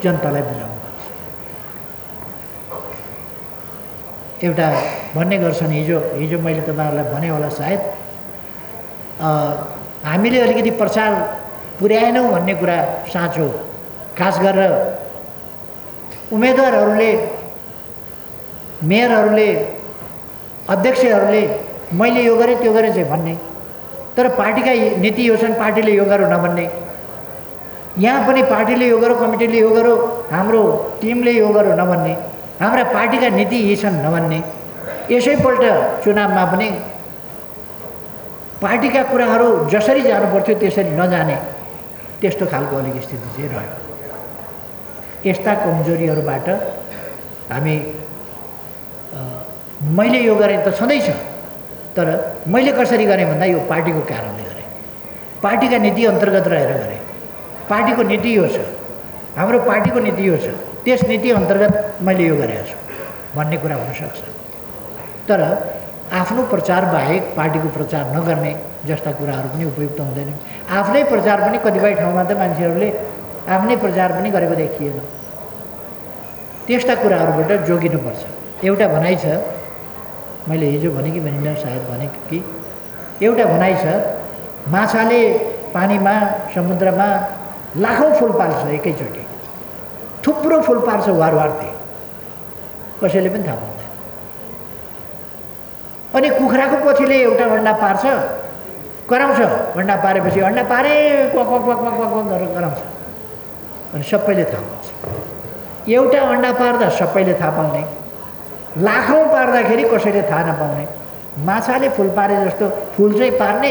जनतालाई बुझाउनुपर्छ। एउटा भन्ने गर्छन्, हिजो मैले तपाईँहरूलाई भने होला सायद, हामीले अलिकति प्रचार पुर्याएनौँ भन्ने कुरा साँचो। खास गरेर उम्मेदवारहरूले, मेयरहरूले, अध्यक्षहरूले मैले यो गरेँ त्यो गरेँ चाहिँ भन्ने, तर पार्टीका नीति यो छन्, पार्टीले यो गरौँ नभन्ने। यहाँ पनि पार्टीले यो गरौँ, कमिटीले यो गरौँ, हाम्रो टिमले यो गरौँ नभन्ने, हाम्रा पार्टीका नीति यी छन् नभन्ने। यसैपल्ट चुनावमा पनि पार्टीका कुराहरू जसरी जानुपर्थ्यो त्यसरी नजाने, त्यस्तो खालको अलिक स्थिति चाहिँ रह्यो। यस्ता कमजोरीहरूबाट हामी, मैले यो गरेँ त छँदैछ, तर मैले कसरी गरेँ भन्दा यो पार्टीको कारणले गरेँ, पार्टीका नीति अन्तर्गत रहेर गरेँ। पार्टीको नीति यो छ, हाम्रो पार्टीको नीति यो छ, त्यस नीति अन्तर्गत मैले यो गरेको छु भन्ने कुरा हुनसक्छ। तर आफ्नो प्रचार बाहेक पार्टीको प्रचार नगर्ने जस्ता कुराहरू पनि उपयुक्त हुँदैन। आफ्नै प्रचार पनि कतिपय ठाउँमा त मान्छेहरूले आफ्नै प्रचार पनि गरेको देखिएन। त्यस्ता कुराहरूबाट जोगिनुपर्छ। एउटा भनाइ छ, मैले हिजो भने कि भने सायद भने कि एउटा भनाइ छ, माछाले पानीमा समुद्रमा लाखौँ फुल पाल्छ एकैचोटि, थुप्रो फुल पार्छ वारवारते, कसैले पनि थाहा पाउँदैन। अनि कुखुराको पोथीले एउटा अन्डा पार्छ, कराउँछ, अन्डा पारेपछि अन्डा पारे quack quack quack quack quack गरेर कराउँछ, अनि सबैले थाहा पाउँछ। एउटा अन्डा पार्दा सबैले थाहा पाउने, लाखौँ पार्दाखेरि कसैले थाहा नपाउने। माछाले फुल पारे जस्तो फुल चाहिँ पार्ने,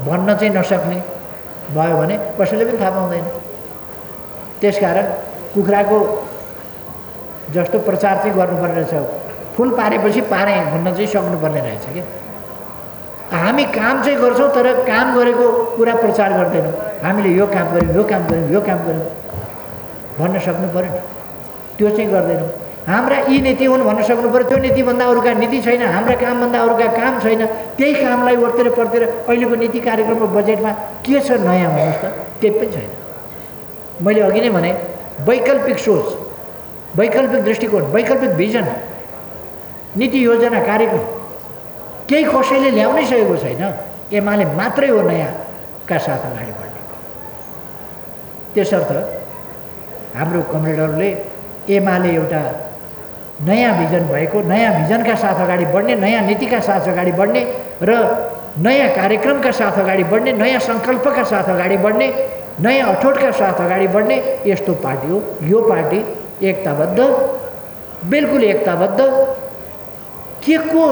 भन्न चाहिँ नसक्ने भयो भने कसैले पनि थाहा पाउँदैन। त्यसकारण कुखुराको जस्तो प्रचार चाहिँ गर्नुपर्ने रहेछ, फुल पारेपछि पारे भन्न चाहिँ सक्नुपर्ने रहेछ क्या। हामी काम चाहिँ गर्छौँ तर काम गरेको कुरा प्रचार गर्दैनौँ। हामीले यो काम गऱ्यौँ, यो काम गऱ्यौँ, यो काम गऱ्यौँ भन्न सक्नु पऱ्यो नि, त्यो चाहिँ गर्दैनौँ। हाम्रा यी नीति हुन् भन्न सक्नु पऱ्यो, त्यो नीतिभन्दा अरूका नीति छैन, हाम्रा कामभन्दा अरूका काम छैन। त्यही कामलाई ओर्तेर पर्तेर अहिलेको नीति कार्यक्रमको बजेटमा के छ नयाँ भन्नुहोस् त? केही पनि छैन। मैले अघि नै भने वैकल्पिक सोच, वैकल्पिक दृष्टिकोण, वैकल्पिक भिजन, नीति योजना कार्यक्रम केही कसैले ल्याउनै सकेको छैन। एमाले मात्रै हो नयाँका साथ अगाडि बढ्ने। त्यसर्थ हाम्रो कमरेडहरूले एमाले एउटा नयाँ भिजन भएको, नयाँ भिजनका साथ अगाडि बढ्ने, नयाँ नीतिका साथ अगाडि बढ्ने र नयाँ कार्यक्रमका साथ अगाडि बढ्ने, नयाँ सङ्कल्पका साथ अगाडि बढ्ने, नयाँ अठोटका साथ अगाडि बढ्ने यस्तो पार्टी हो। यो पार्टी एकताबद्ध, बिल्कुल एकताबद्ध। के को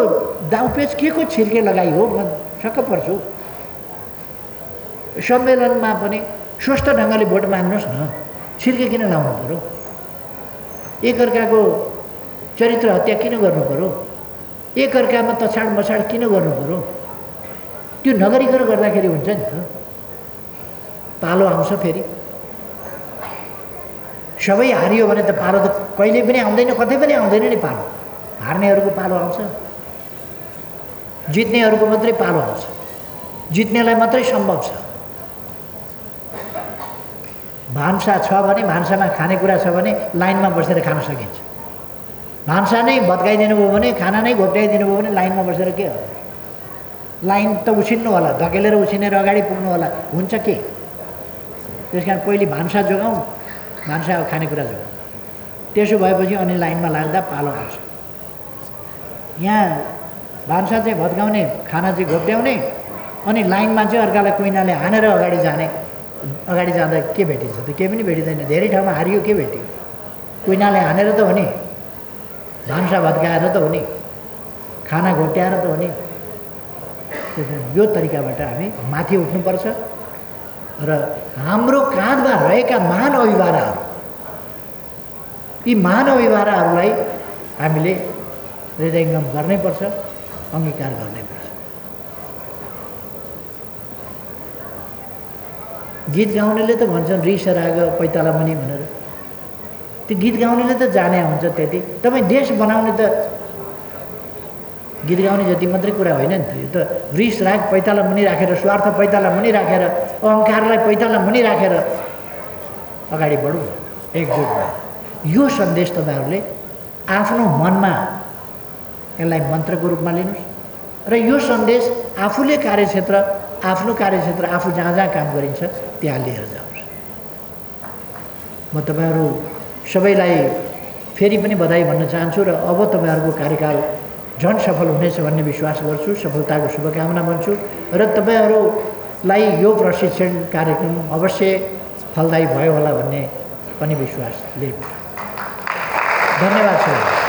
दाउपेच, के को छिर्के लगाइ हो, म छक्क पर्छु। सम्मेलनमा पनि स्वस्थ ढङ्गले भोट माग्नुहोस् न, छिर्के किन लाउनु पऱ्यो? एकअर्काको चरित्र हत्या किन गर्नु पऱ्यो? एकअर्कामा तछाड मछाड किन गर्नु पऱ्यो? त्यो नगरिकन गर्दाखेरि हुन्छ नि त। पालो आउँछ फेरि। सबै हारियो भने त पालो त कहिले पनि आउँदैन, कतै पनि आउँदैन नि पालो। हार्नेहरूको पालो आउँछ, जित्नेहरूको मात्रै पालो आउँछ, जित्नेलाई मात्रै सम्भव छ। भान्सा छ भने, भान्सामा खानेकुरा छ भने लाइनमा बसेर खान सकिन्छ। भान्सा नै भत्काइदिनु भयो भने, खाना नै घोप्ट्याइदिनु भयो भने लाइनमा बसेर के हो? लाइन त उछिन्नु होला, धकेलेर उछिनेर अगाडि पुग्नु होला, हुन्छ के? त्यस कारण पहिले भान्सा जोगाउँ, भान्सा खानेकुरा जोगाउँ। त्यसो भएपछि अनि लाइनमा लाग्दा पालो आउँछ। यहाँ भान्सा चाहिँ भत्काउने, खाना चाहिँ घोप्ट्याउने, अनि लाइनमा चाहिँ अर्कालाई कुइनाले हानेर अगाडि जाने। अगाडि जाँदा के भेटिन्छ त? केही पनि भेटिँदैन। धेरै ठाउँमा हारियो, के भेट्यो? कुइनाले हानेर त हो नि, भान्सा भत्काएर त हो नि, खाना घोप्ट्याएर त हो नि। यो तरिकाबाट हामी माथि उठ्नुपर्छ र हाम्रो काँधमा रहेका महान अभिभाराहरू, यी महान अभिभाराहरूलाई हामीले हृदयङ्गम गर्नैपर्छ, अङ्गीकार गर्नैपर्छ। गीत गाउनेले त भन्छन् रिस राग पैताला मुनि भनेर। त्यो गीत गाउनेले त जाने हुन्छ त्यति। तपाईँ देश बनाउने त गीत गाउने जति मात्रै कुरा होइन नि त। यो त रिस राग पैताला मुनि राखेर, स्वार्थ पैताला मुनि राखेर, अहङ्कारलाई पैताला मुनि राखेर अगाडि बढौँ एकजुट भएर। यो सन्देश तपाईँहरूले आफ्नो मनमा यसलाई मन्त्रको रूपमा लिनुहोस् र यो सन्देश आफूले कार्यक्षेत्र, आफ्नो कार्यक्षेत्र, आफू जहाँ जहाँ काम गरिन्छ त्यहाँ लिएर जानुहोस्। म तपाईँहरू सबैलाई फेरि पनि बधाई भन्न चाहन्छु र अब तपाईँहरूको कार्यकाल झन् सफल हुनेछ भन्ने विश्वास गर्छु। सफलताको शुभकामना भन्छु र तपाईँहरूलाई यो प्रशिक्षण कार्यक्रम अवश्य फलदायी भयो होला भन्ने पनि विश्वास लिएको। धन्यवाद छ।